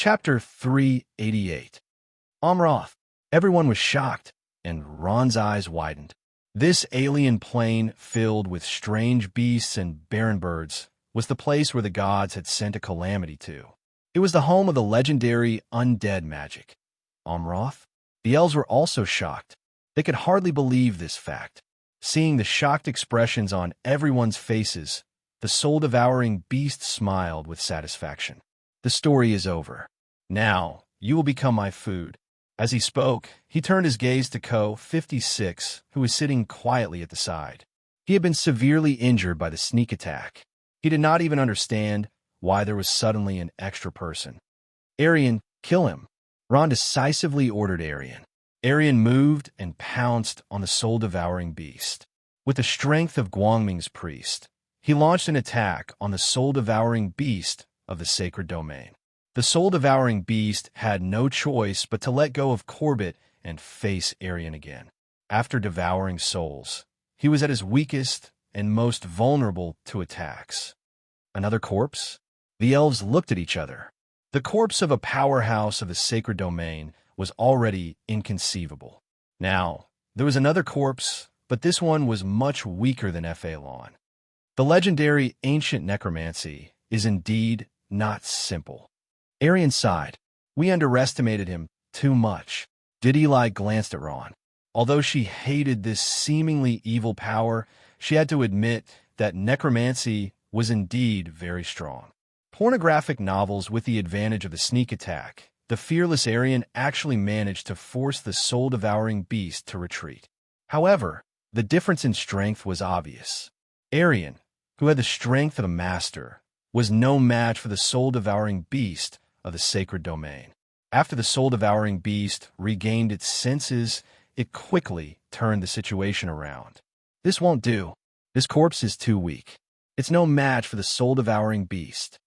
Chapter 388. Amroth. Everyone was shocked, and Ron's eyes widened. This alien plane, filled with strange beasts and barren birds, was the place where the gods had sent a calamity to. It was the home of the legendary undead magic. Amroth? The elves were also shocked. They could hardly believe this fact. Seeing the shocked expressions on everyone's faces, the soul-devouring beast smiled with satisfaction. The story is over. Now, you will become my food. As he spoke, he turned his gaze to Ko, 56, who was sitting quietly at the side. He had been severely injured by the sneak attack. He did not even understand why there was suddenly an extra person. Arian, kill him. Ron decisively ordered Arian. Arian moved and pounced on the soul-devouring beast. With the strength of Guangming's priest, he launched an attack on the soul-devouring beast of the sacred domain. The soul-devouring beast had no choice but to let go of Corbett and face Arian again. After devouring souls, he was at his weakest and most vulnerable to attacks. Another corpse? The elves looked at each other. The corpse of a powerhouse of the sacred domain was already inconceivable. Now, there was another corpse, but this one was much weaker than Phalon. The legendary ancient necromancy is indeed not simple. Arian sighed. We underestimated him too much. Dideli glanced at Ron. Although she hated this seemingly evil power, she had to admit that necromancy was indeed very strong. Pornographic novels with the advantage of the sneak attack, the fearless Arian actually managed to force the soul-devouring beast to retreat. However, the difference in strength was obvious. Arian, who had the strength of a master, was no match for the soul-devouring beast of the sacred domain. After the soul-devouring beast regained its senses, it quickly turned the situation around. This won't do. This corpse is too weak. It's no match for the soul-devouring beast.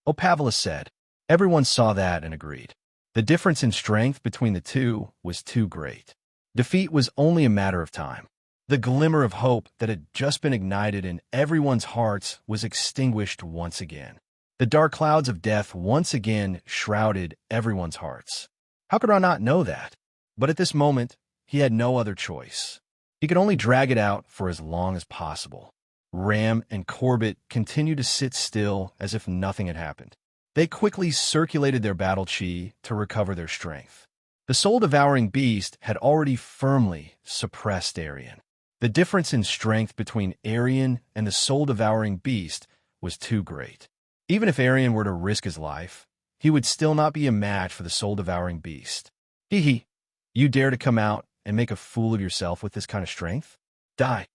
Opavala said. Everyone saw that and agreed. The difference in strength between the two was too great. Defeat was only a matter of time. The glimmer of hope that had just been ignited in everyone's hearts was extinguished once again. The dark clouds of death once again shrouded everyone's hearts. How could Ron not know that? But at this moment, he had no other choice. He could only drag it out for as long as possible. Ram and Corbett continued to sit still as if nothing had happened. They quickly circulated their battle chi to recover their strength. The soul-devouring beast had already firmly suppressed Arian. The difference in strength between Arian and the soul-devouring beast was too great. Even if Arian were to risk his life, he would still not be a match for the soul-devouring beast. Hee, you dare to come out and make a fool of yourself with this kind of strength? Die.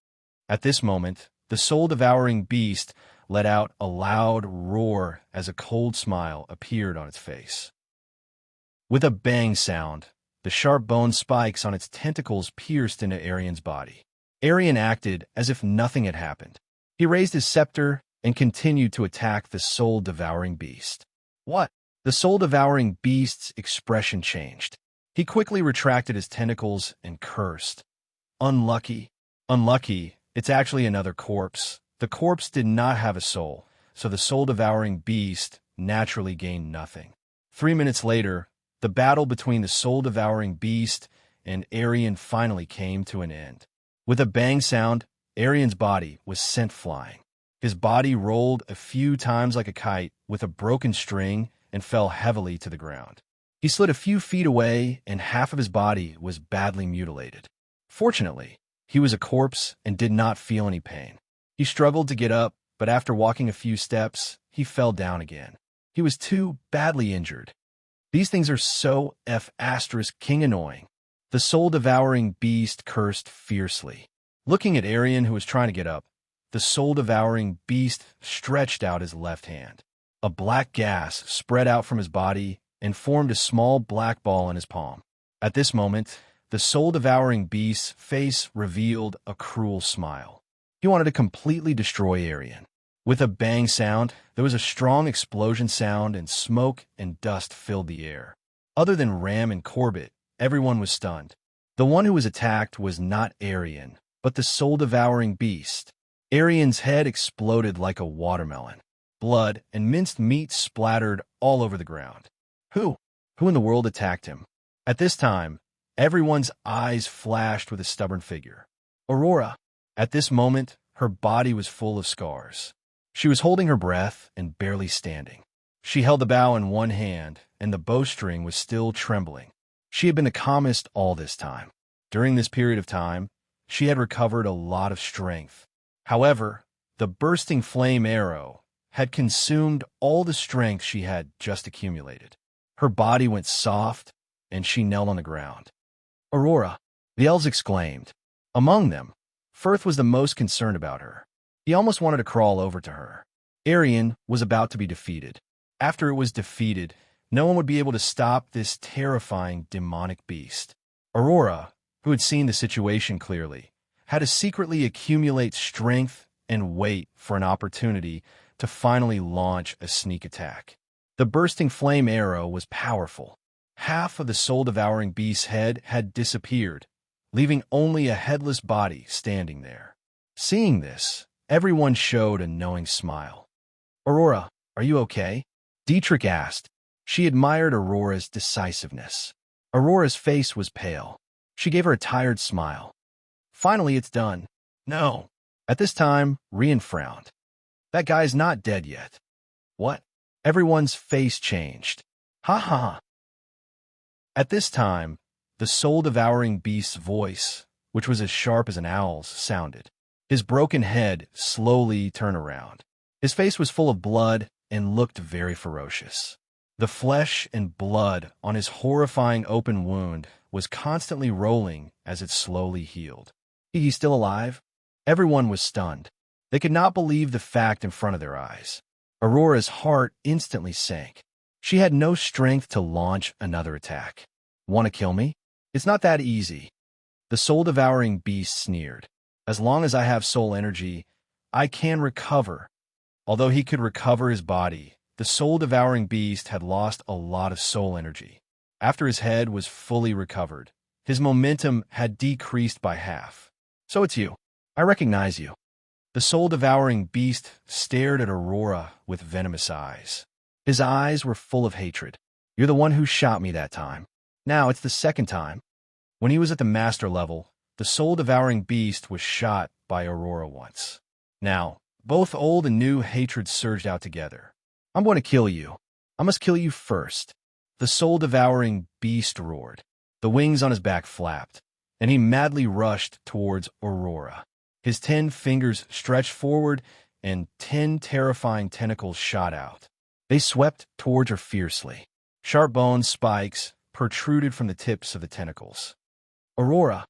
At this moment, the soul-devouring beast let out a loud roar as a cold smile appeared on its face. With a bang sound, the sharp bone spikes on its tentacles pierced into Arian's body. Arian acted as if nothing had happened. He raised his scepter and continued to attack the soul-devouring beast. What? The soul-devouring beast's expression changed. He quickly retracted his tentacles and cursed. Unlucky. Unlucky, it's actually another corpse. The corpse did not have a soul, so the soul-devouring beast naturally gained nothing. 3 minutes later, the battle between the soul-devouring beast and Arian finally came to an end. With a bang sound, Arian's body was sent flying. His body rolled a few times like a kite with a broken string and fell heavily to the ground. He slid a few feet away, and half of his body was badly mutilated. Fortunately, he was a corpse and did not feel any pain. He struggled to get up, but after walking a few steps, he fell down again. He was too badly injured. These things are so king annoying. The soul-devouring beast cursed fiercely. Looking at Arian, who was trying to get up, the soul-devouring beast stretched out his left hand. A black gas spread out from his body and formed a small black ball in his palm. At this moment, the soul-devouring beast's face revealed a cruel smile. He wanted to completely destroy Arian. With a bang sound, there was a strong explosion sound, and smoke and dust filled the air. Other than Ram and Corbett, everyone was stunned. The one who was attacked was not Arian, but the soul-devouring beast. Arian's head exploded like a watermelon. Blood and minced meat splattered all over the ground. Who? Who in the world attacked him? At this time, everyone's eyes flashed with a stubborn figure. Aurora. At this moment, her body was full of scars. She was holding her breath and barely standing. She held the bow in one hand, and the bowstring was still trembling. She had been the calmest all this time. During this period of time, she had recovered a lot of strength. However, the bursting flame arrow had consumed all the strength she had just accumulated. Her body went soft, and she knelt on the ground. Aurora, the elves exclaimed. Among them, Firth was the most concerned about her. He almost wanted to crawl over to her. Arian was about to be defeated. After it was defeated, no one would be able to stop this terrifying demonic beast. Aurora, who had seen the situation clearly, had to secretly accumulate strength and wait for an opportunity to finally launch a sneak attack. The bursting flame arrow was powerful. Half of the soul-devouring beast's head had disappeared, leaving only a headless body standing there. Seeing this, everyone showed a knowing smile. Aurora, are you okay? Dietrich asked. She admired Aurora's decisiveness. Aurora's face was pale. She gave her a tired smile. Finally, it's done. No. At this time, Rian frowned. That guy's not dead yet. What? Everyone's face changed. Ha ha ha. At this time, the soul-devouring beast's voice, which was as sharp as an owl's, sounded. His broken head slowly turned around. His face was full of blood and looked very ferocious. The flesh and blood on his horrifying open wound was constantly rolling as it slowly healed. He's still alive? Everyone was stunned. They could not believe the fact in front of their eyes. Aurora's heart instantly sank. She had no strength to launch another attack. Want to kill me? It's not that easy. The soul-devouring beast sneered. As long as I have soul energy, I can recover. Although he could recover his body, the soul-devouring beast had lost a lot of soul energy. After his head was fully recovered, his momentum had decreased by half. So it's you. I recognize you. The soul-devouring beast stared at Aurora with venomous eyes. His eyes were full of hatred. You're the one who shot me that time. Now it's the second time. When he was at the master level, the soul-devouring beast was shot by Aurora once. Now, both old and new hatred surged out together. I'm going to kill you. I must kill you first. The soul-devouring beast roared. The wings on his back flapped, and he madly rushed towards Aurora. His 10 fingers stretched forward, and 10 terrifying tentacles shot out. They swept towards her fiercely. Sharp bone spikes protruded from the tips of the tentacles. Aurora.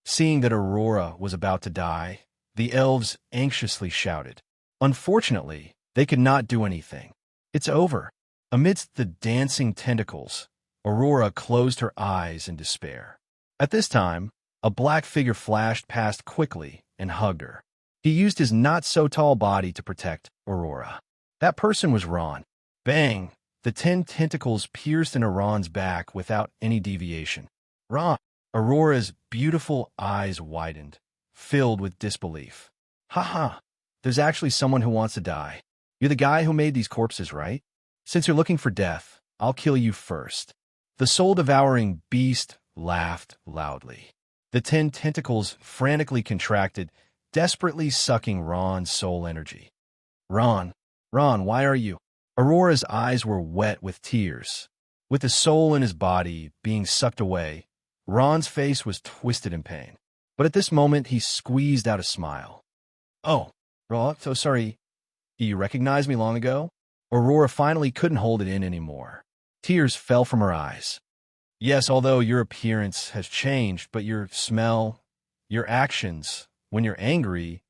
Seeing that Aurora was about to die, the elves anxiously shouted. Unfortunately, they could not do anything. It's over. Amidst the dancing tentacles, Aurora closed her eyes in despair. At this time, a black figure flashed past quickly and hugged her. He used his not-so-tall body to protect Aurora. That person was Ron. Bang! The 10 tentacles pierced into Ron's back without any deviation. Ron! Aurora's beautiful eyes widened, filled with disbelief. Ha ha! There's actually someone who wants to die. You're the guy who made these corpses, right? Since you're looking for death, I'll kill you first. The soul-devouring beast laughed loudly. The 10 tentacles frantically contracted, desperately sucking Ron's soul energy. Ron, why are you? Aurora's eyes were wet with tears. With the soul in his body being sucked away, Ron's face was twisted in pain. But at this moment, he squeezed out a smile. Oh, Ron, so sorry. You recognized me long ago? Aurora finally couldn't hold it in anymore. Tears fell from her eyes. Yes, although your appearance has changed, but your smell, your actions, when you're angry,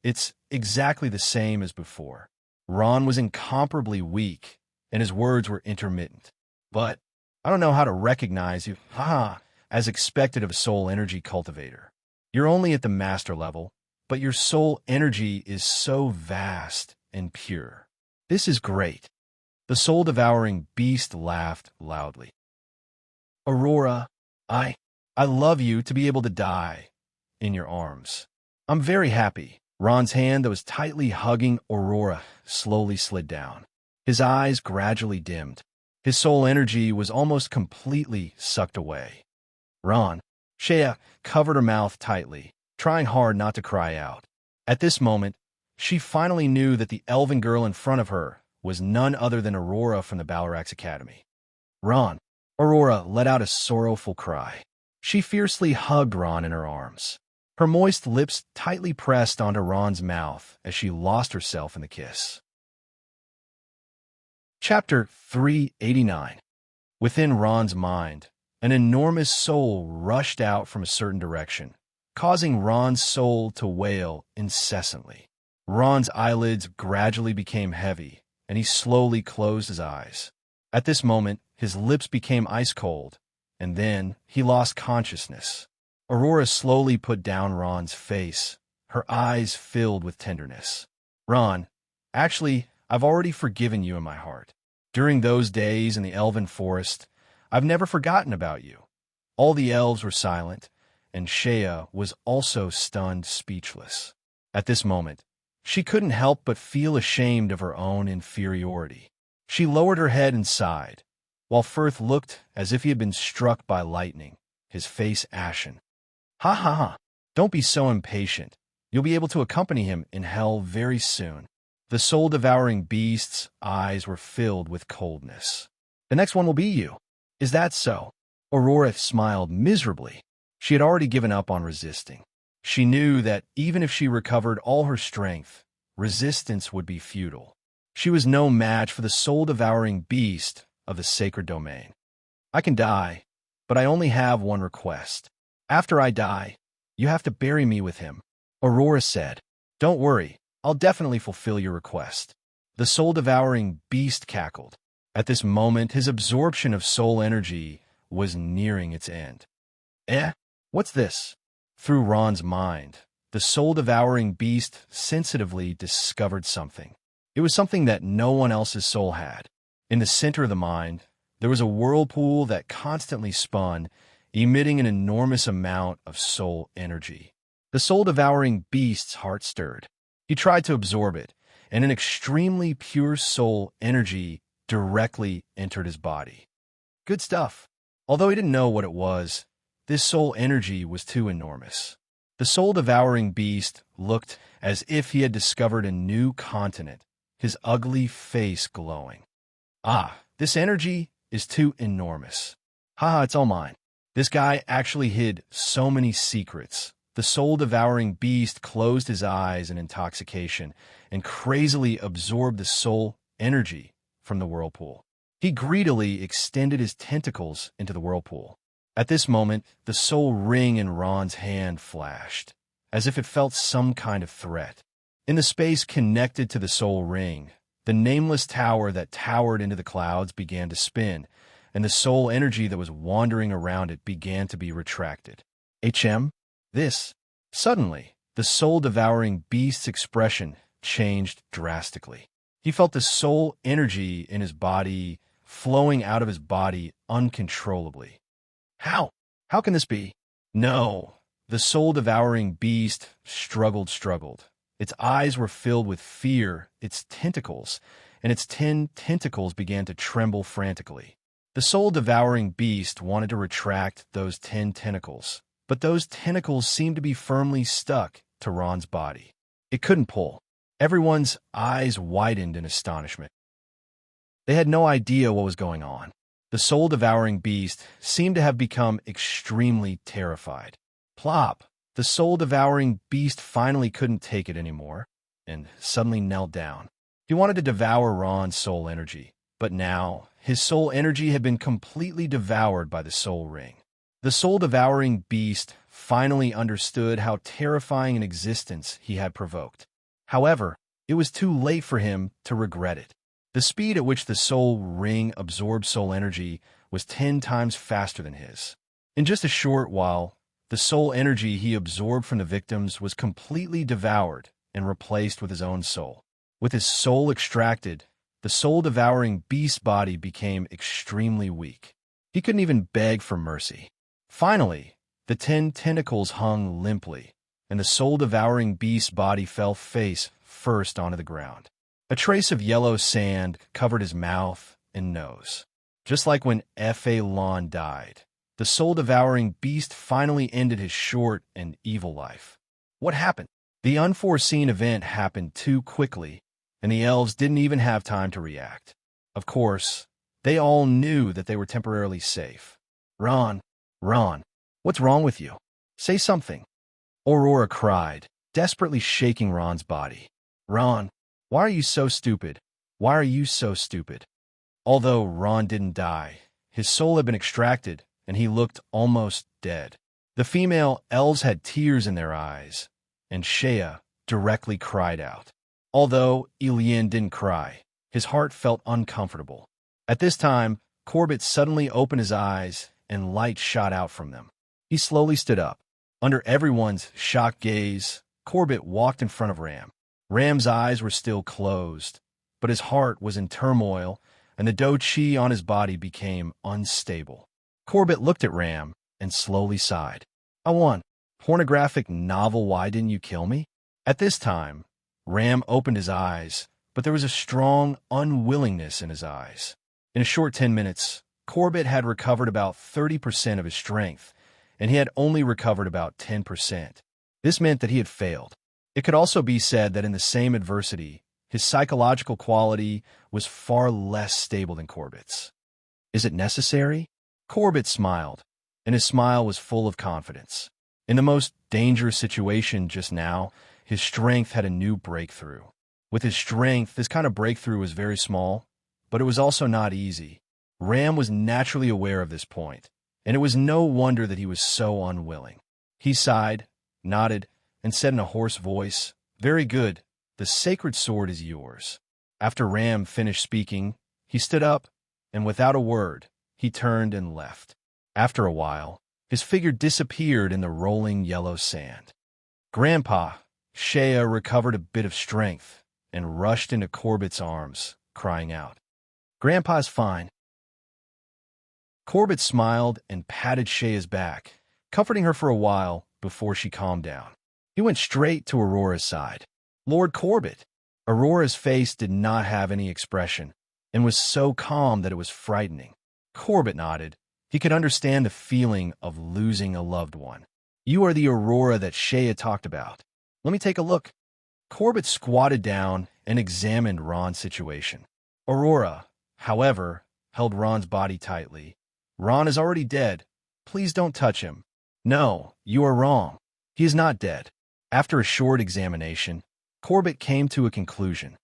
it's exactly the same as before. Ron was incomparably weak, and his words were intermittent. But I don't know how to recognize you, as expected of a soul energy cultivator. You're only at the master level, but your soul energy is so vast and pure. This is great. The soul-devouring beast laughed loudly. Aurora, I love you to be able to die in your arms. I'm very happy. Ron's hand that was tightly hugging Aurora slowly slid down. His eyes gradually dimmed. His soul energy was almost completely sucked away. Ron. Shea covered her mouth tightly, trying hard not to cry out. At this moment, she finally knew that the elven girl in front of her was none other than Aurora from the Balarax Academy. Ron. Aurora let out a sorrowful cry. She fiercely hugged Ron in her arms. Her moist lips tightly pressed onto Ron's mouth as she lost herself in the kiss. Chapter 389. Within Ron's mind, an enormous soul rushed out from a certain direction, causing Ron's soul to wail incessantly. Ron's eyelids gradually became heavy, and he slowly closed his eyes. At this moment, his lips became ice cold, and then he lost consciousness. Aurora slowly put down Ron's face, her eyes filled with tenderness. Ron, actually, I've already forgiven you in my heart. During those days in the elven forest, I've never forgotten about you. All the elves were silent, and Shea was also stunned speechless. At this moment, she couldn't help but feel ashamed of her own inferiority. She lowered her head and sighed, while Firth looked as if he had been struck by lightning, his face ashen. Ha ha ha, don't be so impatient. You'll be able to accompany him in hell very soon. The soul-devouring beast's eyes were filled with coldness. The next one will be you. Is that so? Aurora smiled miserably. She had already given up on resisting. She knew that even if she recovered all her strength, resistance would be futile. She was no match for the soul-devouring beast of the sacred domain. I can die, but I only have one request. After I die, you have to bury me with him. Aurora said, Don't worry, I'll definitely fulfill your request. The soul-devouring beast cackled. At this moment, his absorption of soul energy was nearing its end. What's this? Through Ron's mind, the soul-devouring beast sensitively discovered something. It was something that no one else's soul had. In the center of the mind, there was a whirlpool that constantly spun, emitting an enormous amount of soul energy. The soul-devouring beast's heart stirred. He tried to absorb it, and an extremely pure soul energy directly entered his body. Good stuff. Although he didn't know what it was, this soul energy was too enormous. The soul-devouring beast looked as if he had discovered a new continent, his ugly face glowing. This energy is too enormous. Haha, it's all mine. This guy actually hid so many secrets. The soul-devouring beast closed his eyes in intoxication and crazily absorbed the soul energy from the whirlpool. He greedily extended his tentacles into the whirlpool. At this moment, the soul ring in Ron's hand flashed, as if it felt some kind of threat. In the space connected to the soul ring, the nameless tower that towered into the clouds began to spin, and the soul energy that was wandering around it began to be retracted. This. Suddenly, the soul-devouring beast's expression changed drastically. He felt the soul energy in his body flowing out of his body uncontrollably. How? How can this be? No. The soul-devouring beast struggled. Its eyes were filled with fear, its tentacles, and its 10 tentacles began to tremble frantically. The soul-devouring beast wanted to retract those 10 tentacles, but those tentacles seemed to be firmly stuck to Ron's body. It couldn't pull. Everyone's eyes widened in astonishment. They had no idea what was going on. The soul-devouring beast seemed to have become extremely terrified. Plop! The soul-devouring beast finally couldn't take it anymore, and suddenly knelt down. He wanted to devour Ron's soul energy, but now his soul energy had been completely devoured by the soul ring. The soul-devouring beast finally understood how terrifying an existence he had provoked. However, it was too late for him to regret it. The speed at which the soul ring absorbed soul energy was 10 times faster than his. In just a short while, the soul energy he absorbed from the victims was completely devoured and replaced with his own soul. With his soul extracted, the soul-devouring beast's body became extremely weak. He couldn't even beg for mercy. Finally, the 10 tentacles hung limply, and the soul-devouring beast's body fell face first onto the ground. A trace of yellow sand covered his mouth and nose. Just like when F.A. Lon died, the soul-devouring beast finally ended his short and evil life. What happened? The unforeseen event happened too quickly, and the elves didn't even have time to react. Of course, they all knew that they were temporarily safe. Ron, what's wrong with you? Say something. Aurora cried, desperately shaking Ron's body. Ron, why are you so stupid? Why are you so stupid? Although Ron didn't die, his soul had been extracted, and he looked almost dead. The female elves had tears in their eyes, and Shea directly cried out. Although Elian didn't cry, his heart felt uncomfortable. At this time, Corbett suddenly opened his eyes, and light shot out from them. He slowly stood up. Under everyone's shocked gaze, Corbett walked in front of Ram. Ram's eyes were still closed, but his heart was in turmoil, and the do-chi on his body became unstable. Corbett looked at Ram and slowly sighed. I won. Pornographic novel, why didn't you kill me? At this time, Ram opened his eyes, but there was a strong unwillingness in his eyes. In a short 10 minutes, Corbett had recovered about 30% of his strength, and he had only recovered about 10%. This meant that he had failed. It could also be said that in the same adversity, his psychological quality was far less stable than Corbett's. Is it necessary? Corbett smiled, and his smile was full of confidence. In the most dangerous situation just now, his strength had a new breakthrough. With his strength, this kind of breakthrough was very small, but it was also not easy. Ram was naturally aware of this point, and it was no wonder that he was so unwilling. He sighed, nodded, and said in a hoarse voice, "Very good. The sacred sword is yours." After Ram finished speaking, he stood up, and without a word, he turned and left. After a while, his figure disappeared in the rolling yellow sand. Grandpa, Shea recovered a bit of strength and rushed into Corbett's arms, crying out, "Grandpa's fine." Corbett smiled and patted Shea's back, comforting her for a while before she calmed down. He went straight to Aurora's side. "Lord Corbett." Aurora's face did not have any expression and was so calm that it was frightening. Corbett nodded. He could understand the feeling of losing a loved one. "You are the Aurora that Shea talked about. Let me take a look." Corbett squatted down and examined Ron's situation. Aurora, however, held Ron's body tightly. "Ron is already dead. Please don't touch him." "No, you are wrong. He is not dead." After a short examination, Corbett came to a conclusion.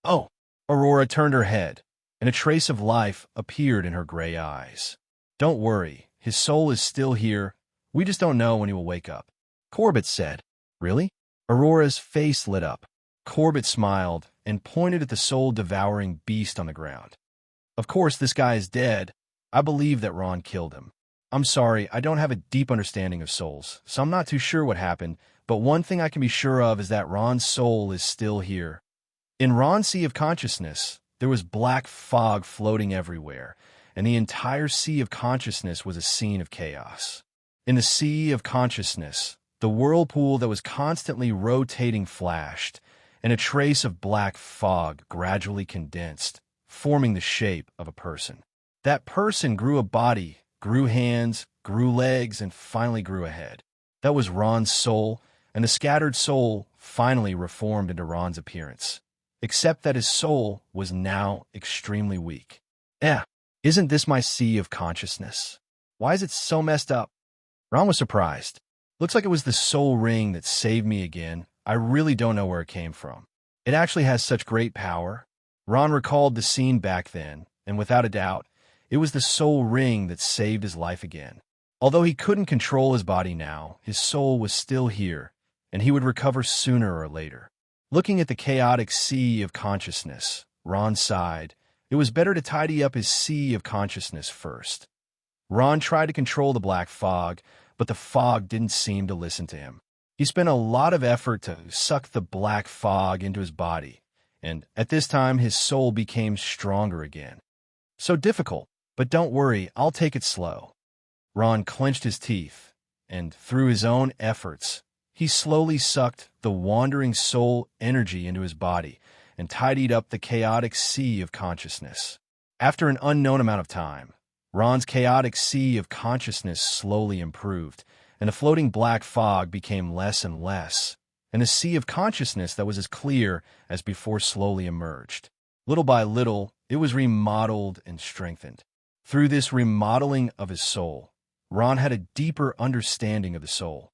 "Oh!" Aurora turned her head, and a trace of life appeared in her gray eyes. "Don't worry, his soul is still here. We just don't know when he will wake up." Corbett said, "Really?" Aurora's face lit up. Corbett smiled and pointed at the soul-devouring beast on the ground. "Of course, this guy is dead. I believe that Ron killed him. I'm sorry, I don't have a deep understanding of souls, so I'm not too sure what happened, but one thing I can be sure of is that Ron's soul is still here." In Ron's sea of consciousness, there was black fog floating everywhere, and the entire sea of consciousness was a scene of chaos. In the sea of consciousness, the whirlpool that was constantly rotating flashed, and a trace of black fog gradually condensed, forming the shape of a person. That person grew a body, grew hands, grew legs, and finally grew a head. That was Ron's soul, and the scattered soul finally reformed into Ron's appearance. Except that his soul was now extremely weak. Isn't this my sea of consciousness? Why is it so messed up? Ron was surprised. Looks like it was the soul ring that saved me again. I really don't know where it came from. It actually has such great power. Ron recalled the scene back then, and without a doubt, it was the soul ring that saved his life again. Although he couldn't control his body now, his soul was still here, and he would recover sooner or later. Looking at the chaotic sea of consciousness, Ron sighed. It was better to tidy up his sea of consciousness first. Ron tried to control the black fog, but the fog didn't seem to listen to him. He spent a lot of effort to suck the black fog into his body, and at this time his soul became stronger again. So difficult, but don't worry, I'll take it slow. Ron clenched his teeth, and through his own efforts, he slowly sucked the wandering soul energy into his body and tidied up the chaotic sea of consciousness. After an unknown amount of time, Ron's chaotic sea of consciousness slowly improved, and the floating black fog became less and less, and the sea of consciousness that was as clear as before slowly emerged. Little by little, it was remodeled and strengthened. Through this remodeling of his soul, Ron had a deeper understanding of the soul.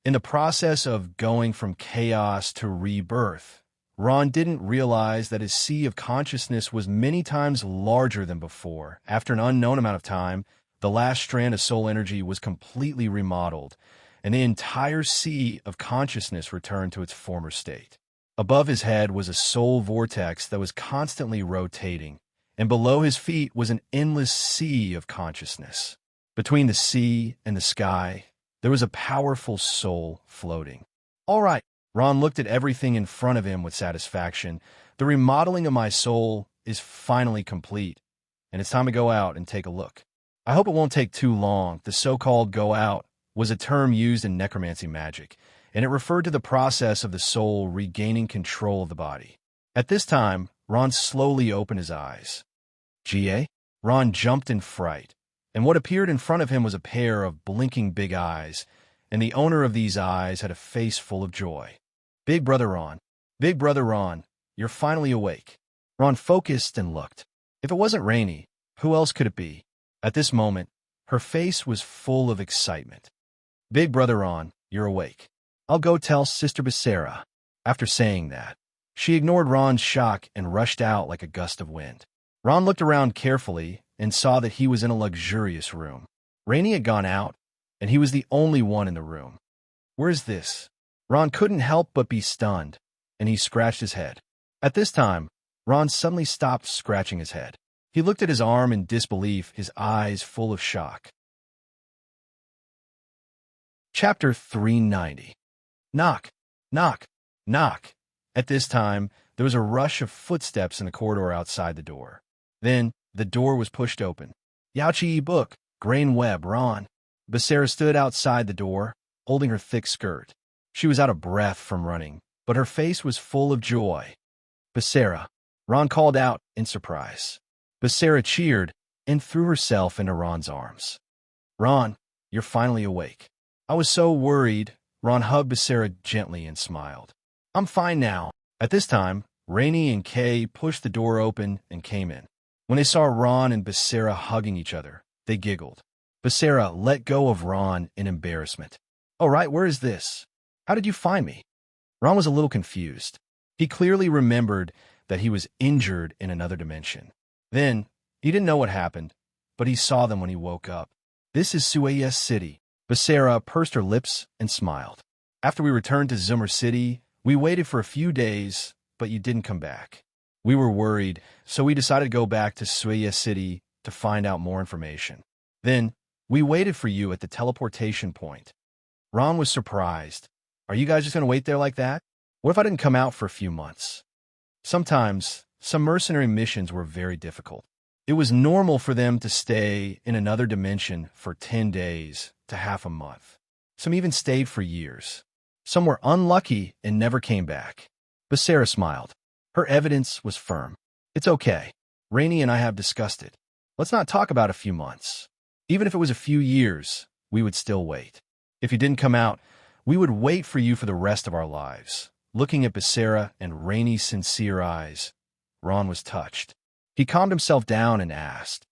In the process of going from chaos to rebirth, Ron didn't realize that his sea of consciousness was many times larger than before. After an unknown amount of time, the last strand of soul energy was completely remodeled, and the entire sea of consciousness returned to its former state. Above his head was a soul vortex that was constantly rotating, and below his feet was an endless sea of consciousness. Between the sea and the sky, there was a powerful soul floating. All right, Ron looked at everything in front of him with satisfaction. The remodeling of my soul is finally complete, and it's time to go out and take a look. I hope it won't take too long. The so-called go out was a term used in necromancy magic, and it referred to the process of the soul regaining control of the body. At this time, Ron slowly opened his eyes. Ga? Ron jumped in fright, and what appeared in front of him was a pair of blinking big eyes, and the owner of these eyes had a face full of joy. Big Brother Ron, you're finally awake. Ron focused and looked. If it wasn't Rainey, who else could it be? At this moment, her face was full of excitement. Big Brother Ron, you're awake. I'll go tell Sister Becerra. After saying that, she ignored Ron's shock and rushed out like a gust of wind. Ron looked around carefully and saw that he was in a luxurious room. Rainey had gone out, and he was the only one in the room. Where's this? Ron couldn't help but be stunned, and he scratched his head. At this time, Ron suddenly stopped scratching his head. He looked at his arm in disbelief, his eyes full of shock. Chapter 390. Knock, knock, knock. At this time, there was a rush of footsteps in the corridor outside the door. Then, the door was pushed open. Yauchi book, grain web, Ron. Becerra stood outside the door, holding her thick skirt. She was out of breath from running, but her face was full of joy. Becerra, Ron called out in surprise. Becerra cheered and threw herself into Ron's arms. Ron, you're finally awake. I was so worried. Ron hugged Becerra gently and smiled. I'm fine now. At this time, Rainey and Kay pushed the door open and came in. When they saw Ron and Becerra hugging each other, they giggled. Becerra let go of Ron in embarrassment. Oh, right, where is this? How did you find me? Ron was a little confused. He clearly remembered that he was injured in another dimension. Then, he didn't know what happened, but he saw them when he woke up. This is Sueyes City. Becerra pursed her lips and smiled. After we returned to Zimmer City, we waited for a few days, but you didn't come back. We were worried, so we decided to go back to Sueyes City to find out more information. Then, we waited for you at the teleportation point. Ron was surprised. Are you guys just going to wait there like that? What if I didn't come out for a few months? Sometimes, some mercenary missions were very difficult. It was normal for them to stay in another dimension for 10 days to half a month. Some even stayed for years. Some were unlucky and never came back. Becerra smiled. Her evidence was firm. It's okay. Rainey and I have discussed it. Let's not talk about a few months. Even if it was a few years, we would still wait. If you didn't come out, we would wait for you for the rest of our lives. Looking at Becerra and Rainey's sincere eyes, Ron was touched. He calmed himself down and asked,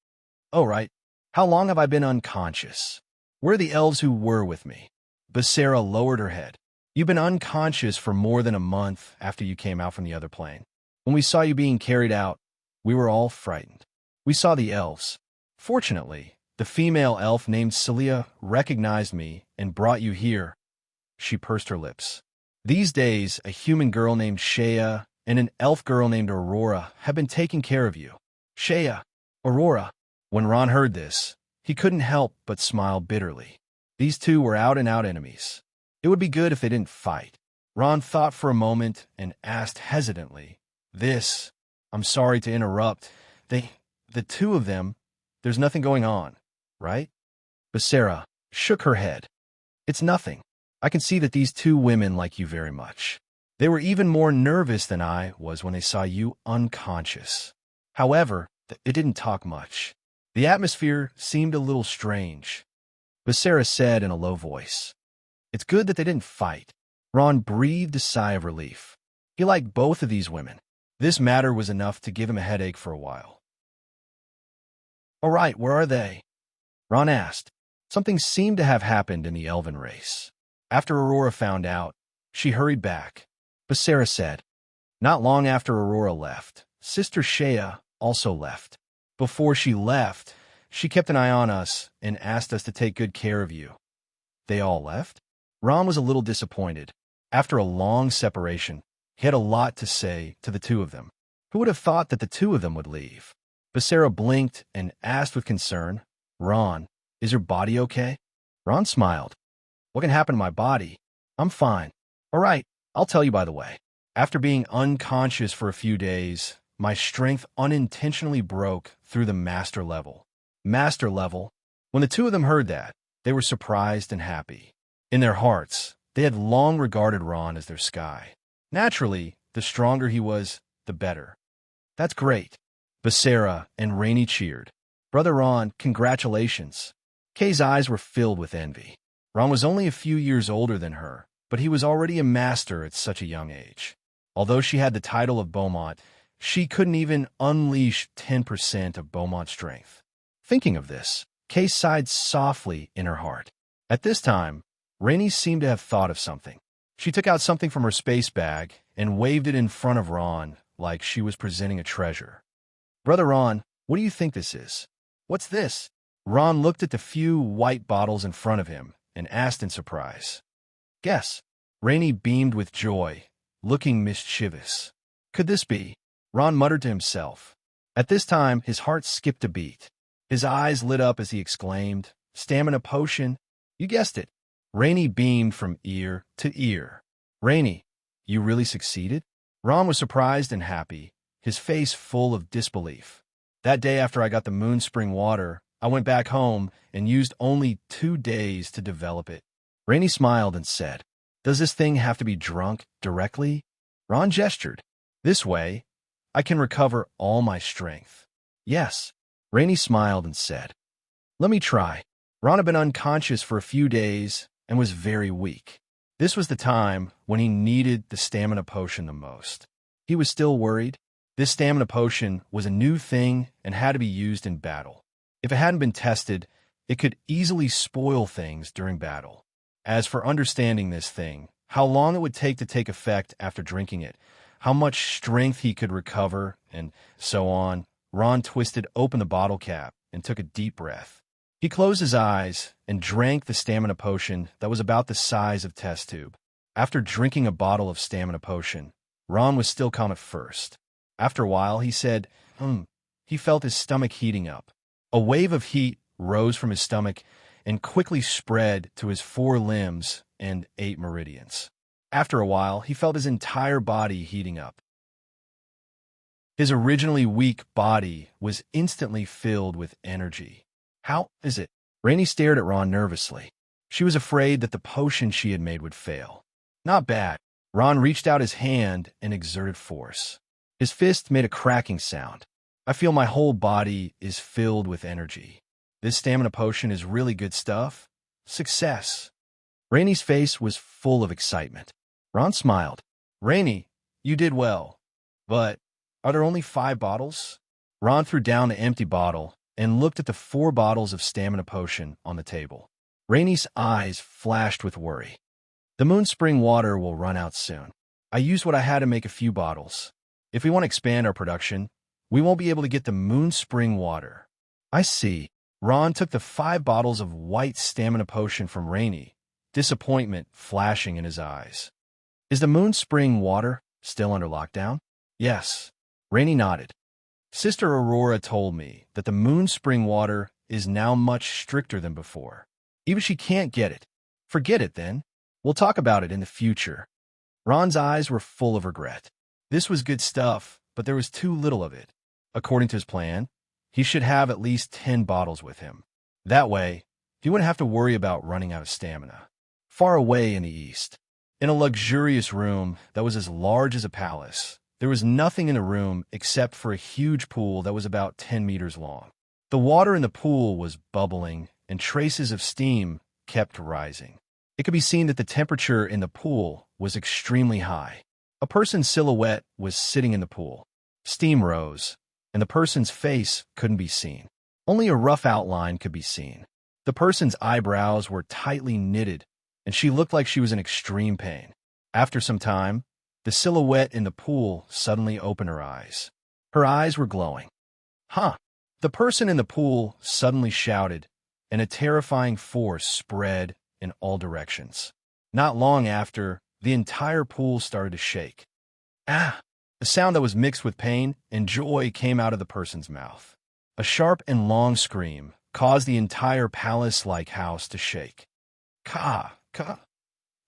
"Oh, right. How long have I been unconscious? Where are the elves who were with me?" Becerra lowered her head. "You've been unconscious for more than a month after you came out from the other plane. When we saw you being carried out, we were all frightened. We saw the elves. Fortunately, the female elf named Celia recognized me and brought you here." She pursed her lips. "These days, a human girl named Shea and an elf girl named Aurora have been taking care of you." Shea, Aurora. When Ron heard this, he couldn't help but smile bitterly. These two were out-and-out enemies. It would be good if they didn't fight. Ron thought for a moment and asked hesitantly, I'm sorry to interrupt. The two of them, there's nothing going on, right?" Becerra shook her head. "It's nothing. I can see that these two women like you very much. They were even more nervous than I was when they saw you unconscious. However, it didn't talk much. The atmosphere seemed a little strange. Basara said in a low voice, "It's good that they didn't fight." Ron breathed a sigh of relief. He liked both of these women. This matter was enough to give him a headache for a while. "All right, where are they?" Ron asked. Something seemed to have happened in the elven race. After Aurora found out, she hurried back. Basara said, "Not long after Aurora left, Sister Shea also left. Before she left, she kept an eye on us and asked us to take good care of you." "They all left?" Ron was a little disappointed. After a long separation, he had a lot to say to the two of them. Who would have thought that the two of them would leave? Basara blinked and asked with concern, "Ron, is your body okay?" Ron smiled. "What can happen to my body? I'm fine." "All right, I'll tell you by the way. After being unconscious for a few days, my strength unintentionally broke through the master level." Master level? When the two of them heard that, they were surprised and happy. In their hearts, they had long regarded Ron as their sky. Naturally, the stronger he was, the better. "That's great." Basara and Rainey cheered. "Brother Ron, congratulations." Kay's eyes were filled with envy. Ron was only a few years older than her, but he was already a master at such a young age. Although she had the title of Beaumont, she couldn't even unleash 10% of Beaumont's strength. Thinking of this, Kay sighed softly in her heart. At this time, Rainey seemed to have thought of something. She took out something from her space bag and waved it in front of Ron like she was presenting a treasure. "Brother Ron, what do you think this is?" "What's this?" Ron looked at the few white bottles in front of him and asked in surprise. "Guess." Rainey beamed with joy, looking mischievous. "Could this be?" Ron muttered to himself. At this time, his heart skipped a beat. His eyes lit up as he exclaimed, "Stamina potion." "You guessed it." Rainey beamed from ear to ear. "Rainey, you really succeeded?" Ron was surprised and happy, his face full of disbelief. "That day after I got the moon spring water, I went back home and used only 2 days to develop it." Rainey smiled and said, "Does this thing have to be drunk directly?" Ron gestured. "This way, I can recover all my strength." "Yes." Rainey smiled and said, "Let me try." Ron had been unconscious for a few days and was very weak. This was the time when he needed the stamina potion the most. He was still worried. This stamina potion was a new thing and had to be used in battle. If it hadn't been tested, it could easily spoil things during battle. As for understanding this thing, how long it would take to take effect after drinking it, how much strength he could recover, and so on, Ron twisted open the bottle cap and took a deep breath. He closed his eyes and drank the stamina potion that was about the size of test tube. After drinking a bottle of stamina potion, Ron was still calm at first. After a while, he said, He felt his stomach heating up. A wave of heat rose from his stomach and quickly spread to his 4 limbs and 8 meridians. After a while, he felt his entire body heating up. His originally weak body was instantly filled with energy. "How is it?" Rainey stared at Ron nervously. She was afraid that the potion she had made would fail. "Not bad." Ron reached out his hand and exerted force. His fist made a cracking sound. "I feel my whole body is filled with energy. This stamina potion is really good stuff. Success." Rainey's face was full of excitement. Ron smiled. "Rainey, you did well. But are there only 5 bottles?" Ron threw down the empty bottle and looked at the 4 bottles of stamina potion on the table. Rainey's eyes flashed with worry. "The moon spring water will run out soon. I used what I had to make a few bottles. If we want to expand our production, we won't be able to get the moon spring water." "I see." Ron took the 5 bottles of white stamina potion from Rainey, disappointment flashing in his eyes. "Is the moon spring water still under lockdown?" "Yes." Rainey nodded. "Sister Aurora told me that the moon spring water is now much stricter than before. Even she can't get it." "Forget it, then. We'll talk about it in the future." Ron's eyes were full of regret. This was good stuff, but there was too little of it. According to his plan, he should have at least 10 bottles with him. That way, he wouldn't have to worry about running out of stamina. Far away in the east, in a luxurious room that was as large as a palace, There was nothing in the room except for a huge pool that was about 10 meters long. The water in the pool was bubbling, and traces of steam kept rising. It could be seen that the temperature in the pool was extremely high. A person's silhouette was sitting in the pool. Steam rose, and the person's face couldn't be seen. Only a rough outline could be seen. The person's eyebrows were tightly knitted, and she looked like she was in extreme pain. After some time, the silhouette in the pool suddenly opened her eyes. Her eyes were glowing. Huh! The person in the pool suddenly shouted, and a terrifying force spread in all directions. Not long after, the entire pool started to shake. Ah! A sound that was mixed with pain and joy came out of the person's mouth. A sharp and long scream caused the entire palace-like house to shake. Ka! Ka!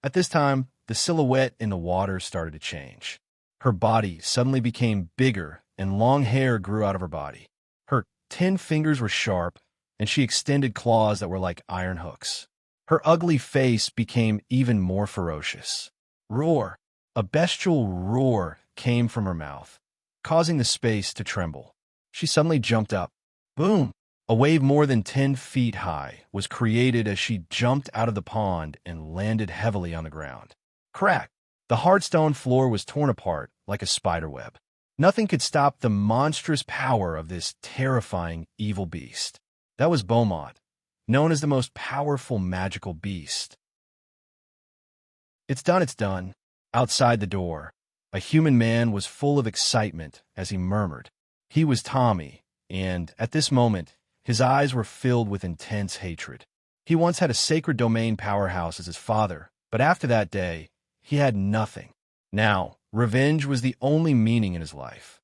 At this time, the silhouette in the water started to change. Her body suddenly became bigger, and long hair grew out of her body. Her 10 fingers were sharp, and she extended claws that were like iron hooks. Her ugly face became even more ferocious. Roar! A bestial roar came from her mouth, causing the space to tremble. She suddenly jumped up. Boom! A wave more than 10 feet high was created as she jumped out of the pond and landed heavily on the ground. Crack! The hard stone floor was torn apart like a spiderweb. Nothing could stop the monstrous power of this terrifying evil beast. That was Beaumont, known as the most powerful magical beast. It's done, it's done. Outside the door, a human man was full of excitement as he murmured. He was Tommy, and at this moment, his eyes were filled with intense hatred. He once had a sacred domain powerhouse as his father, but after that day, he had nothing. Now, revenge was the only meaning in his life.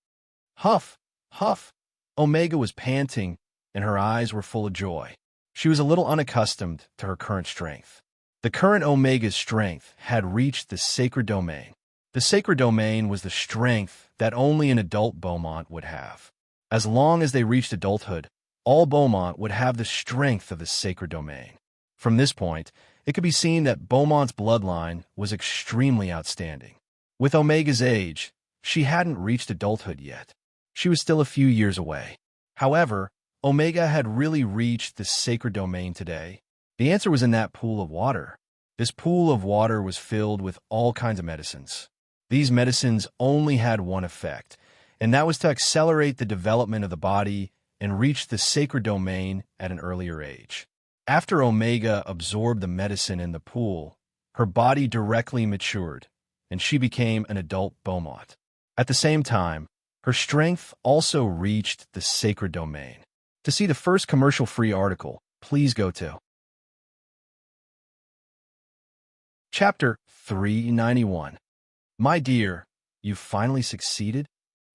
Huff! Huff! Omega was panting, and her eyes were full of joy. She was a little unaccustomed to her current strength. The current Omega's strength had reached the sacred domain. The sacred domain was the strength that only an adult Beaumont would have. As long as they reached adulthood, all Beaumont would have the strength of the sacred domain. From this point, it could be seen that Beaumont's bloodline was extremely outstanding. With Omega's age, she hadn't reached adulthood yet. She was still a few years away. However, Omega had really reached the sacred domain today. The answer was in that pool of water. This pool of water was filled with all kinds of medicines. These medicines only had one effect, and that was to accelerate the development of the body and reach the sacred domain at an earlier age. After Omega absorbed the medicine in the pool, her body directly matured, and she became an adult Beaumont. At the same time, her strength also reached the sacred domain. To see the first commercial-free article, please go to Chapter 391. My dear, you've finally succeeded?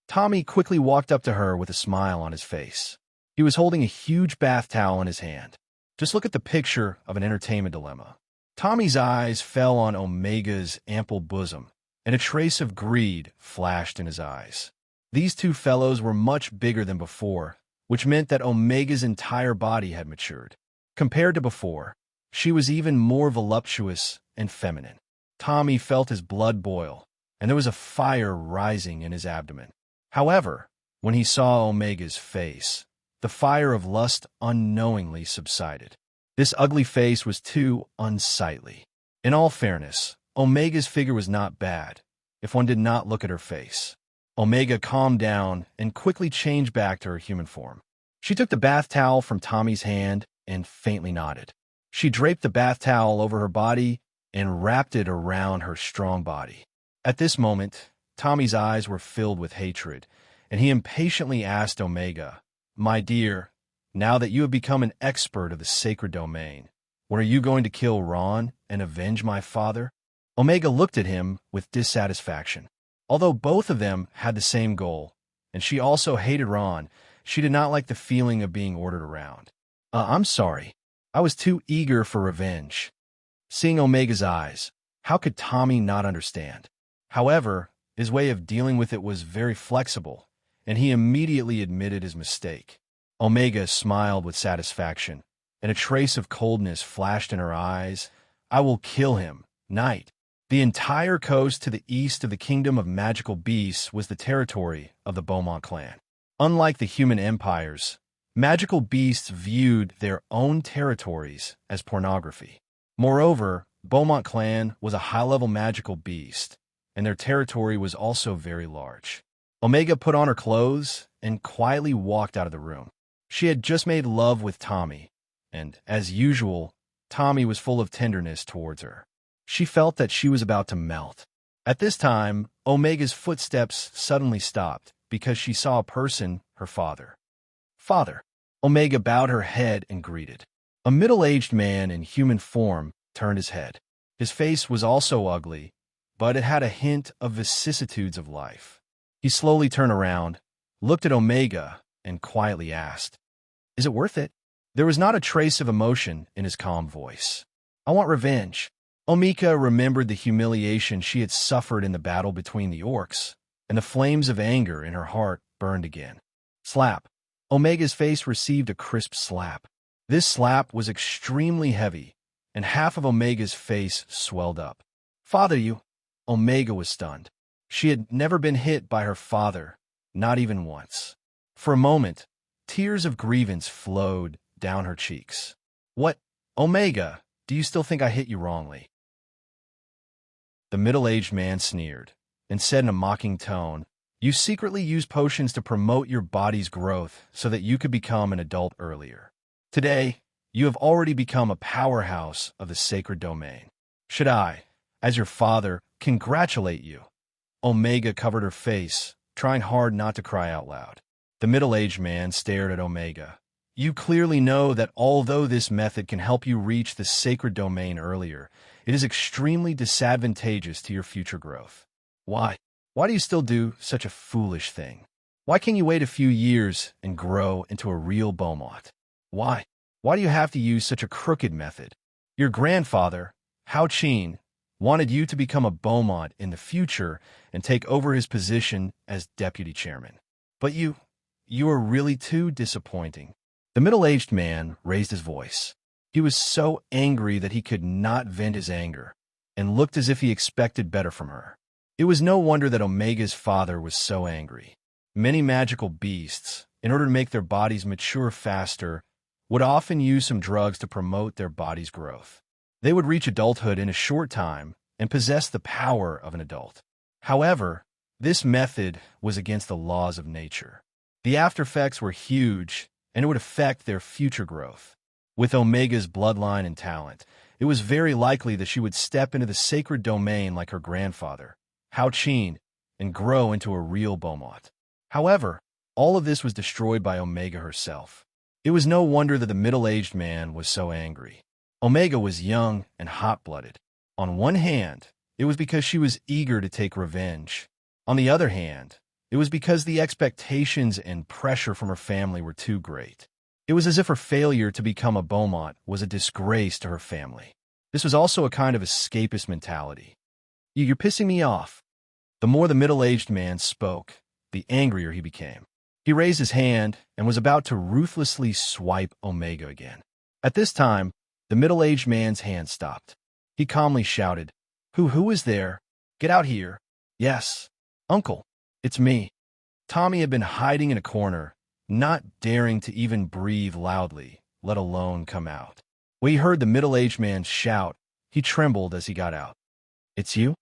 Tommy quickly walked up to her with a smile on his face. He was holding a huge bath towel in his hand. Just look at the picture of an entertainment dilemma. Tommy's eyes fell on Omega's ample bosom, and a trace of greed flashed in his eyes. These two fellows were much bigger than before, which meant that Omega's entire body had matured. Compared to before, she was even more voluptuous and feminine. Tommy felt his blood boil, and there was a fire rising in his abdomen. However, when he saw Omega's face, the fire of lust unknowingly subsided. This ugly face was too unsightly. In all fairness, Omega's figure was not bad, if one did not look at her face. Omega calmed down and quickly changed back to her human form. She took the bath towel from Tommy's hand and faintly nodded. She draped the bath towel over her body and wrapped it around her strong body. At this moment, Tommy's eyes were filled with hatred, and he impatiently asked Omega, "My dear, now that you have become an expert of the sacred domain, when are you going to kill Ron and avenge my father?" Omega looked at him with dissatisfaction. Although both of them had the same goal, and she also hated Ron, she did not like the feeling of being ordered around. I'm sorry. I was too eager for revenge." Seeing Omega's eyes, how could Tommy not understand? However, his way of dealing with it was very flexible, and he immediately admitted his mistake. Omega smiled with satisfaction, and a trace of coldness flashed in her eyes. "I will kill him, Knight." The entire coast to the east of the Kingdom of Magical Beasts was the territory of the Beaumont clan. Unlike the human empires, magical beasts viewed their own territories as pornography. Moreover, Beaumont clan was a high-level magical beast, and their territory was also very large. Omega put on her clothes and quietly walked out of the room. She had just made love with Tommy, and, as usual, Tommy was full of tenderness towards her. She felt that she was about to melt. At this time, Omega's footsteps suddenly stopped because she saw a person, her father. Father. Omega bowed her head and greeted. A middle-aged man in human form turned his head. His face was also ugly, but it had a hint of vicissitudes of life. He slowly turned around, looked at Omega, and quietly asked, "Is it worth it?" There was not a trace of emotion in his calm voice. "I want revenge." Omega remembered the humiliation she had suffered in the battle between the orcs, and the flames of anger in her heart burned again. Slap. Omega's face received a crisp slap. This slap was extremely heavy, and half of Omega's face swelled up. "Father, you—" Omega was stunned. She had never been hit by her father, not even once. For a moment, tears of grievance flowed down her cheeks. "What, Omega, do you still think I hit you wrongly?" The middle-aged man sneered and said in a mocking tone, "You secretly use potions to promote your body's growth so that you could become an adult earlier. Today, you have already become a powerhouse of the sacred domain. Should I, as your father, congratulate you?" Omega covered her face, trying hard not to cry out loud. The middle-aged man stared at Omega. "You clearly know that although this method can help you reach the sacred domain earlier, it is extremely disadvantageous to your future growth. Why? Why do you still do such a foolish thing? Why can't you wait a few years and grow into a real Beaumont? Why? Why do you have to use such a crooked method? Your grandfather, Hao Qin, wanted you to become a Beaumont in the future and take over his position as deputy chairman. But you are really too disappointing." The middle-aged man raised his voice. He was so angry that he could not vent his anger, and looked as if he expected better from her. It was no wonder that Omega's father was so angry. Many magical beasts, in order to make their bodies mature faster, would often use some drugs to promote their body's growth. They would reach adulthood in a short time and possess the power of an adult. However, this method was against the laws of nature. The aftereffects were huge, and it would affect their future growth. With Omega's bloodline and talent, it was very likely that she would step into the sacred domain like her grandfather, Hao Qin, and grow into a real Beaumont. However, all of this was destroyed by Omega herself. It was no wonder that the middle-aged man was so angry. Omega was young and hot-blooded. On one hand, it was because she was eager to take revenge. On the other hand, it was because the expectations and pressure from her family were too great. It was as if her failure to become a Beaumont was a disgrace to her family. This was also a kind of escapist mentality. "You're pissing me off." The more the middle-aged man spoke, the angrier he became. He raised his hand and was about to ruthlessly swipe Omega again. At this time, the middle-aged man's hand stopped. He calmly shouted, Who is there? Get out here." "Yes, uncle, it's me." Tommy had been hiding in a corner, not daring to even breathe loudly, let alone come out. When he heard the middle-aged man shout, he trembled as he got out. "It's you?"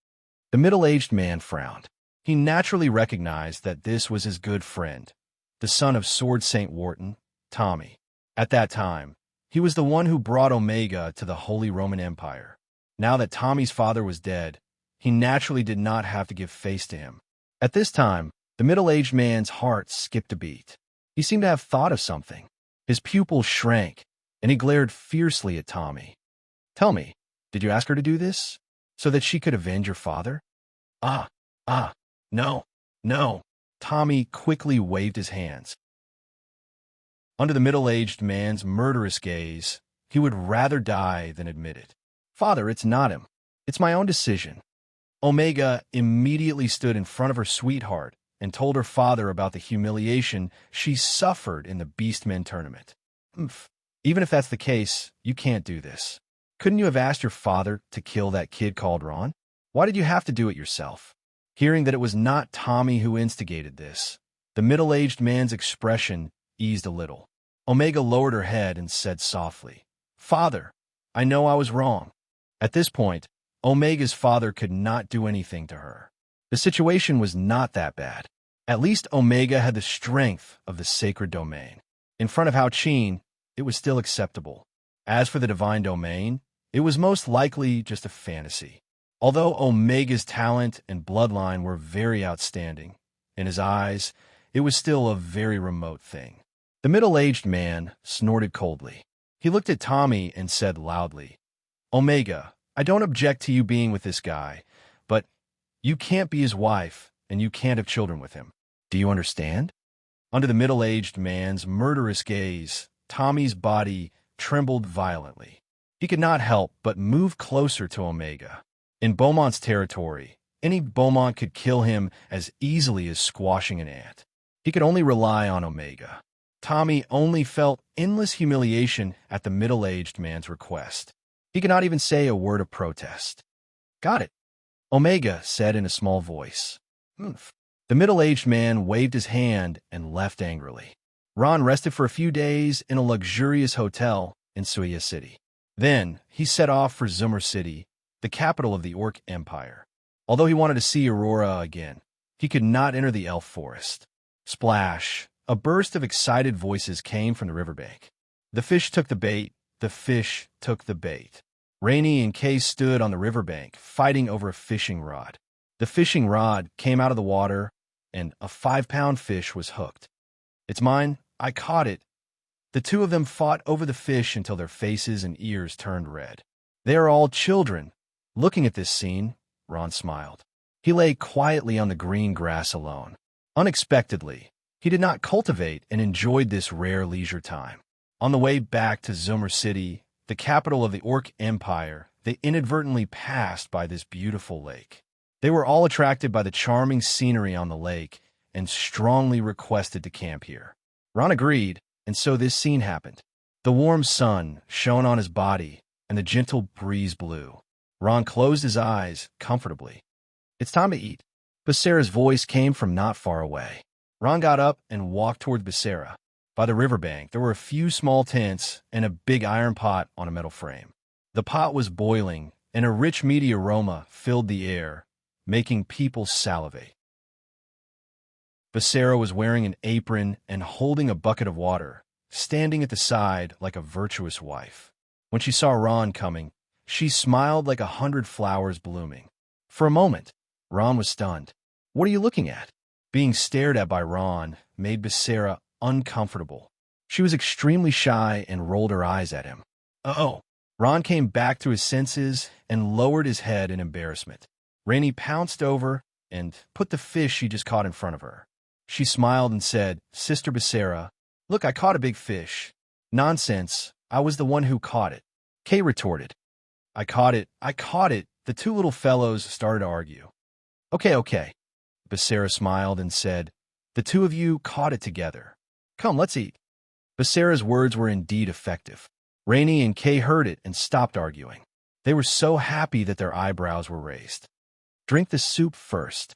The middle-aged man frowned. He naturally recognized that this was his good friend, the son of Sword Saint Wharton, Tommy. At that time, he was the one who brought Omega to the Holy Roman Empire. Now that Tommy's father was dead, he naturally did not have to give face to him. At this time, the middle-aged man's heart skipped a beat. He seemed to have thought of something. His pupils shrank, and he glared fiercely at Tommy. "Tell me, did you ask her to do this? So that she could avenge your father?" No, no." Tommy quickly waved his hands. Under the middle-aged man's murderous gaze, he would rather die than admit it. "Father, it's not him. It's my own decision." Omega immediately stood in front of her sweetheart and told her father about the humiliation she suffered in the Beastmen tournament. "Even if that's the case, you can't do this. Couldn't you have asked your father to kill that kid called Ron?" Why did you have to do it yourself? Hearing that it was not Tommy who instigated this, the middle-aged man's expression eased a little. Omega lowered her head and said softly, "Father, I know I was wrong." At this point, Omega's father could not do anything to her. The situation was not that bad. At least Omega had the strength of the sacred domain. In front of Hao Qin, it was still acceptable. As for the divine domain, it was most likely just a fantasy. Although Omega's talent and bloodline were very outstanding, in his eyes, it was still a very remote thing. The middle-aged man snorted coldly. He looked at Tommy and said loudly, "Omega, I don't object to you being with this guy, but you can't be his wife, and you can't have children with him. Do you understand?" Under the middle-aged man's murderous gaze, Tommy's body trembled violently. He could not help but move closer to Omega. In Beaumont's territory, any Beaumont could kill him as easily as squashing an ant. He could only rely on Omega. Tommy only felt endless humiliation at the middle-aged man's request. He could not even say a word of protest. "Got it," Omega said in a small voice. "Humph." The middle-aged man waved his hand and left angrily. Ron rested for a few days in a luxurious hotel in Suya City. Then he set off for Zoomer City, the capital of the Orc Empire. Although he wanted to see Aurora again, he could not enter the elf forest. Splash! A burst of excited voices came from the riverbank. The fish took the bait. The fish took the bait. Rainey and Kay stood on the riverbank, fighting over a fishing rod. The fishing rod came out of the water, and a 5-pound fish was hooked. "It's mine. I caught it." The two of them fought over the fish until their faces and ears turned red. "They are all children." Looking at this scene, Ron smiled. He lay quietly on the green grass alone. Unexpectedly, he did not cultivate and enjoyed this rare leisure time. On the way back to Zoomer City, the capital of the Orc Empire, they inadvertently passed by this beautiful lake. They were all attracted by the charming scenery on the lake and strongly requested to camp here. Ron agreed, and so this scene happened. The warm sun shone on his body, and the gentle breeze blew. Ron closed his eyes comfortably. "It's time to eat." Becerra's voice came from not far away. Ron got up and walked toward Becerra. By the riverbank, there were a few small tents and a big iron pot on a metal frame. The pot was boiling, and a rich, meaty aroma filled the air, making people salivate. Becerra was wearing an apron and holding a bucket of water, standing at the side like a virtuous wife. When she saw Ron coming, she smiled like 100 flowers blooming. For a moment, Ron was stunned. "What are you looking at?" Being stared at by Ron made Becerra uncomfortable. She was extremely shy and rolled her eyes at him. "Oh!" Ron came back to his senses and lowered his head in embarrassment. Rainey pounced over and put the fish she just caught in front of her. She smiled and said, "Sister Becerra, look, I caught a big fish." "Nonsense, I was the one who caught it," Kay retorted. I caught it. The two little fellows started to argue. Okay, Becerra smiled and said, "The two of you caught it together. Come, let's eat." Becerra's words were indeed effective. Rainey and Kay heard it and stopped arguing. They were so happy that their eyebrows were raised. "Drink the soup first,"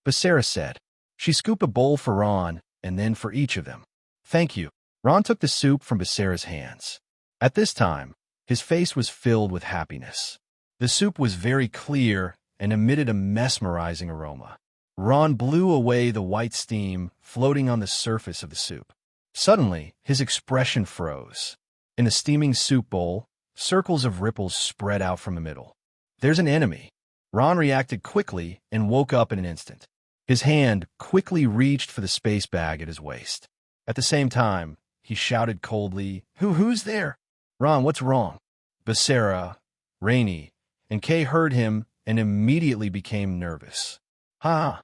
Becerra said. She scooped a bowl for Ron and then for each of them. "Thank you." Ron took the soup from Becerra's hands. At this time, his face was filled with happiness. The soup was very clear and emitted a mesmerizing aroma. Ron blew away the white steam floating on the surface of the soup. Suddenly, his expression froze. In the steaming soup bowl, circles of ripples spread out from the middle. "There's an enemy." Ron reacted quickly and woke up in an instant. His hand quickly reached for the space bag at his waist. At the same time, he shouted coldly, Who's there?" "Ron, what's wrong?" Becerra, Rainey, and Kay heard him and immediately became nervous. "Ha!"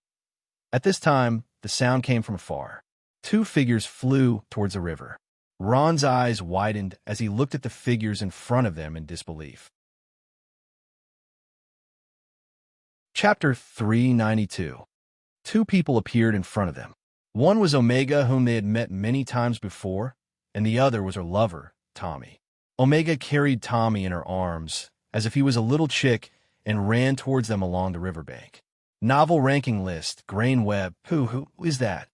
At this time, the sound came from afar. Two figures flew towards the river. Ron's eyes widened as he looked at the figures in front of them in disbelief. Chapter 392. Two people appeared in front of them. One was Omega, whom they had met many times before, and the other was her lover, Tommy. Omega carried Tommy in her arms, as if he was a little chick and ran towards them along the riverbank. Novel ranking list, grain web, who is that?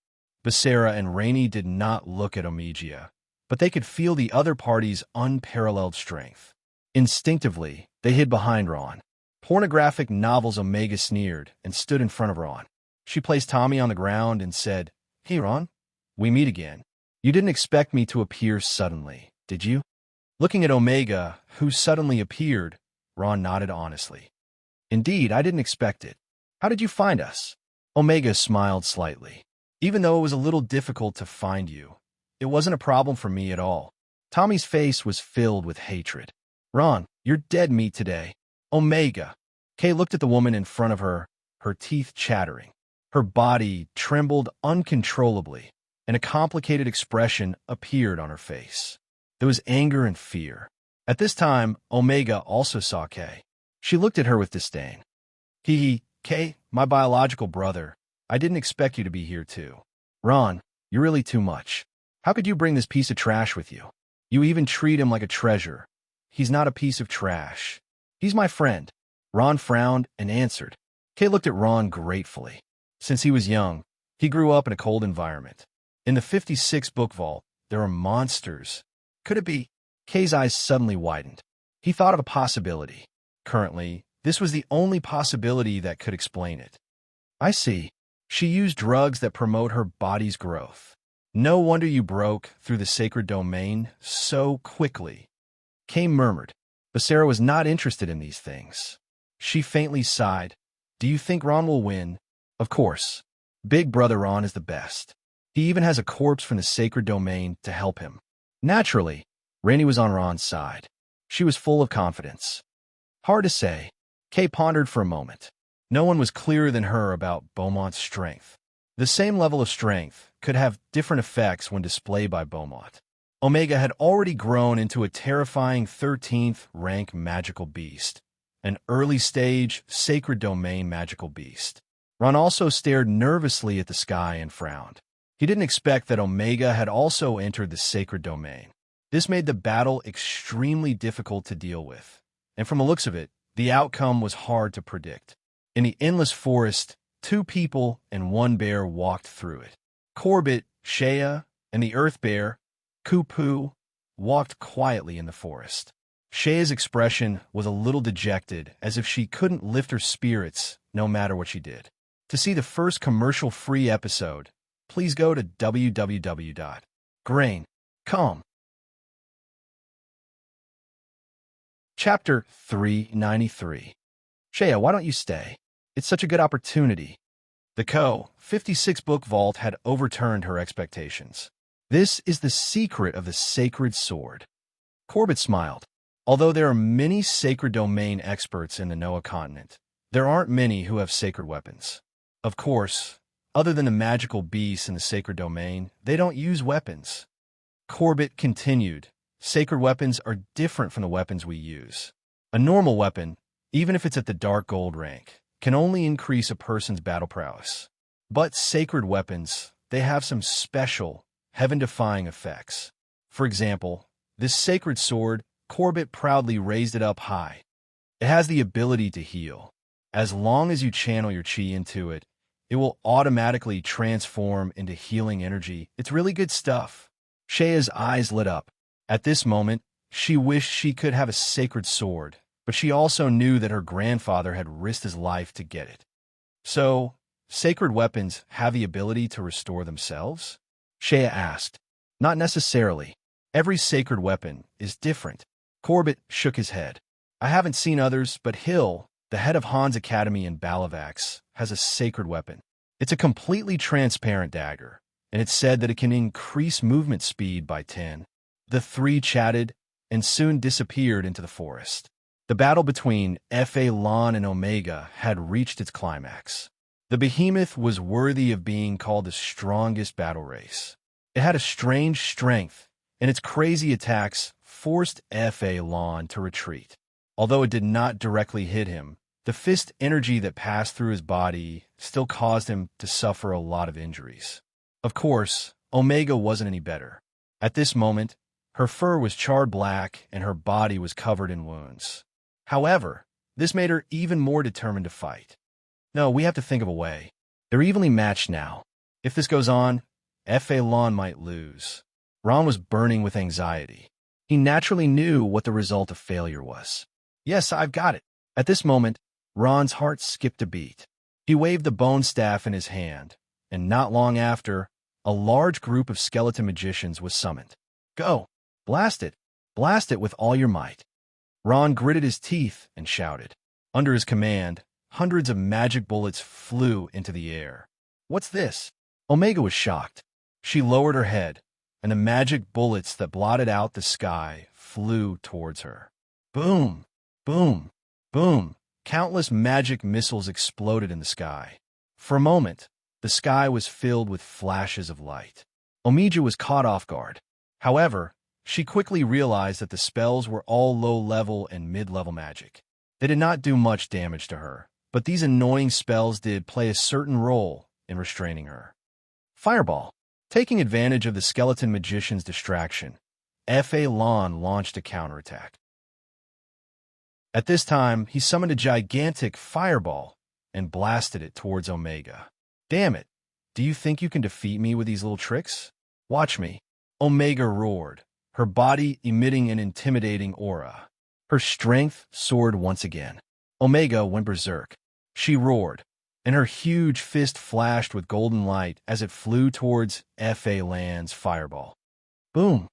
Basara and Rainey did not look at Omegia, but they could feel the other party's unparalleled strength. Instinctively, they hid behind Ron. Pornographic novels. Omega sneered and stood in front of Ron. She placed Tommy on the ground and said, "Hey, Ron, we meet again. You didn't expect me to appear suddenly, did you?" Looking at Omega, who suddenly appeared, Ron nodded honestly. "Indeed, I didn't expect it. How did you find us?" Omega smiled slightly. "Even though it was a little difficult to find you, it wasn't a problem for me at all." Tommy's face was filled with hatred. "Ron, you're dead meat today." "Omega." Kay looked at the woman in front of her, her teeth chattering. Her body trembled uncontrollably, and a complicated expression appeared on her face. There was anger and fear. At this time, Omega also saw Kay. She looked at her with disdain. Kay, my biological brother, I didn't expect you to be here too." "Ron, you're really too much. How could you bring this piece of trash with you? You even treat him like a treasure." "He's not a piece of trash. He's my friend." Ron frowned and answered. Kay looked at Ron gratefully. Since he was young, he grew up in a cold environment. In the 56 book vault, there are monsters. Could it be? Kay's eyes suddenly widened. He thought of a possibility. Currently, this was the only possibility that could explain it. "I see. She used drugs that promote her body's growth. No wonder you broke through the sacred domain so quickly." Kay murmured. Basara was not interested in these things. She faintly sighed. "Do you think Ron will win?" "Of course. Big Brother Ron is the best. He even has a corpse from the sacred domain to help him." Naturally, Rainey was on Ron's side. She was full of confidence. Hard to say. Kay pondered for a moment. No one was clearer than her about Beaumont's strength. The same level of strength could have different effects when displayed by Beaumont. Omega had already grown into a terrifying 13th rank magical beast, an early-stage sacred domain magical beast. Ron also stared nervously at the sky and frowned. He didn't expect that Omega had also entered the sacred domain. This made the battle extremely difficult to deal with, and from the looks of it, the outcome was hard to predict. In the endless forest, 2 people and 1 bear walked through it. Corbett, Shea, and the earth bear, Kupu, walked quietly in the forest. Shea's expression was a little dejected, as if she couldn't lift her spirits no matter what she did. To see the first commercial-free episode, please go to www.grain.com. Chapter 393. "Shea, why don't you stay? It's such a good opportunity." The 56 book vault had overturned her expectations. "This is the secret of the sacred sword." Corbett smiled. "Although there are many sacred domain experts in the Noah continent, there aren't many who have sacred weapons. Of course, other than the magical beasts in the sacred domain, they don't use weapons." Corbett continued, "Sacred weapons are different from the weapons we use. A normal weapon, even if it's at the dark gold rank, can only increase a person's battle prowess. But sacred weapons, they have some special, heaven-defying effects. For example, this sacred sword," Corbett proudly raised it up high. "It has the ability to heal. As long as you channel your chi into it, it will automatically transform into healing energy. It's really good stuff." Shea's eyes lit up. At this moment, she wished she could have a sacred sword, but she also knew that her grandfather had risked his life to get it. "So, sacred weapons have the ability to restore themselves?" Shea asked. "Not necessarily. Every sacred weapon is different." Corbett shook his head. "I haven't seen others, but Hill, the head of Han's Academy in Balavax, has a sacred weapon. It's a completely transparent dagger, and it's said that it can increase movement speed by 10. The 3 chatted and soon disappeared into the forest. The battle between F.A. Lon and Omega had reached its climax. The behemoth was worthy of being called the strongest battle race. It had a strange strength, and its crazy attacks forced F.A. Lon to retreat. Although it did not directly hit him, the fist energy that passed through his body still caused him to suffer a lot of injuries. Of course, Omega wasn't any better. At this moment, her fur was charred black and her body was covered in wounds. However, This made her even more determined to fight. No, we have to think of a way. They're evenly matched now. If this goes on, Fa Lon might lose. Ron was burning with anxiety. He naturally knew what the result of failure was. Yes, I've got it. At this moment, Ron's heart skipped a beat. He waved the bone staff in his hand, and not long after, a large group of skeleton magicians was summoned. Go! Blast it! Blast it with all your might! Ron gritted his teeth and shouted. Under his command, hundreds of magic bullets flew into the air. What's this? Omega was shocked. She lowered her head, and the magic bullets that blotted out the sky flew towards her. Boom! Boom! Boom! Countless magic missiles exploded in the sky. For a moment, the sky was filled with flashes of light. Omega was caught off guard. However, she quickly realized that the spells were all low-level and mid-level magic. They did not do much damage to her, but these annoying spells did play a certain role in restraining her. Fireball. Taking advantage of the skeleton magician's distraction, Fa Lon launched a counterattack. At this time, he summoned a gigantic fireball and blasted it towards Omega. Damn it! Do you think you can defeat me with these little tricks? Watch me. Omega roared, her body emitting an intimidating aura. Her strength soared once again. Omega went berserk. She roared, and her huge fist flashed with golden light as it flew towards Fa Lan's fireball. Boom!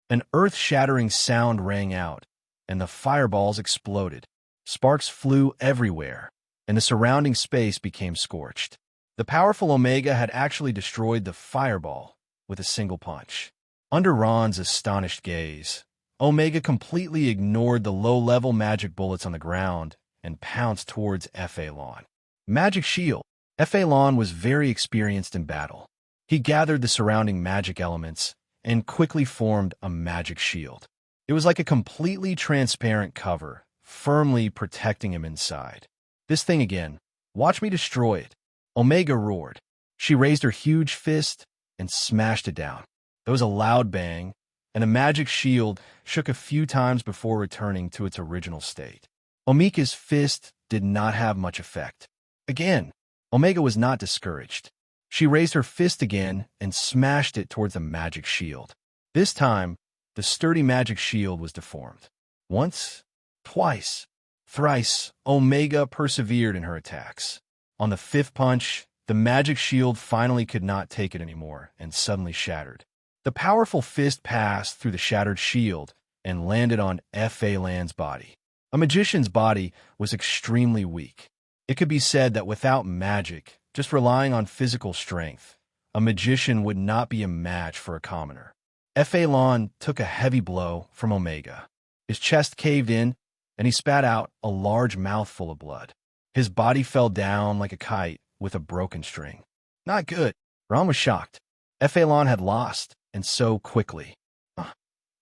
An earth-shattering sound rang out, and the fireballs exploded. Sparks flew everywhere, and the surrounding space became scorched. The powerful Omega had actually destroyed the fireball with a single punch. Under Ron's astonished gaze, Omega completely ignored the low-level magic bullets on the ground and pounced towards Fa Lon. Magic Shield. Fa Lon was very experienced in battle. He gathered the surrounding magic elements and quickly formed a magic shield. It was like a completely transparent cover, firmly protecting him inside. This thing again. Watch me destroy it. Omega roared. She raised her huge fist and smashed it down. There was a loud bang, and the magic shield shook a few times before returning to its original state. Omega's fist did not have much effect. Again, Omega was not discouraged. She raised her fist again and smashed it towards the magic shield. This time, the sturdy magic shield was deformed. Once, twice, thrice, Omega persevered in her attacks. On the fifth punch, the magic shield finally could not take it anymore and suddenly shattered. The powerful fist passed through the shattered shield and landed on Fa Lan's body. A magician's body was extremely weak. It could be said that without magic, just relying on physical strength, a magician would not be a match for a commoner. Fa Lon took a heavy blow from Omega. His chest caved in, and he spat out a large mouthful of blood. His body fell down like a kite with a broken string. Not good. Ron was shocked. Fa Lon had lost, and so quickly.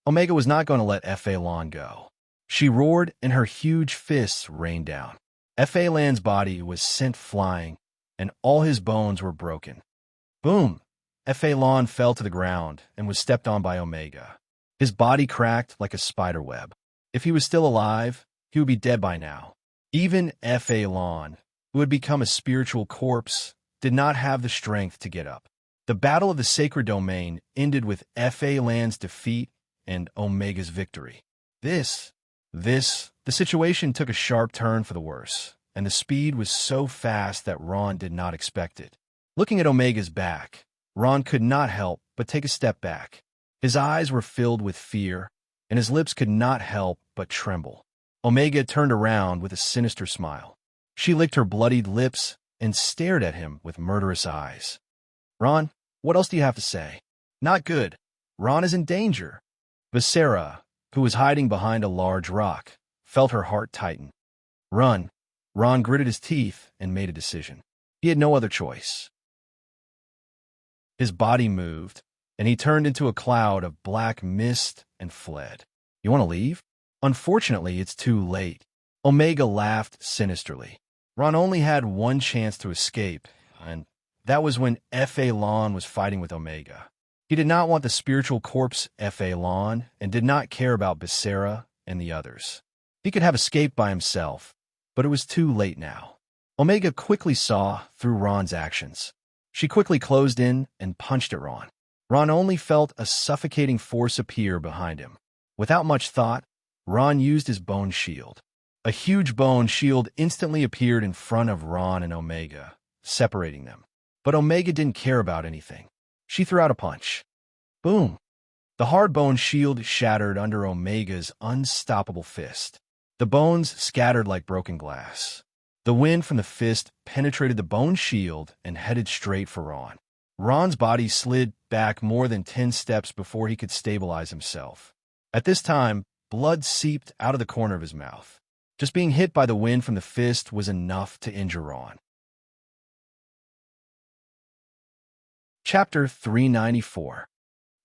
Omega was not going to let Fa Lon go. She roared, and her huge fists rained down. Fa Lan's body was sent flying, and all his bones were broken. Boom! Fa Lon fell to the ground and was stepped on by Omega. His body cracked like a spider web. If he was still alive, he would be dead by now. Even Fa Lon, who had become a spiritual corpse, did not have the strength to get up. The Battle of the Sacred Domain ended with Fa Lan's defeat and Omega's victory. The situation took a sharp turn for the worse, and the speed was so fast that Ron did not expect it. Looking at Omega's back, Ron could not help but take a step back. His eyes were filled with fear, and his lips could not help but tremble. Omega turned around with a sinister smile. She licked her bloodied lips and stared at him with murderous eyes. Ron, what else do you have to say? Not good. Ron is in danger. Viscera, who was hiding behind a large rock, felt her heart tighten. Run. Ron gritted his teeth and made a decision. He had no other choice. His body moved, and he turned into a cloud of black mist and fled. You want to leave? Unfortunately, it's too late. Omega laughed sinisterly. Ron only had one chance to escape, and that was when Fa Lon was fighting with Omega. He did not want the spiritual corpse Fa Lon and did not care about Viscera and the others. He could have escaped by himself, but it was too late now. Omega quickly saw through Ron's actions. She quickly closed in and punched at Ron. Ron only felt a suffocating force appear behind him. Without much thought, Ron used his bone shield. A huge bone shield instantly appeared in front of Ron and Omega, separating them. But Omega didn't care about anything. She threw out a punch. Boom! The hard bone shield shattered under Omega's unstoppable fist. The bones scattered like broken glass. The wind from the fist penetrated the bone shield and headed straight for Ron. Ron's body slid back more than 10 steps before he could stabilize himself. At this time, blood seeped out of the corner of his mouth. Just being hit by the wind from the fist was enough to injure Ron. Chapter 394.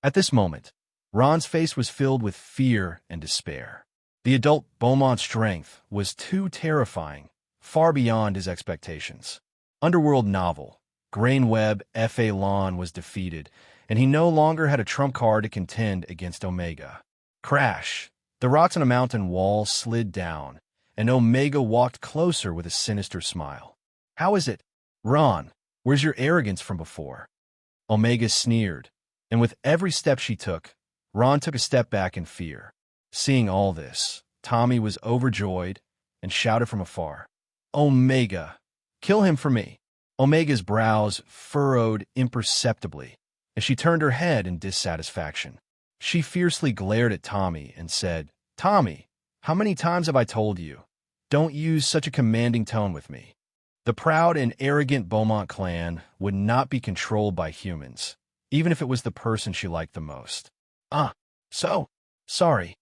At this moment, Ron's face was filled with fear and despair. The adult Beaumont's strength was too terrifying, far beyond his expectations. Underworld novel, Grainweb F.A. Lawn was defeated, and he no longer had a trump card to contend against Omega. Crash! The rocks on a mountain wall slid down, and Omega walked closer with a sinister smile. How is it? Ron, where's your arrogance from before? Omega sneered, and with every step she took, Ron took a step back in fear. Seeing all this, Tommy was overjoyed and shouted from afar, Omega! Kill him for me! Omega's brows furrowed imperceptibly as she turned her head in dissatisfaction. She fiercely glared at Tommy and said, Tommy, how many times have I told you? Don't use such a commanding tone with me. The proud and arrogant Beaumont clan would not be controlled by humans, even if it was the person she liked the most. Sorry.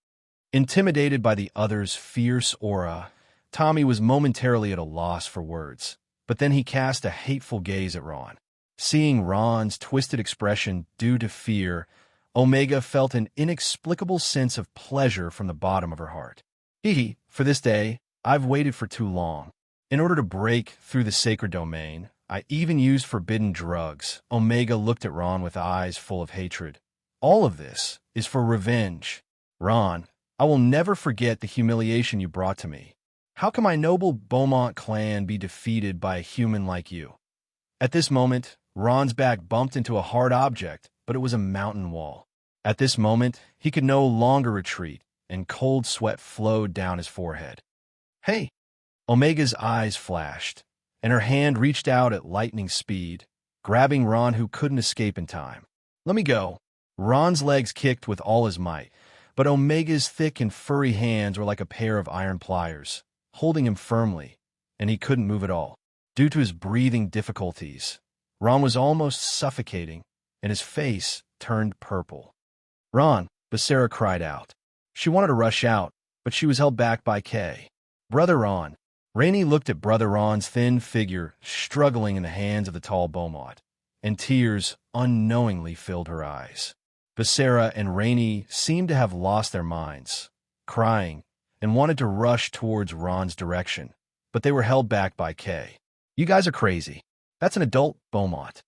Intimidated by the other's fierce aura, Tommy was momentarily at a loss for words, but then he cast a hateful gaze at Ron. Seeing Ron's twisted expression due to fear, Omega felt an inexplicable sense of pleasure from the bottom of her heart. For this day, I've waited for too long. In order to break through the sacred domain, I even used forbidden drugs. Omega looked at Ron with eyes full of hatred. All of this is for revenge. Ron, I will never forget the humiliation you brought to me. How can my noble Beaumont clan be defeated by a human like you? At this moment, Ron's back bumped into a hard object, but it was a mountain wall. At this moment, he could no longer retreat, and cold sweat flowed down his forehead. Hey! Omega's eyes flashed, and her hand reached out at lightning speed, grabbing Ron, who couldn't escape in time. Let me go. Ron's legs kicked with all his might, but Omega's thick and furry hands were like a pair of iron pliers, holding him firmly, and he couldn't move at all. Due to his breathing difficulties, Ron was almost suffocating, and his face turned purple. Ron, Becerra cried out. She wanted to rush out, but she was held back by Kay. Brother Ron. Rainey looked at Brother Ron's thin figure struggling in the hands of the tall Beaumont, and tears unknowingly filled her eyes. Becerra and Rainey seemed to have lost their minds, crying, and wanted to rush towards Ron's direction, but they were held back by Kay. You guys are crazy. That's an adult Beaumont.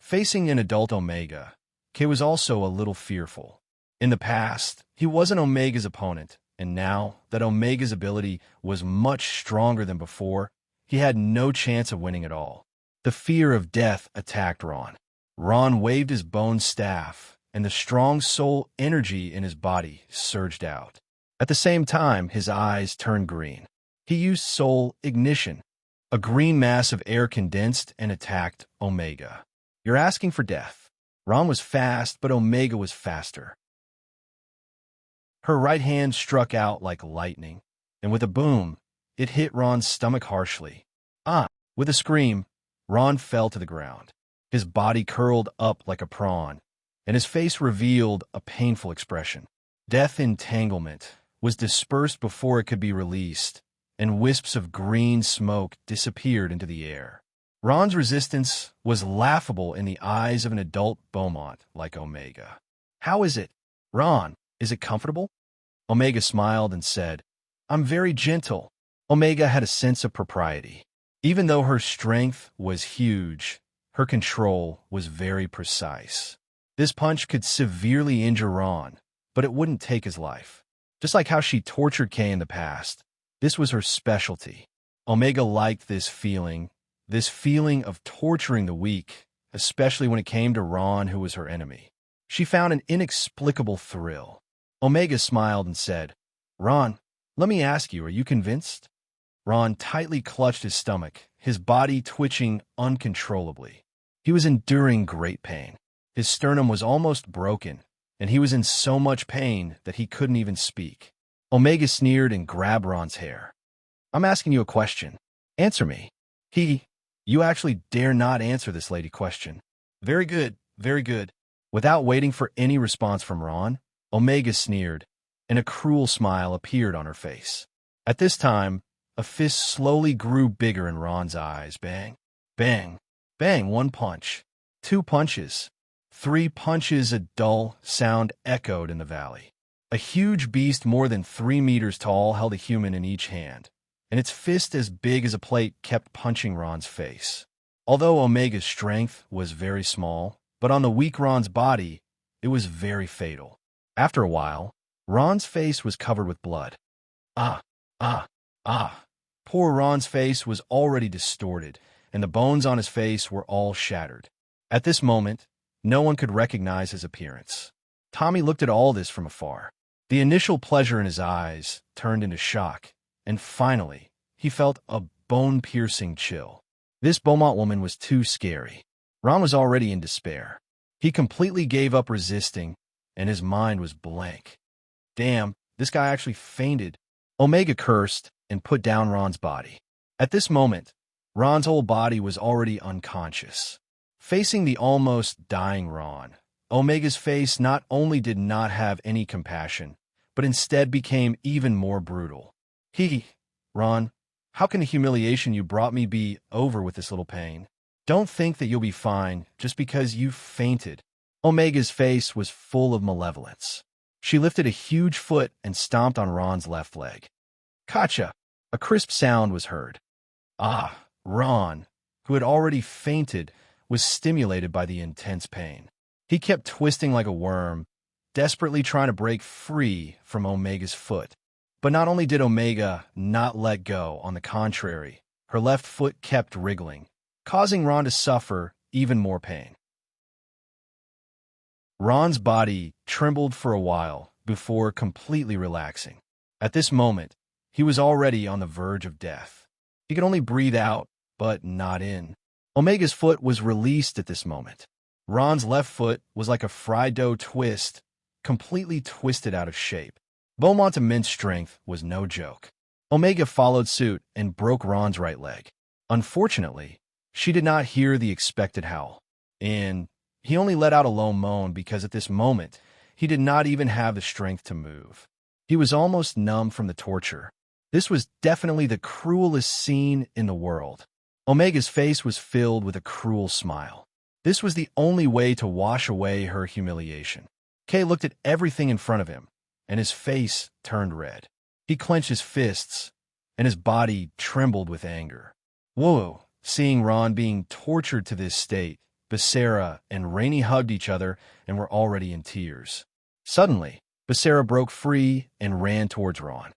Facing an adult Omega, Kay was also a little fearful. In the past, he wasn't Omega's opponent, and now that Omega's ability was much stronger than before, he had no chance of winning at all. The fear of death attacked Ron. Ron waved his bone staff, and the strong soul energy in his body surged out. At the same time, his eyes turned green. He used soul ignition. A green mass of air condensed and attacked Omega. You're asking for death. Ron was fast, but Omega was faster. Her right hand struck out like lightning, and with a boom, it hit Ron's stomach harshly. With a scream, Ron fell to the ground. His body curled up like a prawn, and his face revealed a painful expression. Death entanglement was dispersed before it could be released, and wisps of green smoke disappeared into the air. Ron's resistance was laughable in the eyes of an adult Beaumont like Omega. How is it? Ron, is it comfortable? Omega smiled and said, I'm very gentle. Omega had a sense of propriety. Even though her strength was huge, her control was very precise. This punch could severely injure Ron, but it wouldn't take his life. Just like how she tortured Kay in the past, this was her specialty. Omega liked this feeling of torturing the weak, especially when it came to Ron, who was her enemy. She found an inexplicable thrill. Omega smiled and said, "Ron, let me ask you, are you convinced?" Ron tightly clutched his stomach, his body twitching uncontrollably. He was enduring great pain. His sternum was almost broken, and he was in so much pain that he couldn't even speak. Omega sneered and grabbed Ron's hair. "I'm asking you a question. Answer me." You actually dare not answer this lady question." "Very good, very good." Without waiting for any response from Ron, Omega sneered, and a cruel smile appeared on her face. At this time, a fist slowly grew bigger in Ron's eyes. Bang, bang, bang, 1 punch, 2 punches, 3 punches. A dull sound echoed in the valley. A huge beast more than 3 meters tall held a human in each hand, and its fist as big as a plate kept punching Ron's face. Although Omega's strength was very small, but on the weak Ron's body, it was very fatal. After a while, Ron's face was covered with blood. Ah, ah, ah. Poor Ron's face was already distorted, and the bones on his face were all shattered. At this moment, no one could recognize his appearance. Tommy looked at all this from afar. The initial pleasure in his eyes turned into shock, and finally, he felt a bone-piercing chill. This Beaumont woman was too scary. Ron was already in despair. He completely gave up resisting, and his mind was blank. Damn, this guy actually fainted. Omega cursed and put down Ron's body. At this moment, Ron's whole body was already unconscious. Facing the almost dying Ron, Omega's face not only did not have any compassion, but instead became even more brutal. Ron, how can the humiliation you brought me be over with this little pain? Don't think that you'll be fine just because you fainted." Omega's face was full of malevolence. She lifted a huge foot and stomped on Ron's left leg. "Gotcha!" A crisp sound was heard. Ron, who had already fainted, was stimulated by the intense pain. He kept twisting like a worm, desperately trying to break free from Omega's foot. But not only did Omega not let go, on the contrary, her left foot kept wriggling, causing Ron to suffer even more pain. Ron's body trembled for a while before completely relaxing. At this moment, he was already on the verge of death. He could only breathe out, but not in. Omega's foot was released at this moment. Ron's left foot was like a fried dough twist, completely twisted out of shape. Beaumont's immense strength was no joke. Omega followed suit and broke Ron's right leg. Unfortunately, she did not hear the expected howl, and he only let out a low moan because at this moment, he did not even have the strength to move. He was almost numb from the torture. This was definitely the cruelest scene in the world. Omega's face was filled with a cruel smile. This was the only way to wash away her humiliation. Kay looked at everything in front of him, and his face turned red. He clenched his fists, and his body trembled with anger. Whoa! Seeing Ron being tortured to this state, Becerra and Rainey hugged each other and were already in tears. Suddenly, Becerra broke free and ran towards Ron.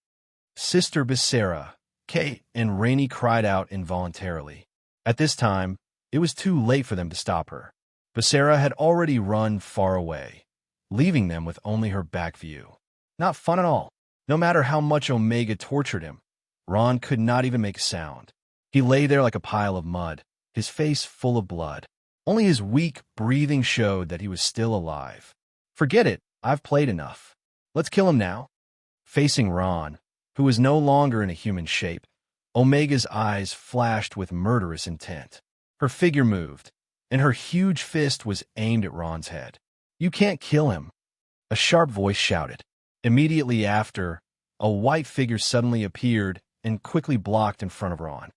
"Sister Becerra," Kay and Rainey cried out involuntarily. At this time, it was too late for them to stop her. Becerra had already run far away, leaving them with only her back view. Not fun at all. No matter how much Omega tortured him, Ron could not even make a sound. He lay there like a pile of mud, his face full of blood. Only his weak breathing showed that he was still alive. "Forget it, I've played enough. Let's kill him now." Facing Ron, who was no longer in a human shape, Omega's eyes flashed with murderous intent. Her figure moved, and her huge fist was aimed at Ron's head. "You can't kill him," a sharp voice shouted. Immediately after, a white figure suddenly appeared and quickly blocked in front of Ron.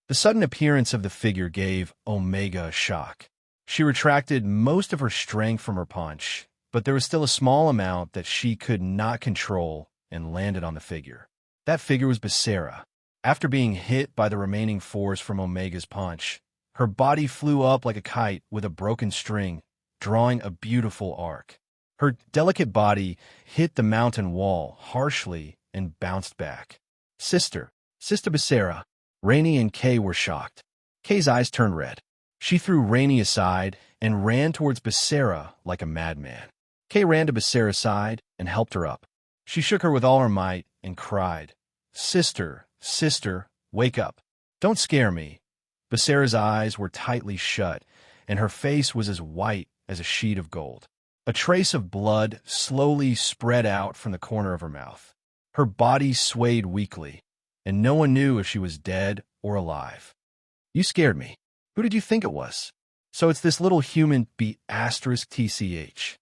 The sudden appearance of the figure gave Omega a shock. She retracted most of her strength from her punch, but there was still a small amount that she could not control and landed on the figure. That figure was Becerra. After being hit by the remaining force from Omega's punch, her body flew up like a kite with a broken string, drawing a beautiful arc. Her delicate body hit the mountain wall harshly and bounced back. "Sister," Sister Becerra, Rainey and Kay were shocked. Kay's eyes turned red. She threw Rainey aside and ran towards Becerra like a madman. Kay ran to Becerra's side and helped her up. She shook her with all her might and cried, "Sister, sister, wake up. Don't scare me." Becerra's eyes were tightly shut, and her face was as white as a sheet of gold. A trace of blood slowly spread out from the corner of her mouth. Her body swayed weakly, and no one knew if she was dead or alive. "You scared me. Who did you think it was?" "So it's this little human B*TCH.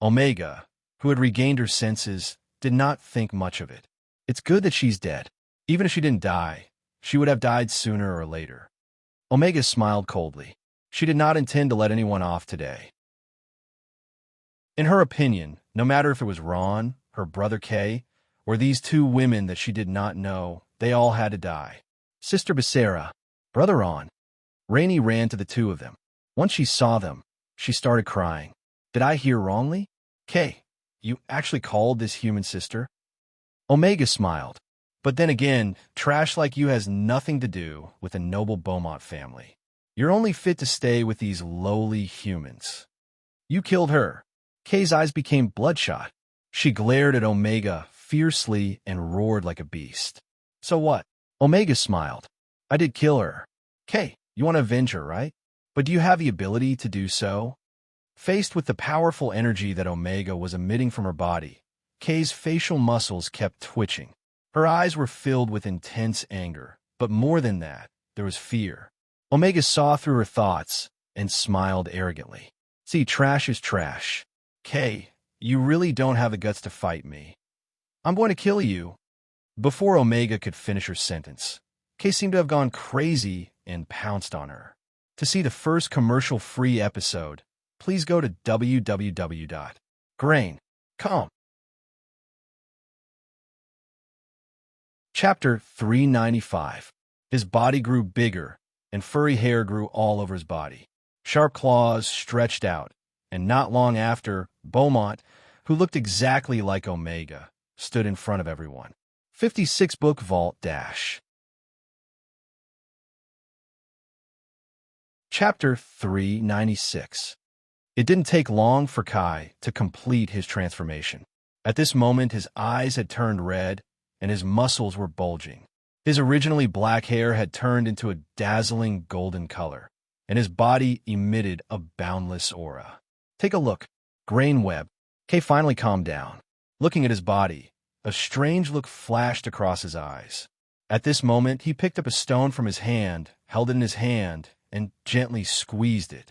Omega, who had regained her senses, did not think much of it. It's good that she's dead. Even if she didn't die, she would have died sooner or later. Omega smiled coldly. She did not intend to let anyone off today. In her opinion, no matter if it was Ron, her brother Kay, or these two women that she did not know, they all had to die. Sister Becerra, Brother Ron. Rainey ran to the two of them. Once she saw them, she started crying. "Did I hear wrongly? Kay, you actually called this human sister?" Omega smiled. "But then again, trash like you has nothing to do with the noble Beaumont family. You're only fit to stay with these lowly humans. You killed her." Kay's eyes became bloodshot. She glared at Omega fiercely and roared like a beast. "So what?" Omega smiled. "I did kill her. Kay, you want to avenge her, right? But do you have the ability to do so?" Faced with the powerful energy that Omega was emitting from her body, Kay's facial muscles kept twitching. Her eyes were filled with intense anger, but more than that, there was fear. Omega saw through her thoughts and smiled arrogantly. "See, trash is trash. Kay, you really don't have the guts to fight me. I'm going to kill you." Before Omega could finish her sentence, Kay seemed to have gone crazy and pounced on her. To see the first commercial-free episode, please go to www.grain.com. Chapter 395. His body grew bigger, and furry hair grew all over his body. Sharp claws stretched out, and not long after, Beaumont, who looked exactly like Omega, stood in front of everyone. 56 Book Vault Dash. Chapter 396. It didn't take long for Kai to complete his transformation. At this moment, his eyes had turned red, and his muscles were bulging. His originally black hair had turned into a dazzling golden color, and his body emitted a boundless aura. "Take a look." Grain web. Kay finally calmed down. Looking at his body, a strange look flashed across his eyes. At this moment, he picked up a stone from his hand, held it in his hand, and gently squeezed it.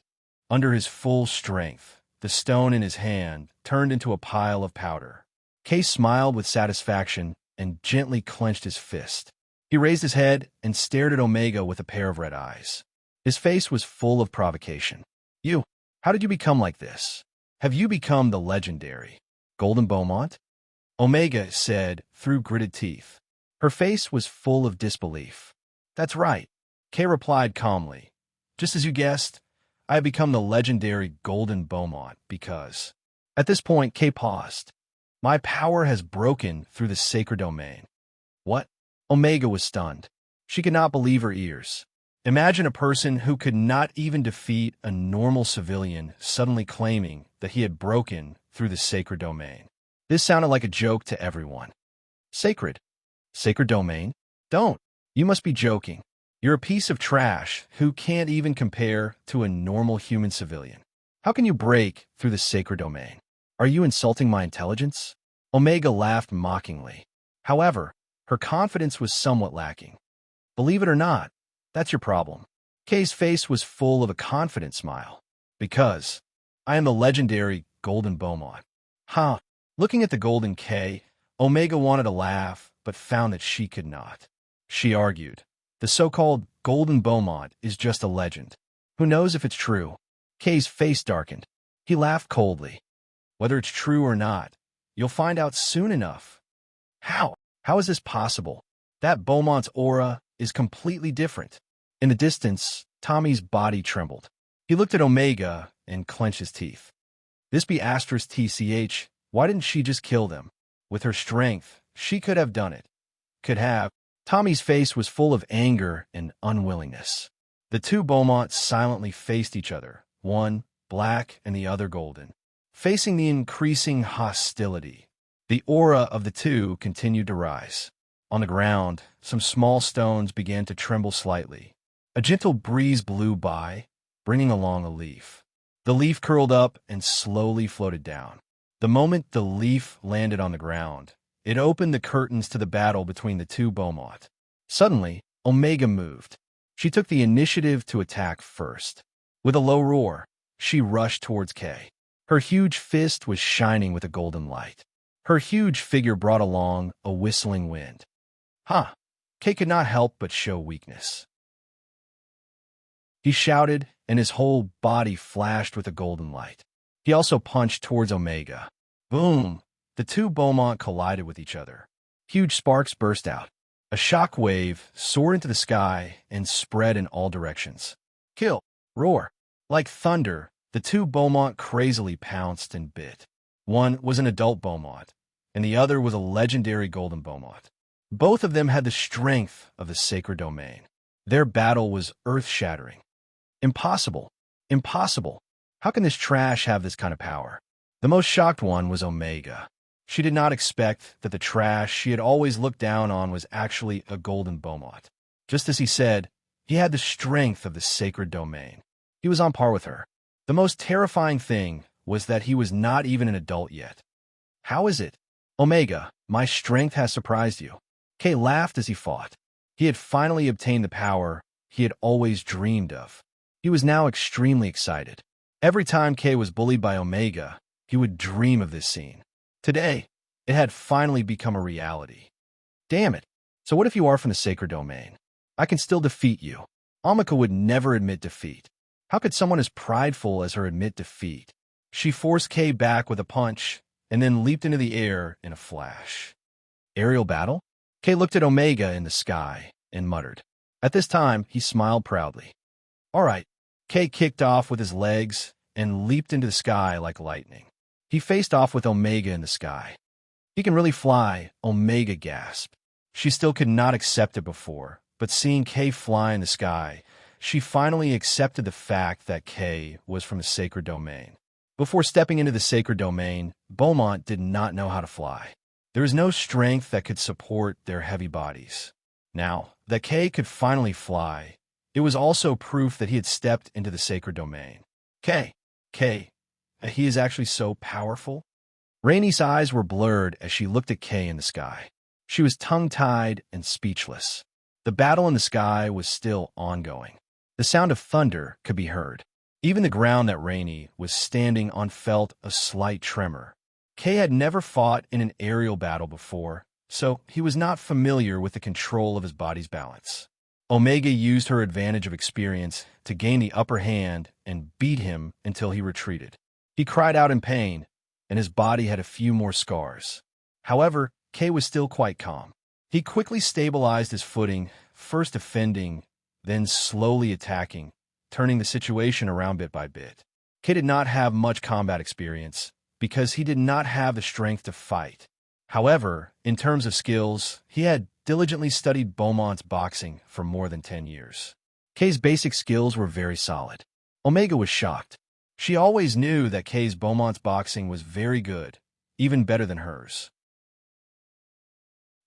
Under his full strength, the stone in his hand turned into a pile of powder. Kay smiled with satisfaction and gently clenched his fist. He raised his head and stared at Omega with a pair of red eyes. His face was full of provocation. "You, how did you become like this? Have you become the legendary Golden Beaumont?" Omega said through gritted teeth. Her face was full of disbelief. "That's right," Kay replied calmly. "Just as you guessed, I have become the legendary Golden Beaumont because..." At this point, Kay paused. "My power has broken through the sacred domain." "What?" Omega was stunned. She could not believe her ears. Imagine a person who could not even defeat a normal civilian suddenly claiming that he had broken through the sacred domain. This sounded like a joke to everyone. Sacred? Sacred domain? Don't. You must be joking. You're a piece of trash who can't even compare to a normal human civilian. How can you break through the sacred domain? Are you insulting my intelligence? Omega laughed mockingly. However, her confidence was somewhat lacking. Believe it or not, that's your problem. Kay's face was full of a confident smile. Because I am the legendary Golden Beaumont. Huh. Looking at the golden Kay, Omega wanted to laugh, but found that she could not. She argued, "The so-called Golden Beaumont is just a legend. Who knows if it's true?" Kay's face darkened. He laughed coldly. "Whether it's true or not, you'll find out soon enough." "How? How is this possible? That Beaumont's aura is completely different." In the distance, Tommy's body trembled. He looked at Omega and clenched his teeth. This be *TCH. Why didn't she just kill them? With her strength, she could have done it. Could have. Tommy's face was full of anger and unwillingness. The two Beaumonts silently faced each other, one black and the other golden, facing the increasing hostility. The aura of the two continued to rise. On the ground, some small stones began to tremble slightly. A gentle breeze blew by, bringing along a leaf. The leaf curled up and slowly floated down. The moment the leaf landed on the ground, it opened the curtains to the battle between the two Beaumont. Suddenly, Omega moved. She took the initiative to attack first. With a low roar, she rushed towards Kay. Her huge fist was shining with a golden light. Her huge figure brought along a whistling wind. Kay could not help but show weakness. He shouted, and his whole body flashed with a golden light. He also punched towards Omega. Boom! The two Beaumont collided with each other. Huge sparks burst out. A shock wave soared into the sky and spread in all directions. Kill! Roar! Like thunder, the two Beaumont crazily pounced and bit. One was an adult Beaumont, and the other was a legendary golden Beaumont. Both of them had the strength of the sacred domain. Their battle was earth-shattering. Impossible! Impossible! How can this trash have this kind of power? The most shocked one was Omega. She did not expect that the trash she had always looked down on was actually a golden Beaumont. Just as he said, he had the strength of the sacred domain. He was on par with her. The most terrifying thing was that he was not even an adult yet. How is it? Omega, my strength has surprised you. Kay laughed as he fought. He had finally obtained the power he had always dreamed of. He was now extremely excited. Every time Kay was bullied by Omega, he would dream of this scene. Today, it had finally become a reality. Damn it. So what if you are from the sacred domain? I can still defeat you. Amika would never admit defeat. How could someone as prideful as her admit defeat? She forced Kay back with a punch, and then leaped into the air in a flash. Aerial battle? Kay looked at Omega in the sky and muttered. At this time, he smiled proudly. All right. Kay kicked off with his legs and leaped into the sky like lightning. He faced off with Omega in the sky. He can really fly, Omega gasped. She still could not accept it before, but seeing Kay fly in the sky, she finally accepted the fact that Kay was from the sacred domain. Before stepping into the sacred domain, Beaumont did not know how to fly. There was no strength that could support their heavy bodies. Now that Kay could finally fly, it was also proof that he had stepped into the sacred domain. Kay, he is actually so powerful. Rainie's eyes were blurred as she looked at Kay in the sky. She was tongue-tied and speechless. The battle in the sky was still ongoing. The sound of thunder could be heard. Even the ground that Rainie was standing on felt a slight tremor. Kay had never fought in an aerial battle before, so he was not familiar with the control of his body's balance. Omega used her advantage of experience to gain the upper hand and beat him until he retreated. He cried out in pain, and his body had a few more scars. However, Kay was still quite calm. He quickly stabilized his footing, first defending, then slowly attacking, turning the situation around bit by bit. Kay did not have much combat experience because he did not have the strength to fight. However, in terms of skills, he had diligently studied Beaumont's boxing for more than 10 years. Kay's basic skills were very solid. Omega was shocked. She always knew that Kay's Beaumont's boxing was very good, even better than hers.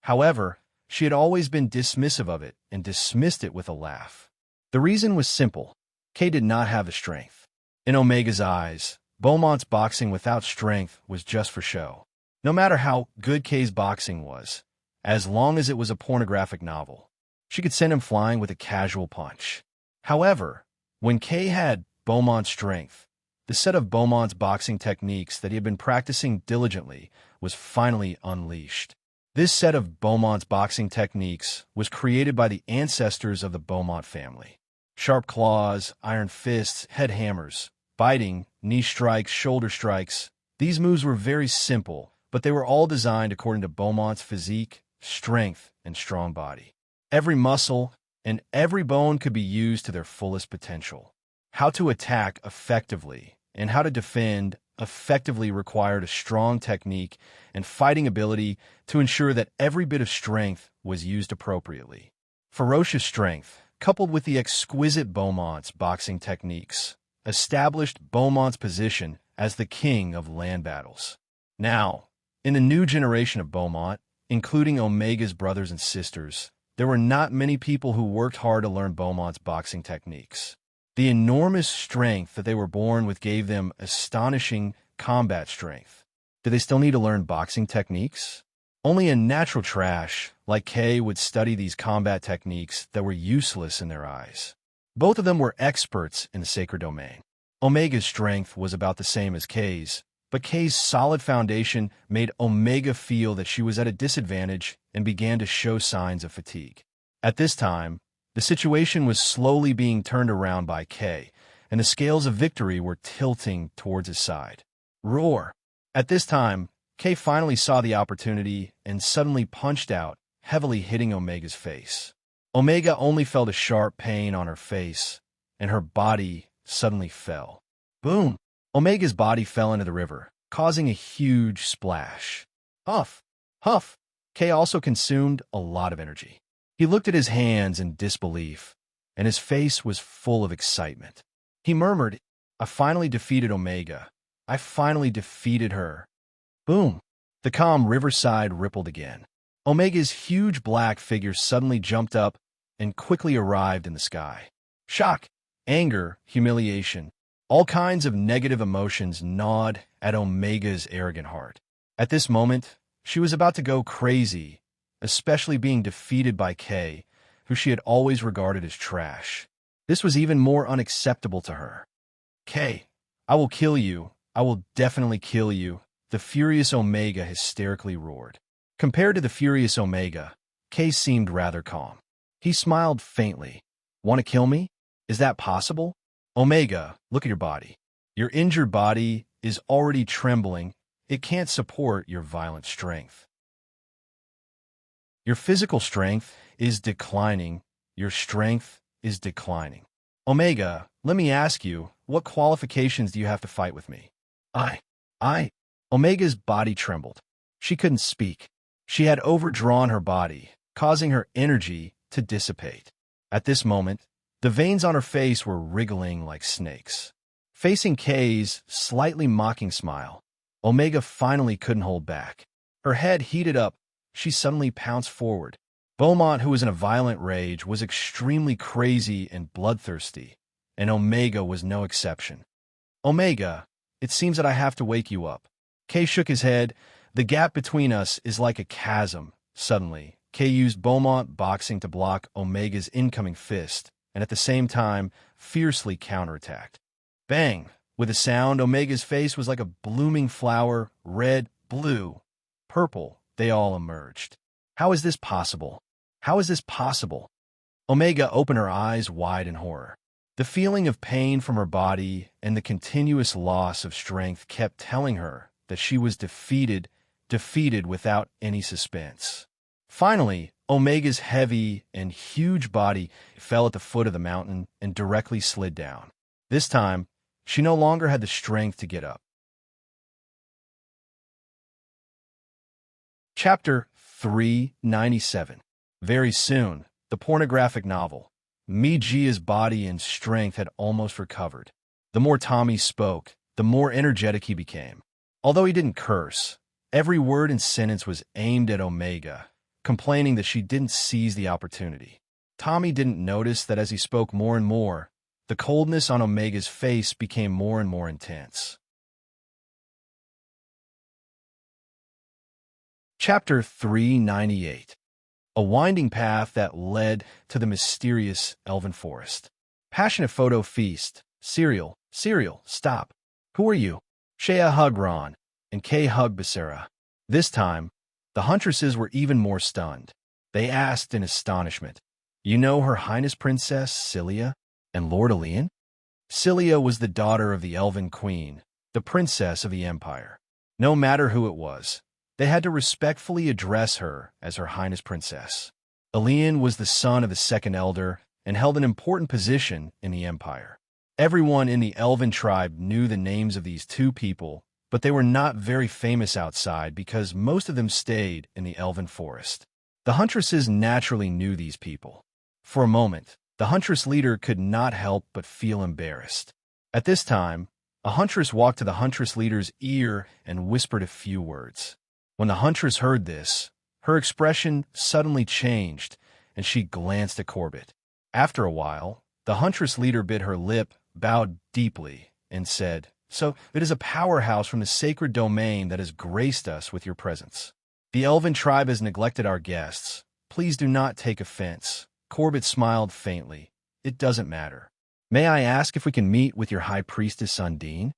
However, she had always been dismissive of it and dismissed it with a laugh. The reason was simple. Kay did not have the strength. In Omega's eyes, Beaumont's boxing without strength was just for show. No matter how good Kay's boxing was, as long as it was a pornographic novel, she could send him flying with a casual punch. However, when Kay had Beaumont's strength, the set of Beaumont's boxing techniques that he had been practicing diligently was finally unleashed. This set of Beaumont's boxing techniques was created by the ancestors of the Beaumont family. Sharp claws, iron fists, head hammers, biting, knee strikes, shoulder strikes. These moves were very simple, but they were all designed according to Beaumont's physique, strength, and strong body. Every muscle and every bone could be used to their fullest potential. How to attack effectively and how to defend effectively required a strong technique and fighting ability to ensure that every bit of strength was used appropriately. Ferocious strength, coupled with the exquisite Beaumont's boxing techniques, established Beaumont's position as the king of land battles. Now, in the new generation of Beaumont, including Omega's brothers and sisters, there were not many people who worked hard to learn Beaumont's boxing techniques. The enormous strength that they were born with gave them astonishing combat strength. Did they still need to learn boxing techniques? Only a natural trash like Kay would study these combat techniques that were useless in their eyes. Both of them were experts in the sacred domain. Omega's strength was about the same as Kay's, but Kay's solid foundation made Omega feel that she was at a disadvantage and began to show signs of fatigue. At this time, the situation was slowly being turned around by Kay, and the scales of victory were tilting towards his side. Roar! At this time, Kay finally saw the opportunity and suddenly punched out, heavily hitting Omega's face. Omega only felt a sharp pain on her face, and her body suddenly fell. Boom! Omega's body fell into the river, causing a huge splash. Huff! Huff! Kay also consumed a lot of energy. He looked at his hands in disbelief, and his face was full of excitement. He murmured, "I finally defeated Omega. I finally defeated her." Boom! The calm riverside rippled again. Omega's huge black figure suddenly jumped up and quickly arrived in the sky. Shock, anger, humiliation, all kinds of negative emotions gnawed at Omega's arrogant heart. At this moment, she was about to go crazy, especially being defeated by Kay, who she had always regarded as trash. This was even more unacceptable to her. "Kay, I will kill you. I will definitely kill you," the furious Omega hysterically roared. Compared to the furious Omega, Kay seemed rather calm. He smiled faintly. "Want to kill me? Is that possible? Omega, look at your body. Your injured body is already trembling. It can't support your violent strength. Your physical strength is declining. Your strength is declining. Omega, let me ask you, what qualifications do you have to fight with me?" I. Omega's body trembled. She couldn't speak. She had overdrawn her body, causing her energy to dissipate. At this moment, the veins on her face were wriggling like snakes. Facing Kay's slightly mocking smile, Omega finally couldn't hold back. Her head heated up. She suddenly pounced forward. Beaumont, who was in a violent rage, was extremely crazy and bloodthirsty, and Omega was no exception. "Omega, it seems that I have to wake you up." Kay shook his head. "The gap between us is like a chasm." Suddenly, Kay used Beaumont boxing to block Omega's incoming fist, and at the same time, fiercely counterattacked. Bang! With a sound, Omega's face was like a blooming flower, red, blue, purple. They all emerged. How is this possible? How is this possible? Omega opened her eyes wide in horror. The feeling of pain from her body and the continuous loss of strength kept telling her that she was defeated without any suspense. Finally, Omega's heavy and huge body fell at the foot of the mountain and directly slid down. This time, she no longer had the strength to get up. Chapter 397. Very soon, the pornographic novel, Mijia's body and strength had almost recovered. The more Tommy spoke, the more energetic he became. Although he didn't curse, every word and sentence was aimed at Omega, complaining that she didn't seize the opportunity. Tommy didn't notice that as he spoke more and more, the coldness on Omega's face became more and more intense. Chapter 398. A winding path that led to the mysterious elven forest. Passionate photo feast. Cereal, stop. Who are you? Shea hugged Ron, and Kay hugged Becerra. This time, the huntresses were even more stunned. They asked in astonishment, "You know Her Highness Princess Cilia and Lord Elian?" Cilia was the daughter of the Elven Queen, the princess of the Empire. No matter who it was, they had to respectfully address her as Her Highness Princess. Elian was the son of the Second Elder and held an important position in the Empire. Everyone in the Elven tribe knew the names of these two people but they were not very famous outside because most of them stayed in the elven forest. The huntresses naturally knew these people. For a moment, the huntress leader could not help but feel embarrassed. At this time, a huntress walked to the huntress leader's ear and whispered a few words. When the huntress heard this, her expression suddenly changed, and she glanced at Corbett. After a while, the huntress leader bit her lip, bowed deeply, and said, "So, it is a powerhouse from the sacred domain that has graced us with your presence. The elven tribe has neglected our guests. Please do not take offense." Corbett smiled faintly. "It doesn't matter. May I ask if we can meet with your high priestess Undine?"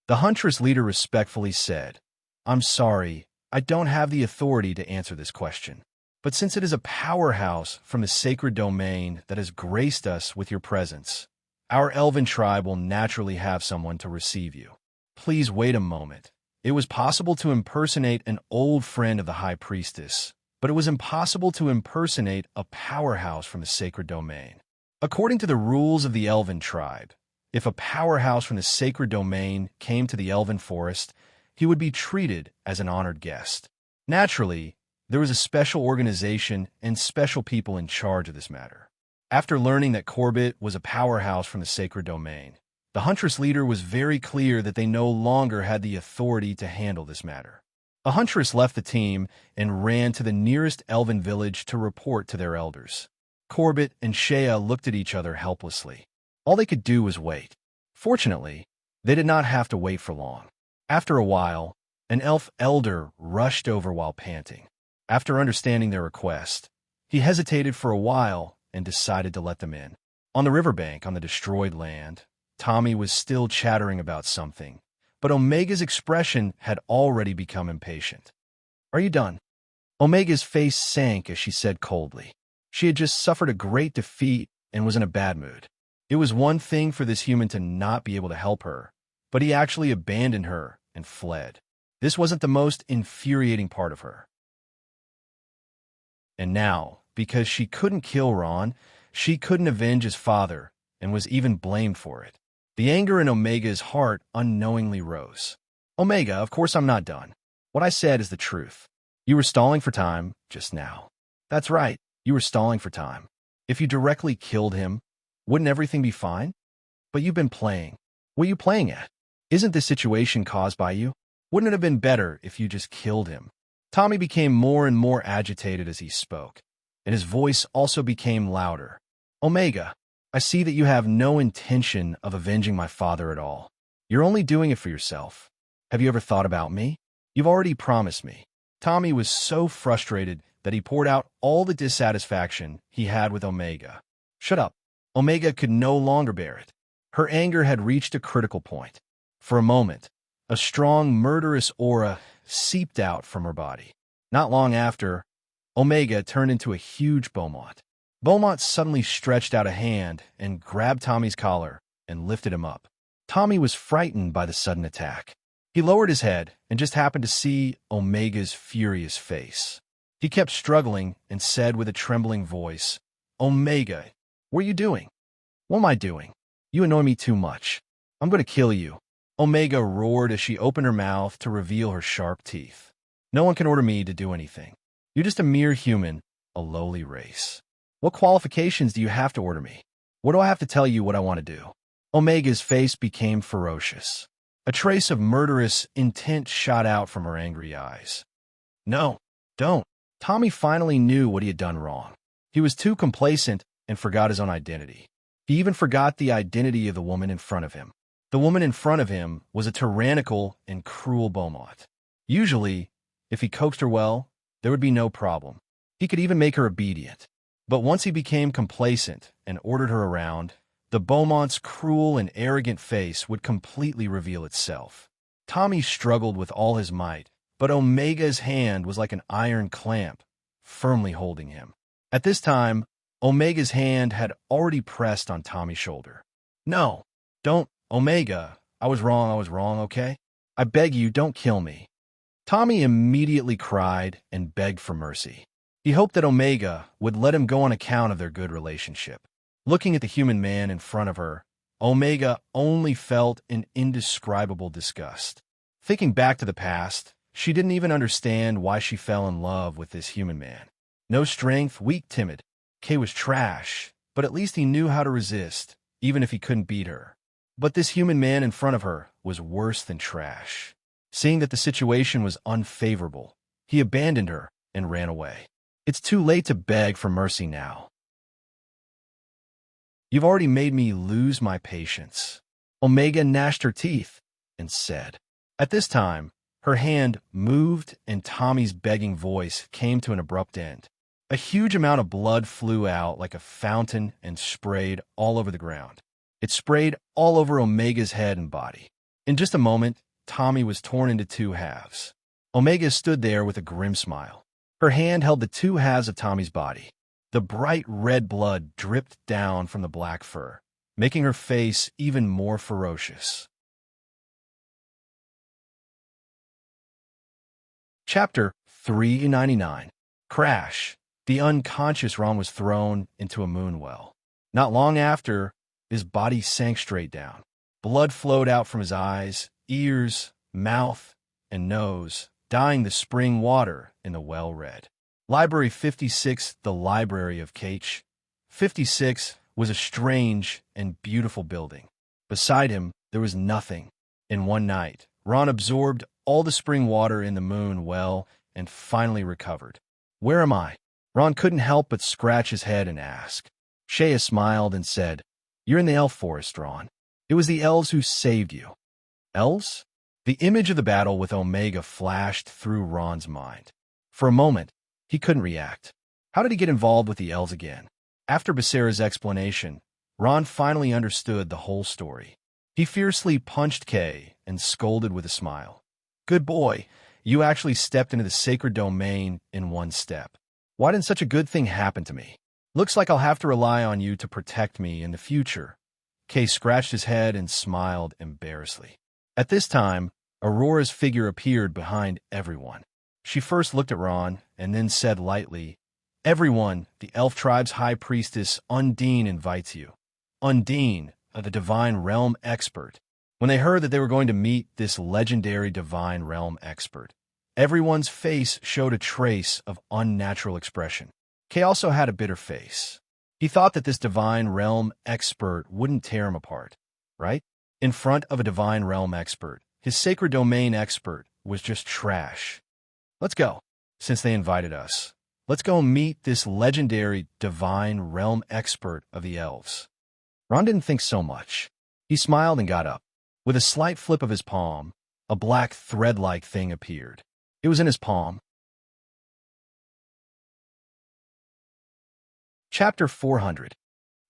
The huntress leader respectfully said, "I'm sorry, I don't have the authority to answer this question. But since it is a powerhouse from the sacred domain that has graced us with your presence, our elven tribe will naturally have someone to receive you. Please wait a moment. It was possible to impersonate an old friend of the high priestess, but it was impossible to impersonate a powerhouse from the sacred domain. According to the rules of the elven tribe, if a powerhouse from the sacred domain came to the elven forest, he would be treated as an honored guest. Naturally, there was a special organization and special people in charge of this matter. After learning that Corbett was a powerhouse from the sacred domain, the huntress leader was very clear that they no longer had the authority to handle this matter. A huntress left the team and ran to the nearest elven village to report to their elders. Corbett and Shea looked at each other helplessly. All they could do was wait. Fortunately, they did not have to wait for long. After a while, an elf elder rushed over while panting. After understanding their request, he hesitated for a while and decided to let them in. On the riverbank on the destroyed land, Tommy was still chattering about something, but Omega's expression had already become impatient. "Are you done?" Omega's face sank as she said coldly. She had just suffered a great defeat and was in a bad mood. It was one thing for this human to not be able to help her, but he actually abandoned her and fled. This wasn't the most infuriating part of her. And now, because she couldn't kill Ron, she couldn't avenge his father and was even blamed for it. The anger in Omega's heart unknowingly rose. "Omega, of course I'm not done. What I said is the truth. You were stalling for time just now." "That's right, you were stalling for time. If you directly killed him, wouldn't everything be fine? But you've been playing. What are you playing at? Isn't this situation caused by you? Wouldn't it have been better if you just killed him?" Tommy became more and more agitated as he spoke, and his voice also became louder. "Omega, I see that you have no intention of avenging my father at all. You're only doing it for yourself. Have you ever thought about me? You've already promised me." Tommy was so frustrated that he poured out all the dissatisfaction he had with Omega. "Shut up." Omega could no longer bear it. Her anger had reached a critical point. For a moment, a strong, murderous aura seeped out from her body. Not long after, Omega turned into a huge Beaumont. Beaumont suddenly stretched out a hand and grabbed Tommy's collar and lifted him up. Tommy was frightened by the sudden attack. He lowered his head and just happened to see Omega's furious face. He kept struggling and said with a trembling voice, "Omega, what are you doing?" "What am I doing? You annoy me too much. I'm going to kill you." Omega roared as she opened her mouth to reveal her sharp teeth. "No one can order me to do anything. You're just a mere human, a lowly race. What qualifications do you have to order me? What do I have to tell you what I want to do?" Omega's face became ferocious. A trace of murderous intent shot out from her angry eyes. "No, don't." Tommy finally knew what he had done wrong. He was too complacent and forgot his own identity. He even forgot the identity of the woman in front of him. The woman in front of him was a tyrannical and cruel Beaumont. Usually, if he coaxed her well, there would be no problem. He could even make her obedient. But once he became complacent and ordered her around, the Beaumont's cruel and arrogant face would completely reveal itself. Tommy struggled with all his might, but Omega's hand was like an iron clamp, firmly holding him. At this time, Omega's hand had already pressed on Tommy's shoulder. "No, don't, Omega. I was wrong, okay? I beg you, don't kill me." Tommy immediately cried and begged for mercy. He hoped that Omega would let him go on account of their good relationship. Looking at the human man in front of her, Omega only felt an indescribable disgust. Thinking back to the past, she didn't even understand why she fell in love with this human man. No strength, weak, timid. Kay was trash, but at least he knew how to resist, even if he couldn't beat her. But this human man in front of her was worse than trash. Seeing that the situation was unfavorable, he abandoned her and ran away. It's too late to beg for mercy now. You've already made me lose my patience. Omega gnashed her teeth and said. At this time, her hand moved and Tommy's begging voice came to an abrupt end. A huge amount of blood flew out like a fountain and sprayed all over the ground. It sprayed all over Omega's head and body. In just a moment, Tommy was torn into two halves. Omega stood there with a grim smile. Her hand held the two halves of Tommy's body. The bright red blood dripped down from the black fur, making her face even more ferocious. Chapter 399. Crash. The unconscious Ron was thrown into a moon well. Not long after, his body sank straight down. Blood flowed out from his eyes, ears, mouth, and nose, dyeing the spring water in the well red. Library 56, the Library of Kate. 56 was a strange and beautiful building. Beside him, there was nothing. In one night, Ron absorbed all the spring water in the moon well and finally recovered. Where am I? Ron couldn't help but scratch his head and ask. Shea smiled and said, You're in the elf forest, Ron. It was the elves who saved you. Elves? The image of the battle with Omega flashed through Ron's mind. For a moment, he couldn't react. How did he get involved with the elves again? After Becerra's explanation, Ron finally understood the whole story. He fiercely punched Kay and scolded with a smile. Good boy, you actually stepped into the sacred domain in one step. Why didn't such a good thing happen to me? Looks like I'll have to rely on you to protect me in the future. Kay scratched his head and smiled embarrassedly. At this time, Aurora's figure appeared behind everyone. She first looked at Ron and then said lightly, Everyone, the elf tribe's high priestess Undine invites you. Undine, the divine realm expert. When they heard that they were going to meet this legendary divine realm expert, everyone's face showed a trace of unnatural expression. Kay also had a bitter face. He thought that this divine realm expert wouldn't tear him apart, right? In front of a divine realm expert, his sacred domain expert was just trash. Let's go, since they invited us. Let's go meet this legendary divine realm expert of the elves. Ron didn't think so much. He smiled and got up. With a slight flip of his palm, a black thread-like thing appeared. It was in his palm. Chapter 400.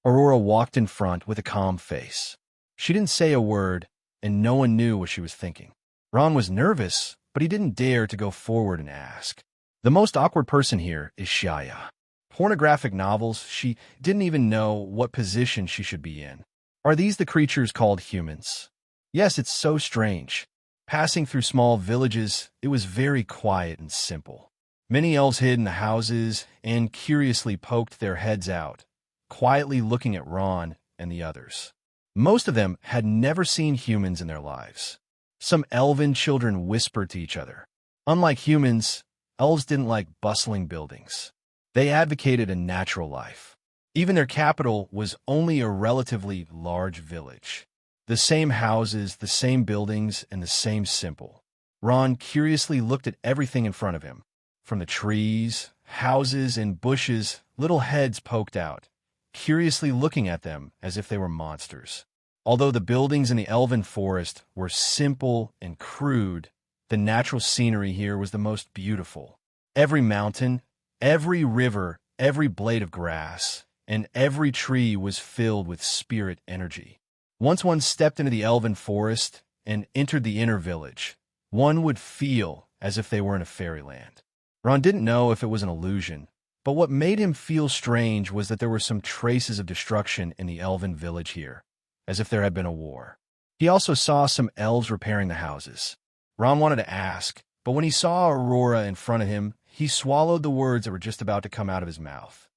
Aurora walked in front with a calm face. She didn't say a word, and no one knew what she was thinking. Ron was nervous, but he didn't dare to go forward and ask. The most awkward person here is Shaya. Pornographic novels, she didn't even know what position she should be in. Are these the creatures called humans? Yes, it's so strange. Passing through small villages, it was very quiet and simple. Many elves hid in the houses and curiously poked their heads out, quietly looking at Ron and the others. Most of them had never seen humans in their lives. Some elven children whispered to each other. Unlike humans, elves didn't like bustling buildings. They advocated a natural life. Even their capital was only a relatively large village. The same houses, the same buildings, and the same simple. Ron curiously looked at everything in front of him. From the trees, houses, and bushes, little heads poked out, curiously looking at them as if they were monsters. Although the buildings in the elven forest were simple and crude, the natural scenery here was the most beautiful. Every mountain, every river, every blade of grass, and every tree was filled with spirit energy. Once one stepped into the elven forest and entered the inner village, one would feel as if they were in a fairyland. Ron didn't know if it was an illusion, but what made him feel strange was that there were some traces of destruction in the elven village here, as if there had been a war. He also saw some elves repairing the houses. Ron wanted to ask, but when he saw Aurora in front of him, he swallowed the words that were just about to come out of his mouth.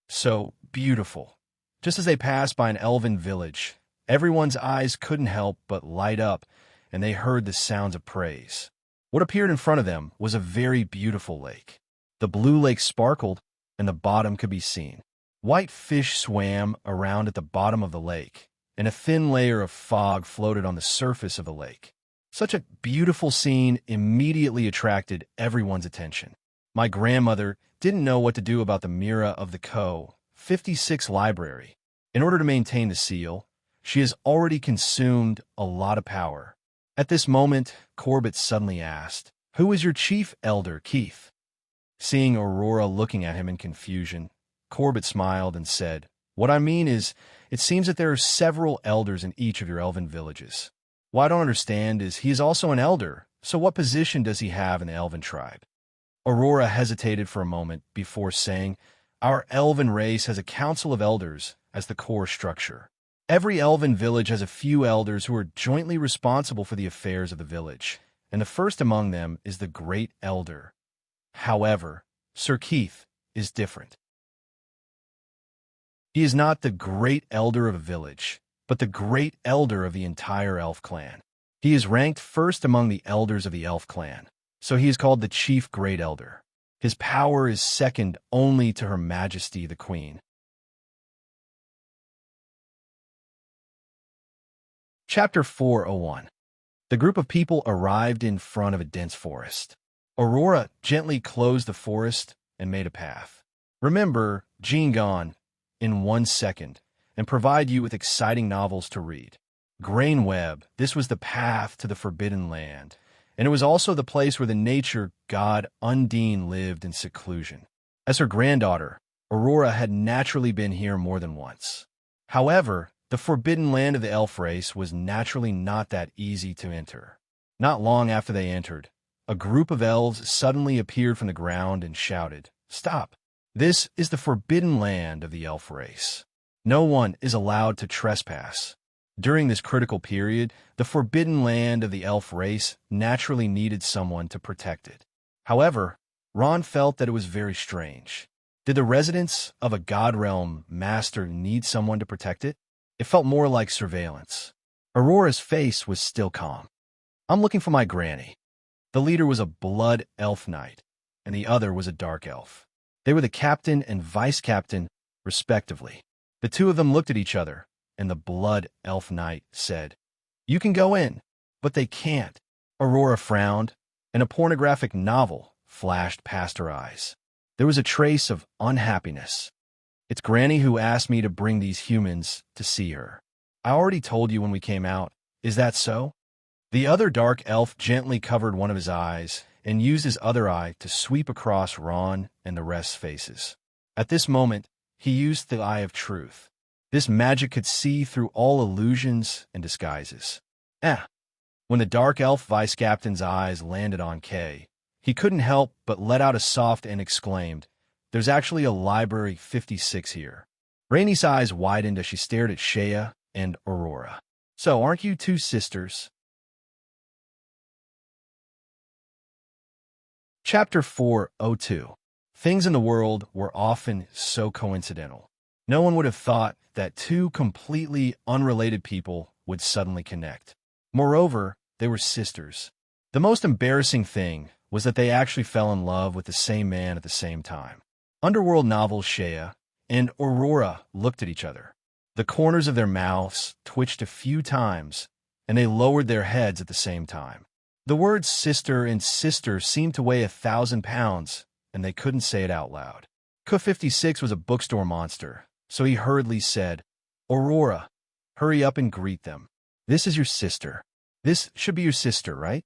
So beautiful. Just as they passed by an elven village, everyone's eyes couldn't help but light up and they heard the sounds of praise. What appeared in front of them was a very beautiful lake. The blue lake sparkled, and the bottom could be seen. White fish swam around at the bottom of the lake, and a thin layer of fog floated on the surface of the lake. Such a beautiful scene immediately attracted everyone's attention. My grandmother didn't know what to do about the Mira of the Co. 56 library. In order to maintain the seal, she has already consumed a lot of power. At this moment, Corbett suddenly asked, "Who is your chief elder, Keith?" Seeing Aurora looking at him in confusion, Corbett smiled and said, "What I mean is, it seems that there are several elders in each of your elven villages. What I don't understand is he is also an elder, so what position does he have in the elven tribe?" Aurora hesitated for a moment before saying, "Our elven race has a council of elders as the core structure. Every elven village has a few elders who are jointly responsible for the affairs of the village, and the first among them is the Great Elder. However, Sir Keith is different. He is not the Great Elder of a village, but the Great Elder of the entire elf clan. He is ranked first among the elders of the elf clan, so he is called the Chief Great Elder. His power is second only to Her Majesty the Queen." Chapter 401. The group of people arrived in front of a dense forest. Aurora gently closed the forest and made a path. Remember, Jean gone in 1 second, and provide you with exciting novels to read. Grainweb, this was the path to the Forbidden Land, and it was also the place where the nature god Undine lived in seclusion. As her granddaughter, Aurora had naturally been here more than once. However, the Forbidden Land of the elf race was naturally not that easy to enter. Not long after they entered, a group of elves suddenly appeared from the ground and shouted, "Stop! This is the Forbidden Land of the elf race. No one is allowed to trespass." During this critical period, the Forbidden Land of the elf race naturally needed someone to protect it. However, Ron felt that it was very strange. Did the residents of a god realm master need someone to protect it? It felt more like surveillance. Aurora's face was still calm. "I'm looking for my granny." The leader was a blood elf knight, and the other was a dark elf. They were the captain and vice captain, respectively. The two of them looked at each other, and the blood elf knight said, "You can go in," but they can't. Aurora frowned, and a pornographic novel flashed past her eyes. There was a trace of unhappiness. "It's Granny who asked me to bring these humans to see her. I already told you when we came out. Is that so?" The other dark elf gently covered one of his eyes and used his other eye to sweep across Ron and the rest's faces. At this moment, he used the Eye of Truth. This magic could see through all illusions and disguises. When the dark elf vice captain's eyes landed on Kay, he couldn't help but let out a soft and exclaimed, "There's actually a Library 56 here." Rainy's eyes widened as she stared at Shea and Aurora. "So, aren't you two sisters?" Chapter 402. Things in the world were often so coincidental. No one would have thought that two completely unrelated people would suddenly connect. Moreover, they were sisters. The most embarrassing thing was that they actually fell in love with the same man at the same time. Underworld novels Shea and Aurora looked at each other. The corners of their mouths twitched a few times, and they lowered their heads at the same time. The words sister and sister seemed to weigh 1,000 pounds, and they couldn't say it out loud. K56 was a bookstore monster, so he hurriedly said, "Aurora, hurry up and greet them. This is your sister. This should be your sister, right?"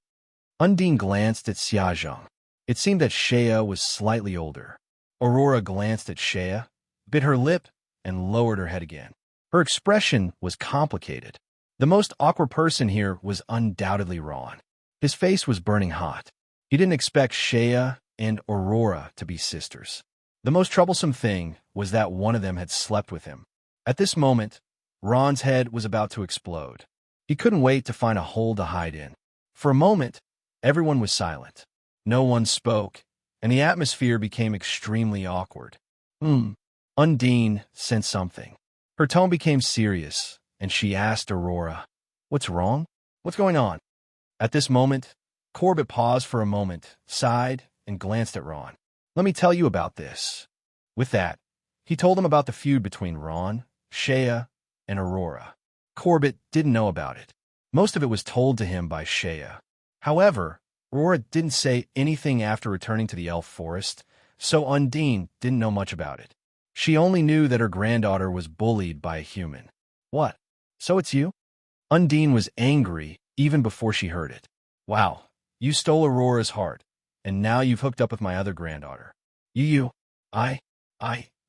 Undine glanced at Xiaozhong. It seemed that Shea was slightly older. Aurora glanced at Shea, bit her lip, and lowered her head again. Her expression was complicated. The most awkward person here was undoubtedly Ron. His face was burning hot. He didn't expect Shea and Aurora to be sisters. The most troublesome thing was that one of them had slept with him. At this moment, Ron's head was about to explode. He couldn't wait to find a hole to hide in. For a moment, everyone was silent. No one spoke, and the atmosphere became extremely awkward. Undine sensed something. Her tone became serious, and she asked Aurora, "What's wrong? What's going on?" At this moment, Corbett paused for a moment, sighed, and glanced at Ron. Let me tell you about this. With that, he told him about the feud between Ron, Shea, and Aurora. Corbett didn't know about it. Most of it was told to him by Shea. However, Aurora didn't say anything after returning to the elf forest, so Undine didn't know much about it. She only knew that her granddaughter was bullied by a human. What? So it's you? Undine was angry even before she heard it. Wow, you stole Aurora's heart, and now you've hooked up with my other granddaughter. I.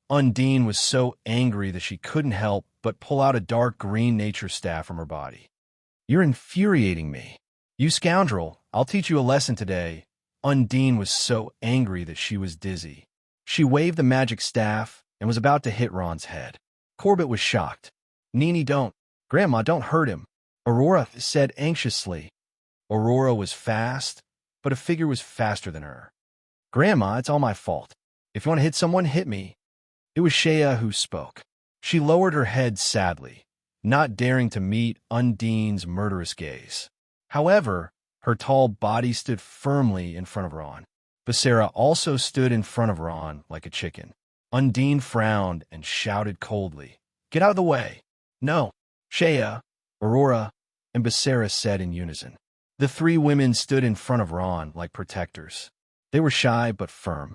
Undine was so angry that she couldn't help but pull out a dark green nature staff from her body. You're infuriating me. You scoundrel, I'll teach you a lesson today. Undine was so angry that she was dizzy. She waved the magic staff and was about to hit Ron's head. Corbett was shocked. Nini, don't. Grandma, don't hurt him. Aurora said anxiously. Aurora was fast, but a figure was faster than her. Grandma, it's all my fault. If you want to hit someone, hit me. It was Shea who spoke. She lowered her head sadly, not daring to meet Undine's murderous gaze. However, her tall body stood firmly in front of Ron. Becerra also stood in front of Ron like a chicken. Undine frowned and shouted coldly, "Get out of the way!" "No!" Shea, Aurora, and Becerra said in unison. The three women stood in front of Ron like protectors. They were shy but firm.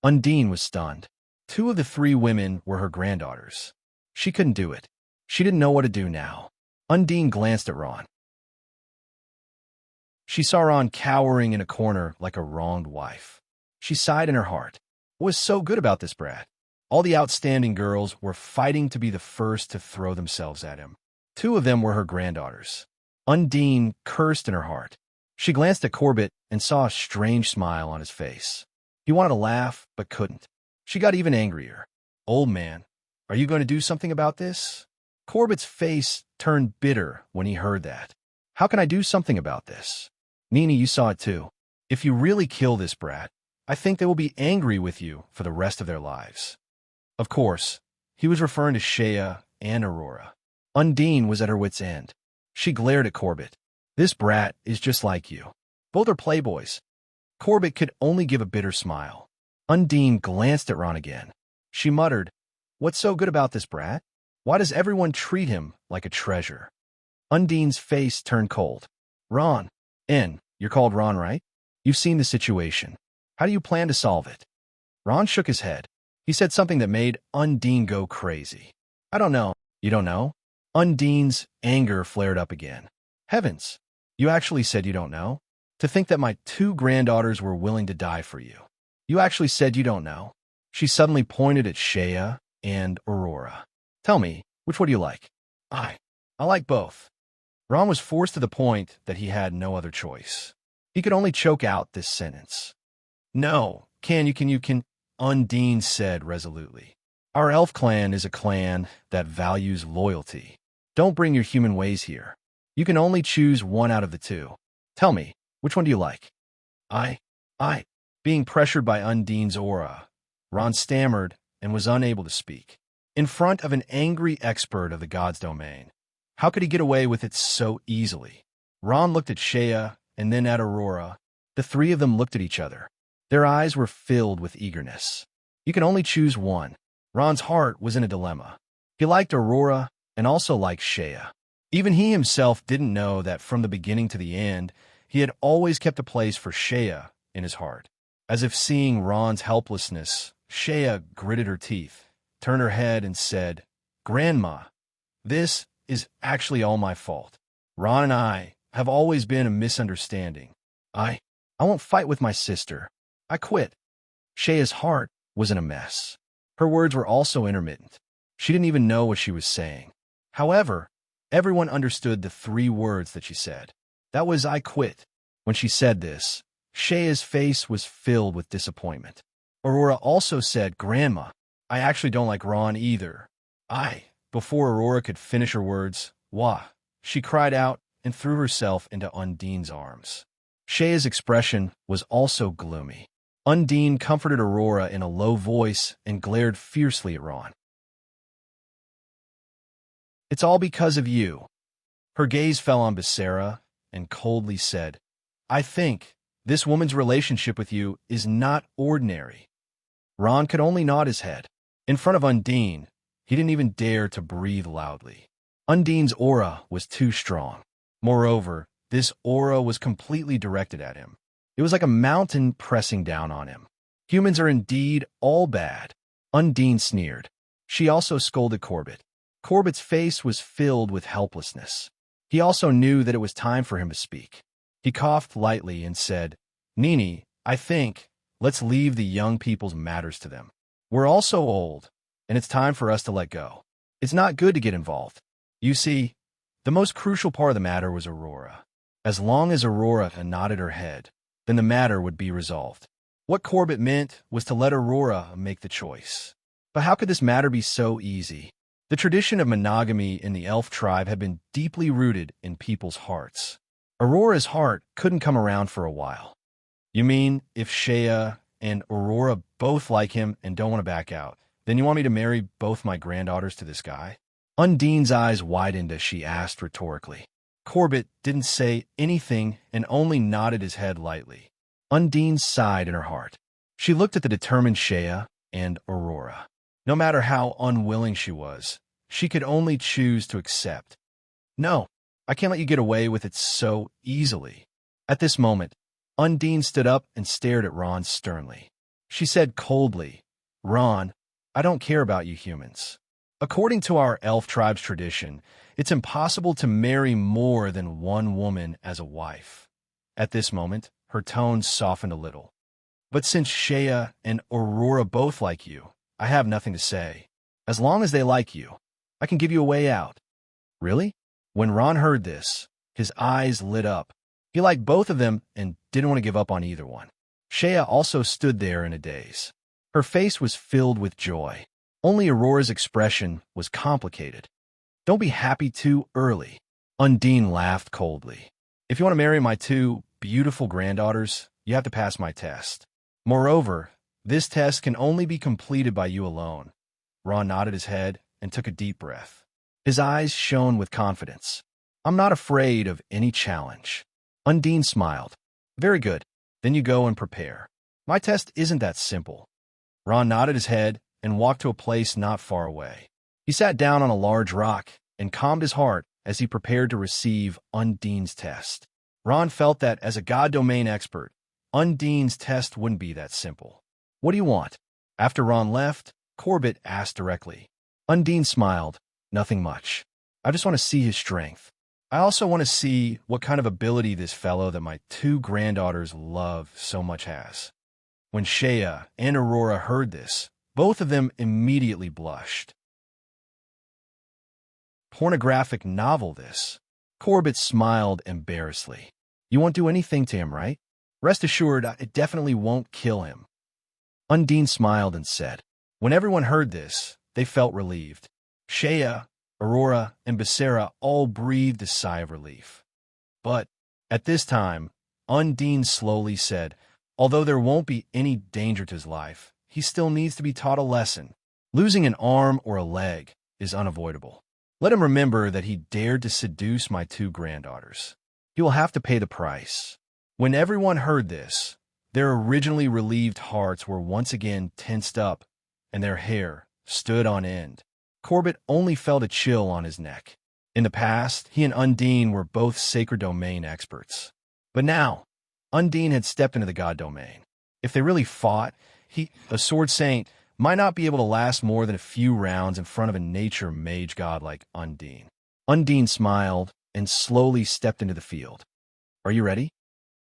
Undine was stunned. Two of the three women were her granddaughters. She couldn't do it. She didn't know what to do now. Undine glanced at Ron. She saw Ron cowering in a corner like a wronged wife. She sighed in her heart. What was so good about this brat? All the outstanding girls were fighting to be the first to throw themselves at him. Two of them were her granddaughters. Undine cursed in her heart. She glanced at Corbett and saw a strange smile on his face. He wanted to laugh, but couldn't. She got even angrier. Old man, are you going to do something about this? Corbett's face turned bitter when he heard that. How can I do something about this? Nini, you saw it too. If you really kill this brat, I think they will be angry with you for the rest of their lives. Of course, he was referring to Shea and Aurora. Undine was at her wit's end. She glared at Corbett. This brat is just like you. Both are playboys. Corbett could only give a bitter smile. Undine glanced at Ron again. She muttered, "What's so good about this brat? Why does everyone treat him like a treasure?" Undine's face turned cold. Ron, you're called Ron, right? You've seen the situation. How do you plan to solve it? Ron shook his head. He said something that made Undine go crazy. I don't know. You don't know? Undine's anger flared up again. Heavens, you actually said you don't know? To think that my two granddaughters were willing to die for you. You actually said you don't know? She suddenly pointed at Shea and Aurora. Tell me, which one do you like? I like both. Ron was forced to the point that he had no other choice. He could only choke out this sentence. No, you can, Undine said resolutely. Our elf clan is a clan that values loyalty. Don't bring your human ways here. You can only choose one out of the two. Tell me, which one do you like? I. Being pressured by Undine's aura, Ron stammered and was unable to speak. In front of an angry expert of the god's domain. How could he get away with it so easily? Ron looked at Shea and then at Aurora. The three of them looked at each other. Their eyes were filled with eagerness. You can only choose one. Ron's heart was in a dilemma. He liked Aurora and also liked Shea. Even he himself didn't know that from the beginning to the end, he had always kept a place for Shea in his heart. As if seeing Ron's helplessness, Shea gritted her teeth, turned her head and said, "Grandma, this is actually all my fault. Ron and I have always been a misunderstanding. I won't fight with my sister. I quit." Shea's heart was in a mess. Her words were also intermittent. She didn't even know what she was saying. However, everyone understood the three words that she said. That was, "I quit." When she said this, Shea's face was filled with disappointment. Aurora also said, "Grandma, I actually don't like Ron either." Before Aurora could finish her words, "Wah!" she cried out and threw herself into Undine's arms. Shea's expression was also gloomy. Undine comforted Aurora in a low voice and glared fiercely at Ron. "It's all because of you." Her gaze fell on Becerra, and coldly said, I think this woman's relationship with you is not ordinary. Ron could only nod his head. In front of Undine, he didn't even dare to breathe loudly. Undine's aura was too strong. Moreover, this aura was completely directed at him. It was like a mountain pressing down on him. Humans are indeed all bad. Undine sneered. She also scolded Corbett. Corbett's face was filled with helplessness. He also knew that it was time for him to speak. He coughed lightly and said, Nini, I think, let's leave the young people's matters to them. We're all so old, and it's time for us to let go. It's not good to get involved. You see, the most crucial part of the matter was Aurora. As long as Aurora nodded her head, then the matter would be resolved. What Corbett meant was to let Aurora make the choice. But how could this matter be so easy? The tradition of monogamy in the elf tribe had been deeply rooted in people's hearts. Aurora's heart couldn't come around for a while. You mean if Shea and Aurora both like him and don't want to back out, then you want me to marry both my granddaughters to this guy? Undine's eyes widened as she asked rhetorically. Corbett didn't say anything and only nodded his head lightly. Undine sighed in her heart. She looked at the determined Shea and Aurora. No matter how unwilling she was, she could only choose to accept. No, I can't let you get away with it so easily. At this moment, Undine stood up and stared at Ron sternly. She said coldly, Ron, I don't care about you humans. According to our elf tribe's tradition, it's impossible to marry more than one woman as a wife. At this moment, her tone softened a little. But since Shea and Aurora both like you, I have nothing to say. As long as they like you, I can give you a way out. Really? When Ron heard this, his eyes lit up. He liked both of them and didn't want to give up on either one. Shea also stood there in a daze. Her face was filled with joy. Only Aurora's expression was complicated. Don't be happy too early. Undine laughed coldly. If you want to marry my two beautiful granddaughters, you have to pass my test. Moreover, this test can only be completed by you alone. Ron nodded his head and took a deep breath. His eyes shone with confidence. I'm not afraid of any challenge. Undine smiled. Very good. Then you go and prepare. My test isn't that simple. Ron nodded his head and walked to a place not far away. He sat down on a large rock and calmed his heart as he prepared to receive Undine's test. Ron felt that as a god domain expert, Undine's test wouldn't be that simple. What do you want? After Ron left, Corbett asked directly. Undine smiled. Nothing much. I just want to see his strength. I also want to see what kind of ability this fellow that my two granddaughters love so much has. When Shea and Aurora heard this, both of them immediately blushed. Pornographic novel, this. Corbett smiled embarrassedly. You won't do anything to him, right? Rest assured, it definitely won't kill him. Undine smiled and said. When everyone heard this, they felt relieved. Shea, Aurora, and Becerra all breathed a sigh of relief. But at this time, Undine slowly said, although there won't be any danger to his life, he still needs to be taught a lesson. Losing an arm or a leg is unavoidable. Let him remember that he dared to seduce my two granddaughters. He will have to pay the price. When everyone heard this, their originally relieved hearts were once again tensed up, and their hair stood on end. Corbett only felt a chill on his neck. In the past, he and Undine were both sacred domain experts. But now, Undine had stepped into the god domain. If they really fought, a sword saint, might not be able to last more than a few rounds in front of a nature mage god like Undine. Undine smiled and slowly stepped into the field. Are you ready?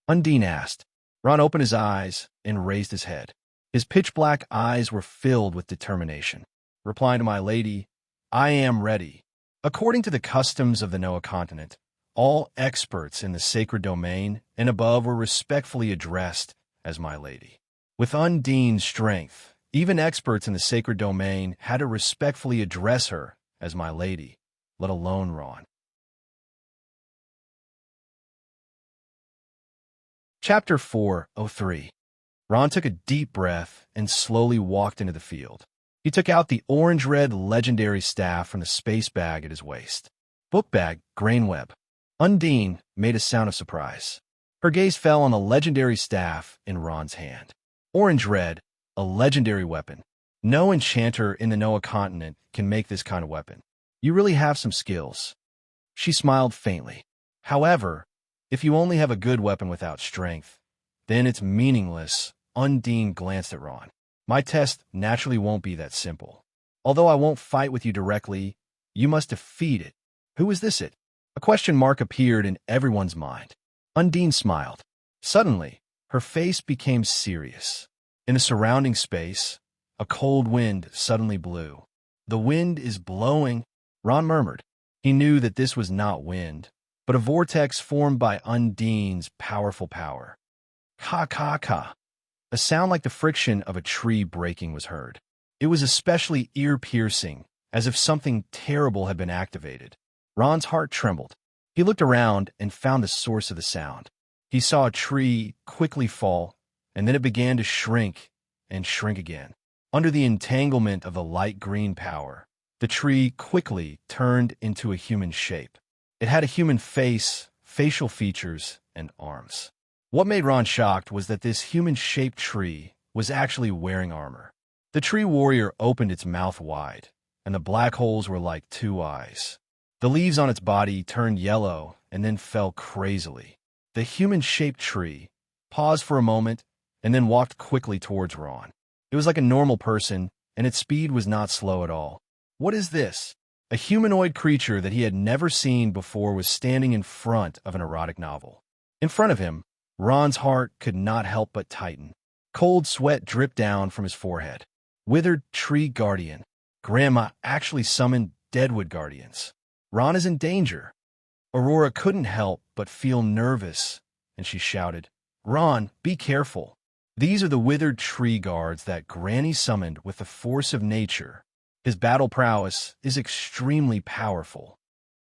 Undine asked. Ron opened his eyes and raised his head. His pitch-black eyes were filled with determination. Replying to my lady, I am ready. According to the customs of the Noah continent, all experts in the sacred domain and above were respectfully addressed as my lady. With Undine's strength, even experts in the sacred domain had to respectfully address her as my lady, let alone Ron. Chapter 4:03. Ron took a deep breath and slowly walked into the field. He took out the orange-red legendary staff from the space bag at his waist. Book bag, grain web. Undine made a sound of surprise. Her gaze fell on the legendary staff in Ron's hand. Orange red, a legendary weapon. No enchanter in the Noah continent can make this kind of weapon. You really have some skills. She smiled faintly. However, if you only have a good weapon without strength, then it's meaningless. Undine glanced at Ron. My test naturally won't be that simple. Although I won't fight with you directly, you must defeat it. Who is this it? A question mark appeared in everyone's mind. Undine smiled. Suddenly, her face became serious. In the surrounding space, a cold wind suddenly blew. The wind is blowing, Ron murmured. He knew that this was not wind, but a vortex formed by Undine's powerful power. Ka ka ka. A sound like the friction of a tree breaking was heard. It was especially ear-piercing, as if something terrible had been activated. Ron's heart trembled. He looked around and found the source of the sound. He saw a tree quickly fall, and then it began to shrink and shrink again. Under the entanglement of the light green power, the tree quickly turned into a human shape. It had a human face, facial features, and arms. What made Ron shocked was that this human-shaped tree was actually wearing armor. The tree warrior opened its mouth wide, and the black holes were like two eyes. The leaves on its body turned yellow and then fell crazily. The human-shaped tree paused for a moment and then walked quickly towards Ron. It was like a normal person, and its speed was not slow at all. What is this? A humanoid creature that he had never seen before was standing in front of an erotic novel. In front of him, Ron's heart could not help but tighten. Cold sweat dripped down from his forehead. Withered tree guardian. Grandma actually summoned deadwood guardians. Ron is in danger. Aurora couldn't help but feel nervous, and she shouted, Ron, be careful. These are the withered tree guards that Granny summoned with the force of nature. His battle prowess is extremely powerful.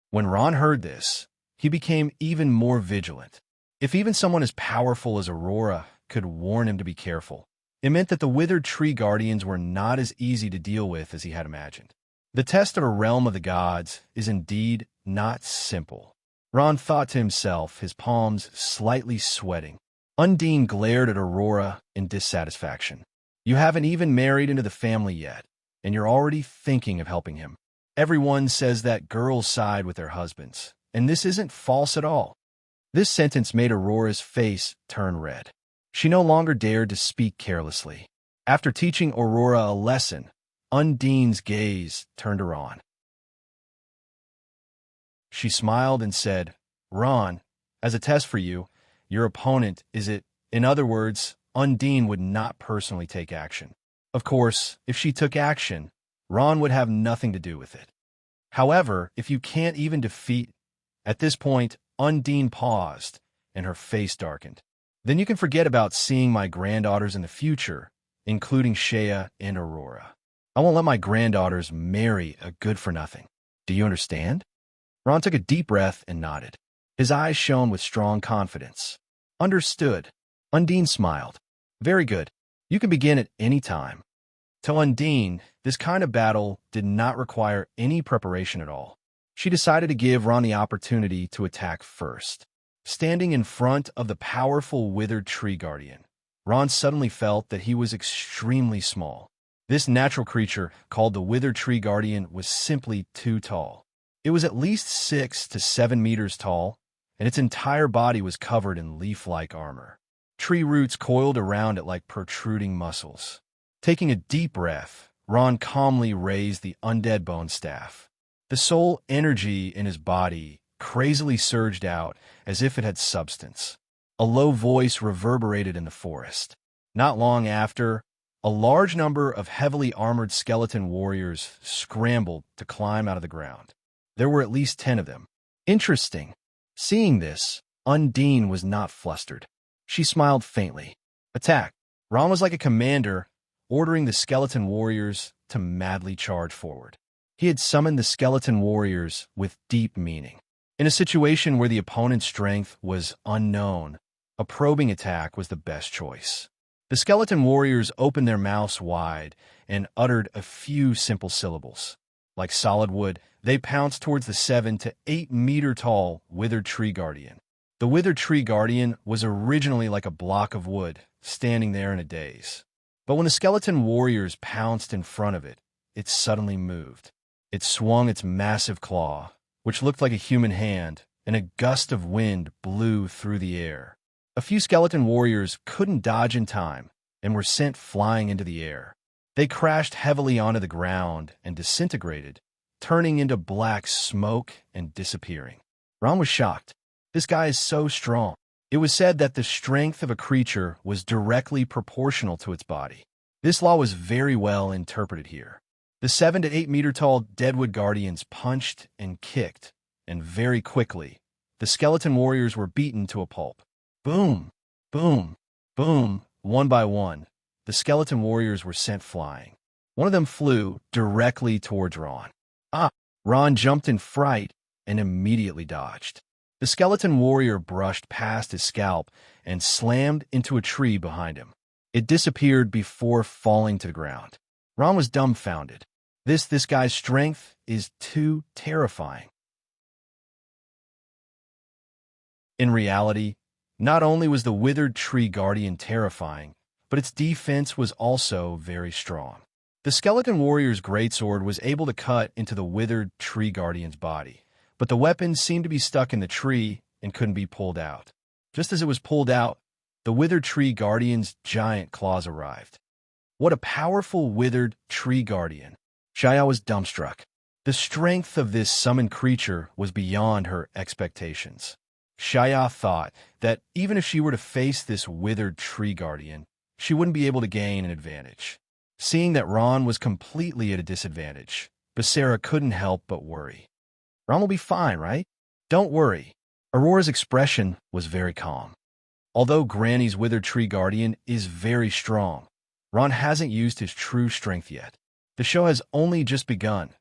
When Ron heard this, he became even more vigilant. If even someone as powerful as Aurora could warn him to be careful, it meant that the withered tree guardians were not as easy to deal with as he had imagined. The test of a realm of the gods is indeed not simple. Ron thought to himself, his palms slightly sweating. Undine glared at Aurora in dissatisfaction. You haven't even married into the family yet, and you're already thinking of helping him. Everyone says that girls side with their husbands, and this isn't false at all. This sentence made Aurora's face turn red. She no longer dared to speak carelessly. After teaching Aurora a lesson, Undine's gaze turned to Ron. She smiled and said, Ron, as a test for you, your opponent is it. In other words, Undine would not personally take action. Of course, if she took action, Ron would have nothing to do with it. However, if you can't even defeat... At this point, Undine paused, and her face darkened. Then you can forget about seeing my granddaughters in the future, including Shea and Aurora. I won't let my granddaughters marry a good-for-nothing. Do you understand? Ron took a deep breath and nodded. His eyes shone with strong confidence. Understood. Undine smiled. Very good. You can begin at any time. To Undine, this kind of battle did not require any preparation at all. She decided to give Ron the opportunity to attack first. Standing in front of the powerful withered tree guardian, Ron suddenly felt that he was extremely small. This natural creature, called the withered tree guardian, was simply too tall. It was at least 6 to 7 meters tall, and its entire body was covered in leaf-like armor. Tree roots coiled around it like protruding muscles. Taking a deep breath, Ron calmly raised the undead bone staff. The soul energy in his body crazily surged out as if it had substance. A low voice reverberated in the forest. Not long after, a large number of heavily armored skeleton warriors scrambled to climb out of the ground. There were at least 10 of them. Interesting. Seeing this, Undine was not flustered. She smiled faintly. Attack. Ron was like a commander, ordering the skeleton warriors to madly charge forward. He had summoned the skeleton warriors with deep meaning. In a situation where the opponent's strength was unknown, a probing attack was the best choice. The skeleton warriors opened their mouths wide and uttered a few simple syllables. Like solid wood, they pounced towards the 7 to 8 meter tall withered tree guardian. The withered tree guardian was originally like a block of wood, standing there in a daze. But when the skeleton warriors pounced in front of it, it suddenly moved. It swung its massive claw, which looked like a human hand, and a gust of wind blew through the air. A few skeleton warriors couldn't dodge in time and were sent flying into the air. They crashed heavily onto the ground and disintegrated, turning into black smoke and disappearing. Ron was shocked. This guy is so strong. It was said that the strength of a creature was directly proportional to its body. This law was very well interpreted here. The 7 to 8 meter tall Deadwood Guardians punched and kicked, and very quickly, the skeleton warriors were beaten to a pulp. Boom, boom, boom, one by one, the skeleton warriors were sent flying. One of them flew directly towards Ron. Ron jumped in fright and immediately dodged. The skeleton warrior brushed past his scalp and slammed into a tree behind him. It disappeared before falling to the ground. Ron was dumbfounded. This guy's strength is too terrifying. In reality, not only was the withered tree guardian terrifying, but its defense was also very strong. The skeleton warrior's greatsword was able to cut into the withered tree guardian's body, but the weapon seemed to be stuck in the tree and couldn't be pulled out. Just as it was pulled out, the withered tree guardian's giant claws arrived. What a powerful withered tree guardian! Shaya was dumbstruck. The strength of this summoned creature was beyond her expectations. Shaya thought that even if she were to face this withered tree guardian, she wouldn't be able to gain an advantage. Seeing that Ron was completely at a disadvantage, Becerra couldn't help but worry. Ron will be fine, right? Don't worry. Aurora's expression was very calm. Although Granny's withered tree guardian is very strong, Ron hasn't used his true strength yet. The show has only just begun.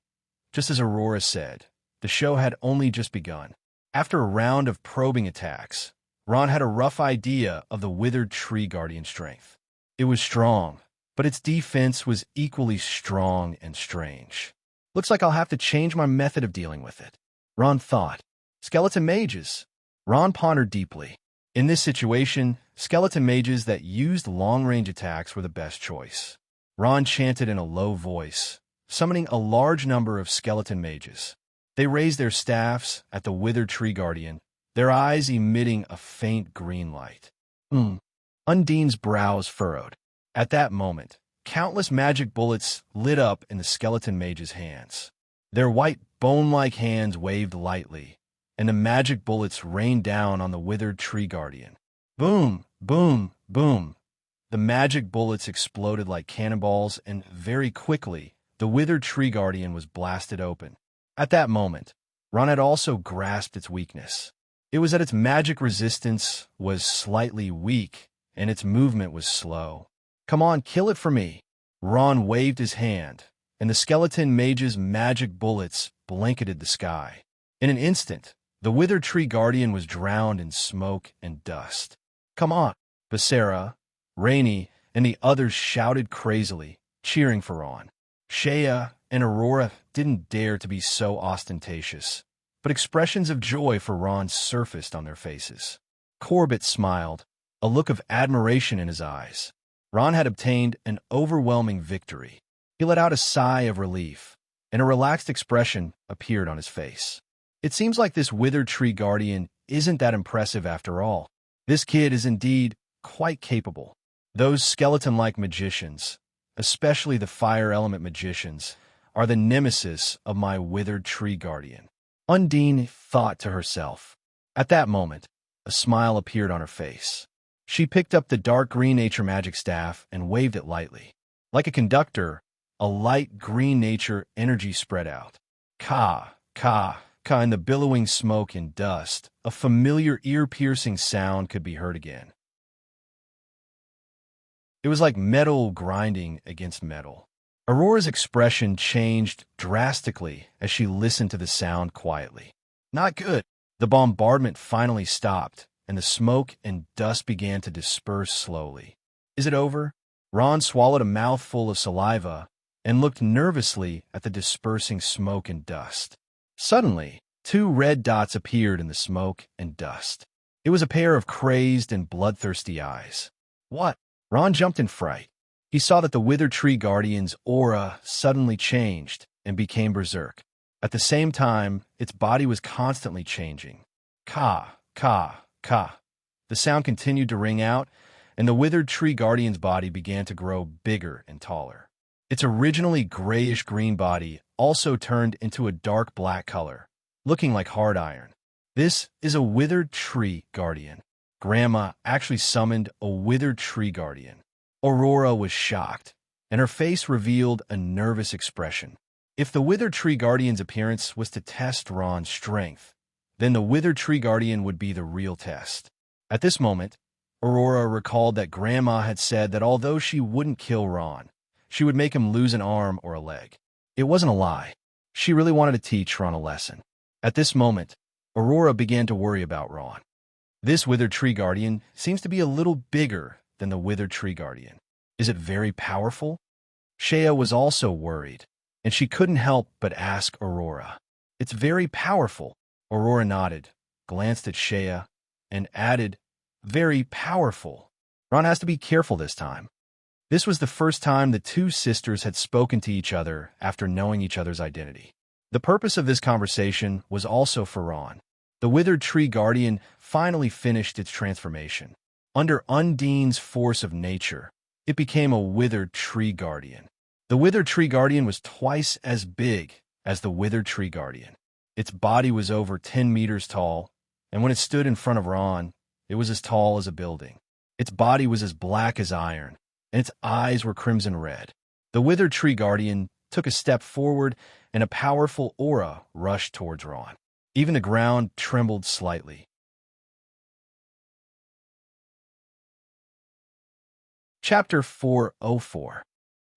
Just as Aurora said, the show had only just begun. After a round of probing attacks, Ron had a rough idea of the withered tree guardian's strength. It was strong, but its defense was equally strong and strange. Looks like I'll have to change my method of dealing with it, Ron thought. Skeleton mages. Ron pondered deeply. In this situation, skeleton mages that used long-range attacks were the best choice. Ron chanted in a low voice, summoning a large number of skeleton mages. They raised their staffs at the withered tree guardian, their eyes emitting a faint green light. Undine's brows furrowed. At that moment, countless magic bullets lit up in the skeleton mage's hands. Their white, bone-like hands waved lightly, and the magic bullets rained down on the withered tree guardian. Boom, boom, boom. The magic bullets exploded like cannonballs, and very quickly, the withered tree guardian was blasted open. At that moment, Ron had also grasped its weakness. It was that its magic resistance was slightly weak, and its movement was slow. Come on, kill it for me. Ron waved his hand, and the skeleton mage's magic bullets blanketed the sky. In an instant, the withered tree guardian was drowned in smoke and dust. Come on, Becerra, Rainey, and the others shouted crazily, cheering for Ron. Shaya and Aurora didn't dare to be so ostentatious, but expressions of joy for Ron surfaced on their faces. Corbett smiled, a look of admiration in his eyes. Ron had obtained an overwhelming victory. He let out a sigh of relief, and a relaxed expression appeared on his face. It seems like this withered tree guardian isn't that impressive after all. This kid is indeed quite capable. Those skeleton-like magicians, especially the fire element magicians, are the nemesis of my withered tree guardian. Undine thought to herself. At that moment, a smile appeared on her face. She picked up the dark green nature magic staff and waved it lightly. Like a conductor, a light green nature energy spread out. Ka, ka, ka, in the billowing smoke and dust, a familiar ear-piercing sound could be heard again. It was like metal grinding against metal. Aurora's expression changed drastically as she listened to the sound quietly. Not good. The bombardment finally stopped, and the smoke and dust began to disperse slowly. Is it over? Ron swallowed a mouthful of saliva and looked nervously at the dispersing smoke and dust. Suddenly, 2 red dots appeared in the smoke and dust. It was a pair of crazed and bloodthirsty eyes. What? Ron jumped in fright. He saw that the Wither Tree Guardian's aura suddenly changed and became berserk. At the same time, its body was constantly changing. Ka, ka, ka. The sound continued to ring out, and the Withered Tree Guardian's body began to grow bigger and taller. Its originally grayish-green body also turned into a dark black color, looking like hard iron. This is a Withered Tree Guardian. Grandma actually summoned a Withered Tree Guardian. Aurora was shocked, and her face revealed a nervous expression. If the Withered Tree Guardian's appearance was to test Ron's strength, then the Withered Tree Guardian would be the real test. At this moment, Aurora recalled that Grandma had said that although she wouldn't kill Ron, she would make him lose an arm or a leg. It wasn't a lie. She really wanted to teach Ron a lesson. At this moment, Aurora began to worry about Ron. This Withered Tree Guardian seems to be a little bigger than the Withered Tree Guardian. Is it very powerful? Shea was also worried, and she couldn't help but ask Aurora. It's very powerful. Aurora nodded, glanced at Shea, and added, very powerful. Ron has to be careful this time. This was the first time the 2 sisters had spoken to each other after knowing each other's identity. The purpose of this conversation was also for Ron. The Withered Tree Guardian finally finished its transformation. Under Undine's force of nature, it became a Withered Tree Guardian. The Withered Tree Guardian was twice as big as the Withered Tree Guardian. Its body was over 10 meters tall, and when it stood in front of Ron, it was as tall as a building. Its body was as black as iron, and its eyes were crimson red. The Withered Tree Guardian took a step forward, and a powerful aura rushed towards Ron. Even the ground trembled slightly. Chapter 404.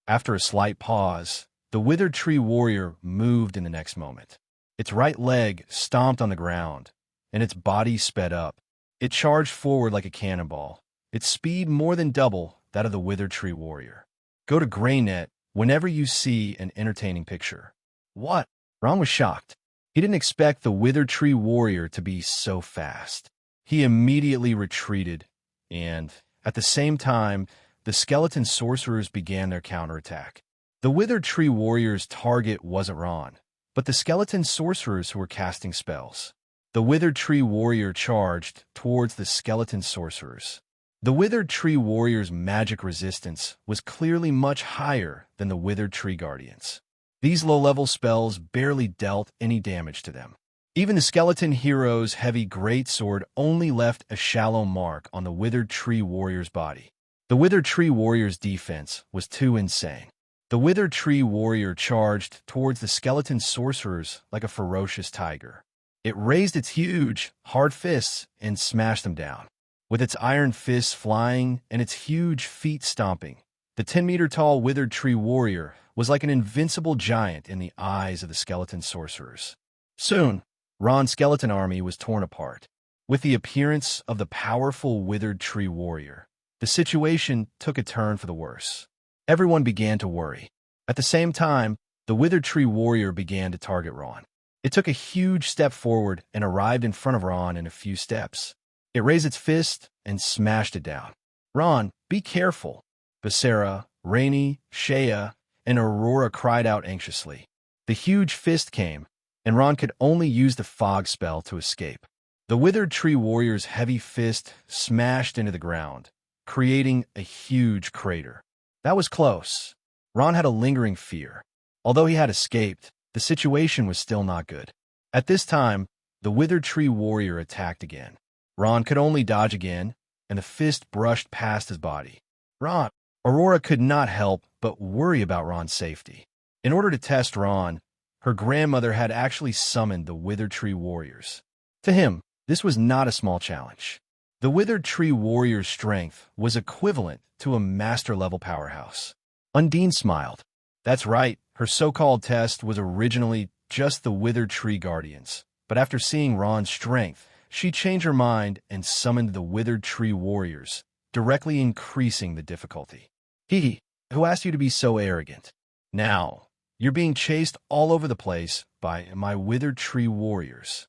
After a slight pause, the Withered Tree Warrior moved in the next moment. Its right leg stomped on the ground, and its body sped up. It charged forward like a cannonball, its speed more than double that of the Withered Tree Warrior. Go to GrayNet whenever you see an entertaining picture. What? Ron was shocked. He didn't expect the Withered Tree Warrior to be so fast. He immediately retreated, and, at the same time, the skeleton sorcerers began their counterattack. The Withered Tree Warrior's target wasn't Ron, but the skeleton sorcerers who were casting spells. The Withered Tree Warrior charged towards the skeleton sorcerers. The Withered Tree Warrior's magic resistance was clearly much higher than the Withered Tree Guardians. These low-level spells barely dealt any damage to them. Even the skeleton hero's heavy greatsword only left a shallow mark on the Withered Tree Warrior's body. The Withered Tree Warrior's defense was too insane. The Withered Tree Warrior charged towards the skeleton sorcerers like a ferocious tiger. It raised its huge, hard fists and smashed them down. With its iron fists flying and its huge feet stomping, the 10-meter-tall Withered Tree Warrior was like an invincible giant in the eyes of the skeleton sorcerers. Soon, Ron's skeleton army was torn apart. With the appearance of the powerful Withered Tree Warrior, the situation took a turn for the worse. Everyone began to worry. At the same time, the Withered Tree Warrior began to target Ron. It took a huge step forward and arrived in front of Ron in a few steps. It raised its fist and smashed it down. Ron, be careful. Becerra, Rainey, Shea, and Aurora cried out anxiously. The huge fist came, and Ron could only use the fog spell to escape. The Withered Tree Warrior's heavy fist smashed into the ground, creating a huge crater. That was close. Ron had a lingering fear. Although he had escaped, the situation was still not good. At this time, the Withered Tree Warrior attacked again. Ron could only dodge again, and the fist brushed past his body. Ron! Aurora could not help but worry about Ron's safety. In order to test Ron, her grandmother had actually summoned the Withered Tree Warriors. To him, this was not a small challenge. The Withered Tree Warrior's strength was equivalent to a master-level powerhouse. Undine smiled. That's right, her so-called test was originally just the Withered Tree Guardians, but after seeing Ron's strength, she changed her mind and summoned the Withered Tree Warriors, directly increasing the difficulty. Who asked you to be so arrogant? Now, you're being chased all over the place by my withered tree warriors.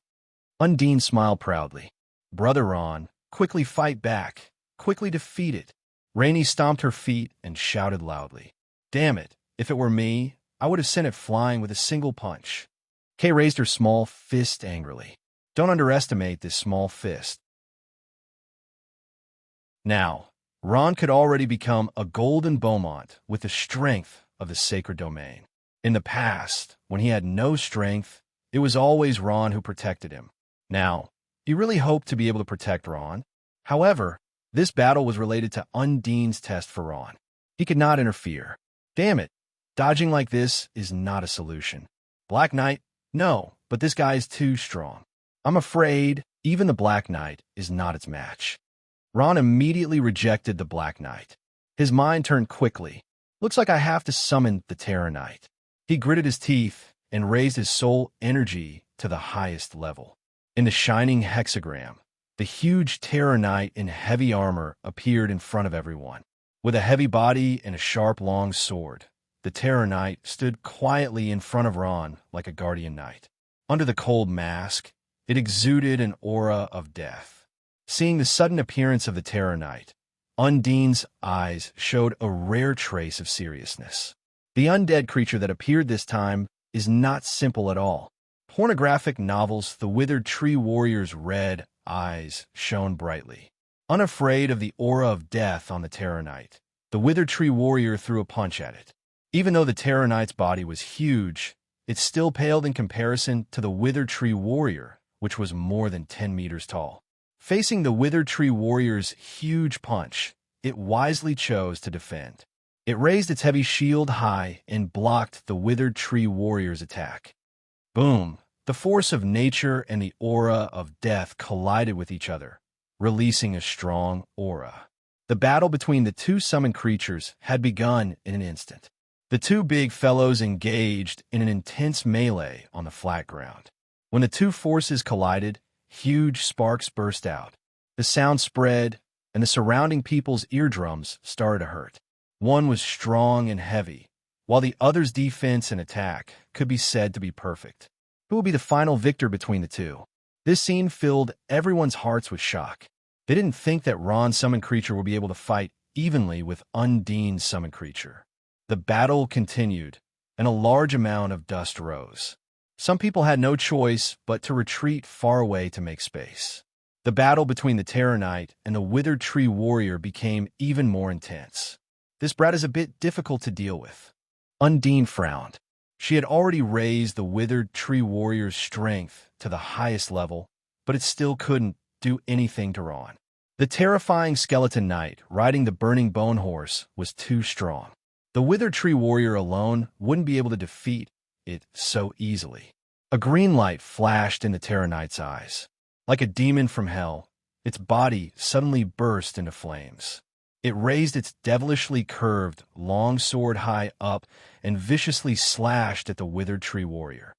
Undine smiled proudly. Brother Ron, quickly fight back. Quickly defeat it. Rainey stomped her feet and shouted loudly. Damn it, if it were me, I would have sent it flying with a single punch. Kay raised her small fist angrily. Don't underestimate this small fist. Now, Ron could already become a golden Beaumont with the strength of the sacred domain. In the past, when he had no strength, it was always Ron who protected him. Now, he really hoped to be able to protect Ron. However, this battle was related to Undine's test for Ron. He could not interfere. Damn it, dodging like this is not a solution. Black Knight? No, but this guy is too strong. I'm afraid even the Black Knight is not its match. Ron immediately rejected the Black Knight. His mind turned quickly. Looks like I have to summon the Terror Knight. He gritted his teeth and raised his soul energy to the highest level. In the shining hexagram, the huge Terror Knight in heavy armor appeared in front of everyone. With a heavy body and a sharp, long sword, the Terror Knight stood quietly in front of Ron like a guardian knight. Under the cold mask, it exuded an aura of death. Seeing the sudden appearance of the Terror Knight, Undine's eyes showed a rare trace of seriousness. The undead creature that appeared this time is not simple at all. Pornographic novels, the withered tree warrior's red eyes shone brightly. Unafraid of the aura of death on the Terror Knight, the withered tree warrior threw a punch at it. Even though the Terror Knight's body was huge, it still paled in comparison to the withered tree warrior, which was more than 10 meters tall. Facing the withered tree warrior's huge punch, it wisely chose to defend. It raised its heavy shield high and blocked the withered tree warrior's attack. Boom! The force of nature and the aura of death collided with each other, releasing a strong aura. The battle between the two summoned creatures had begun in an instant. The two big fellows engaged in an intense melee on the flat ground. When the two forces collided, huge sparks burst out. The sound spread, and the surrounding people's eardrums started to hurt. One was strong and heavy, while the other's defense and attack could be said to be perfect. Who will be the final victor between the two? This scene filled everyone's hearts with shock. They didn't think that Ron's summoned creature would be able to fight evenly with Undine's summoned creature. The battle continued, and a large amount of dust rose. Some people had no choice but to retreat far away to make space. The battle between the Terror Knight and the withered tree warrior became even more intense. This brat is a bit difficult to deal with. Undine frowned. She had already raised the withered tree warrior's strength to the highest level, but it still couldn't do anything to Ron. The terrifying skeleton knight riding the burning bone horse was too strong. The withered tree warrior alone wouldn't be able to defeat it so easily. A green light flashed in the Terror Knight's eyes. Like a demon from hell, its body suddenly burst into flames. It raised its devilishly curved, long sword high up and viciously slashed at the withered tree warrior.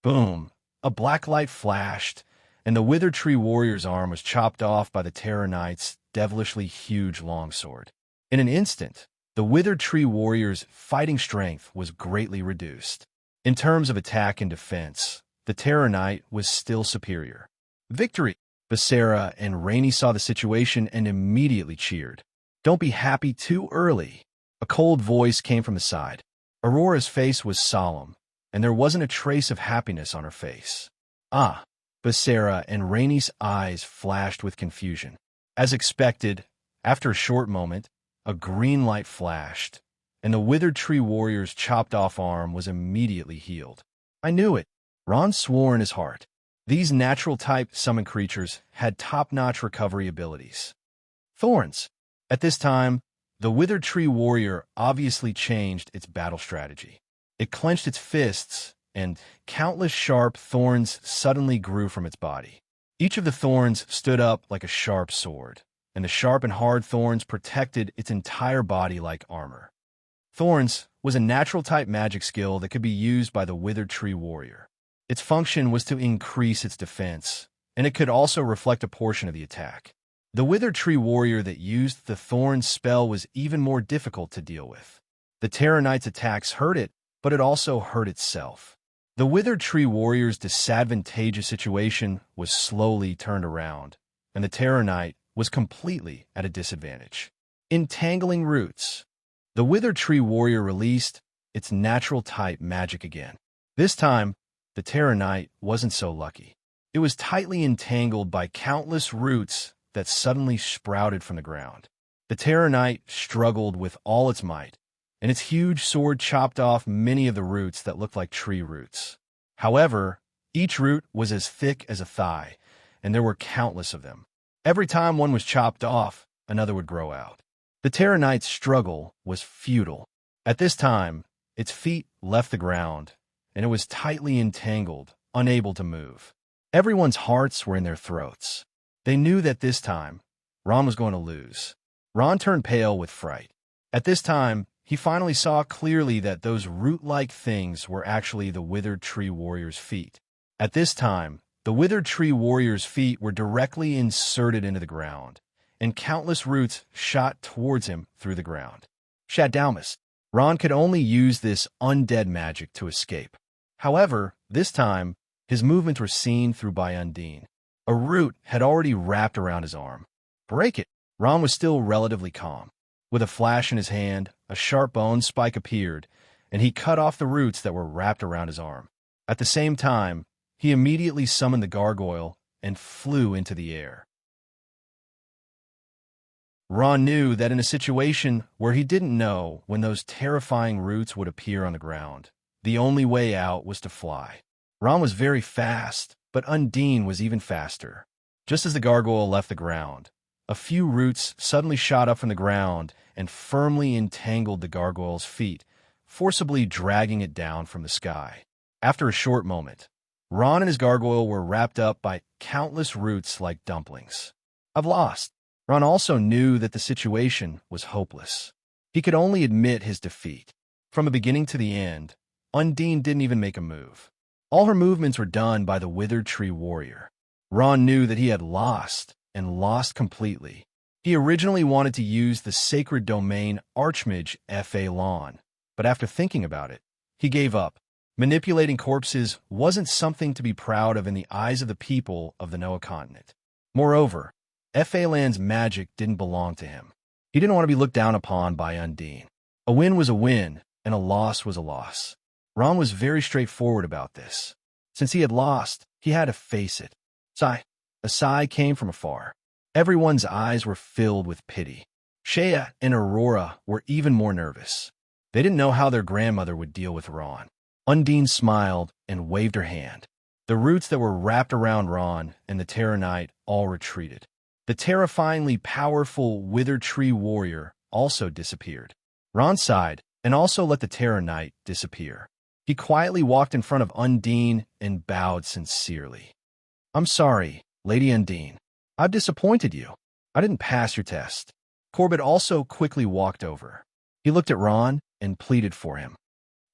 Boom! A black light flashed, and the withered tree warrior's arm was chopped off by the Terror Knight's devilishly huge longsword. In an instant, the withered tree warrior's fighting strength was greatly reduced. In terms of attack and defense, the Terror Knight was still superior. Victory! Becerra and Rainey saw the situation and immediately cheered. Don't be happy too early. A cold voice came from the side. Aurora's face was solemn, and there wasn't a trace of happiness on her face. Ah! Becerra and Rainey's eyes flashed with confusion. As expected, after a short moment, a green light flashed, and the withered tree warrior's chopped-off arm was immediately healed. I knew it. Ron swore in his heart. These natural-type summon creatures had top-notch recovery abilities. Thorns. At this time, the withered tree warrior obviously changed its battle strategy. It clenched its fists, and countless sharp thorns suddenly grew from its body. Each of the thorns stood up like a sharp sword, and the sharp and hard thorns protected its entire body like armor. Thorns was a natural-type magic skill that could be used by the withered tree warrior. Its function was to increase its defense, and it could also reflect a portion of the attack. The withered tree warrior that used the thorn spell was even more difficult to deal with. The Terror Knight's attacks hurt it, but it also hurt itself. The Withered Tree Warrior's disadvantageous situation was slowly turned around, and the Terror Knight was completely at a disadvantage. Entangling Roots. The Withered Tree Warrior released its natural type magic again. This time, the Terror Knight wasn't so lucky. It was tightly entangled by countless roots that suddenly sprouted from the ground. The Terror Knight struggled with all its might, and its huge sword chopped off many of the roots that looked like tree roots. However, each root was as thick as a thigh, and there were countless of them. Every time one was chopped off, another would grow out. The Terror Knight's struggle was futile. At this time, its feet left the ground, and it was tightly entangled, unable to move. Everyone's hearts were in their throats. They knew that this time, Ron was going to lose. Ron turned pale with fright. At this time, he finally saw clearly that those root-like things were actually the Withered Tree Warrior's feet. At this time, the Withered Tree Warrior's feet were directly inserted into the ground, and countless roots shot towards him through the ground. Shadowmas. Ron could only use this undead magic to escape. However, this time, his movements were seen through by Undine. A root had already wrapped around his arm. Break it! Ron was still relatively calm. With a flash in his hand, a sharp bone spike appeared, and he cut off the roots that were wrapped around his arm. At the same time, he immediately summoned the gargoyle and flew into the air. Ron knew that in a situation where he didn't know when those terrifying roots would appear on the ground, the only way out was to fly. Ron was very fast, but Undine was even faster. Just as the gargoyle left the ground, a few roots suddenly shot up from the ground and firmly entangled the gargoyle's feet, forcibly dragging it down from the sky. After a short moment, Ron and his gargoyle were wrapped up by countless roots like dumplings. I've lost. Ron also knew that the situation was hopeless. He could only admit his defeat. From the beginning to the end, Undine didn't even make a move. All her movements were done by the Withered Tree Warrior. Ron knew that he had lost, and lost completely. He originally wanted to use the sacred domain Archmage F.A. Lawn, but after thinking about it, he gave up. Manipulating corpses wasn't something to be proud of in the eyes of the people of the Noah continent. Moreover, F.A. Land's magic didn't belong to him. He didn't want to be looked down upon by Undine. A win was a win, and a loss was a loss. Ron was very straightforward about this. Since he had lost, he had to face it. Sigh. A sigh came from afar. Everyone's eyes were filled with pity. Shea and Aurora were even more nervous. They didn't know how their grandmother would deal with Ron. Undine smiled and waved her hand. The roots that were wrapped around Ron and the Terror Knight all retreated. The terrifyingly powerful Withered Tree Warrior also disappeared. Ron sighed and also let the Terror Knight disappear. He quietly walked in front of Undine and bowed sincerely. I'm sorry, Lady Undine. I've disappointed you. I didn't pass your test. Corbett also quickly walked over. He looked at Ron and pleaded for him.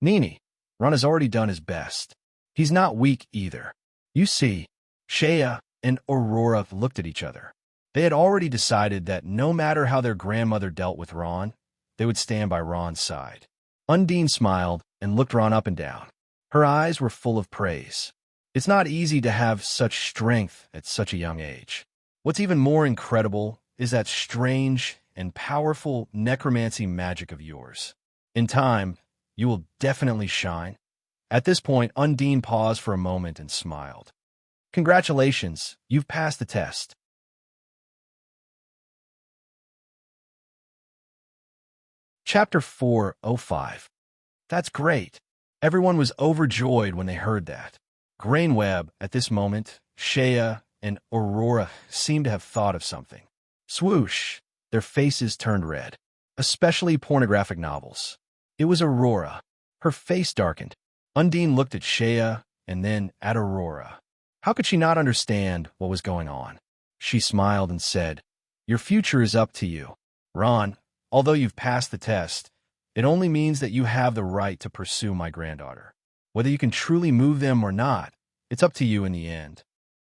Nini, Ron has already done his best. He's not weak either. You see, Shea and Aurora looked at each other. They had already decided that no matter how their grandmother dealt with Ron, they would stand by Ron's side. Undine smiled and looked Ron up and down. Her eyes were full of praise. It's not easy to have such strength at such a young age. What's even more incredible is that strange and powerful necromancy magic of yours. In time, you will definitely shine. At this point, Undine paused for a moment and smiled. Congratulations, you've passed the test. Chapter 405. That's great. Everyone was overjoyed when they heard that. Grainweb, at this moment, Shea, and Aurora seemed to have thought of something. Swoosh! Their faces turned red. Especially pornographic novels. It was Aurora. Her face darkened. Undine looked at Shea and then at Aurora. How could she not understand what was going on? She smiled and said, Your future is up to you. Ron, although you've passed the test, it only means that you have the right to pursue my granddaughter. Whether you can truly move them or not, it's up to you in the end.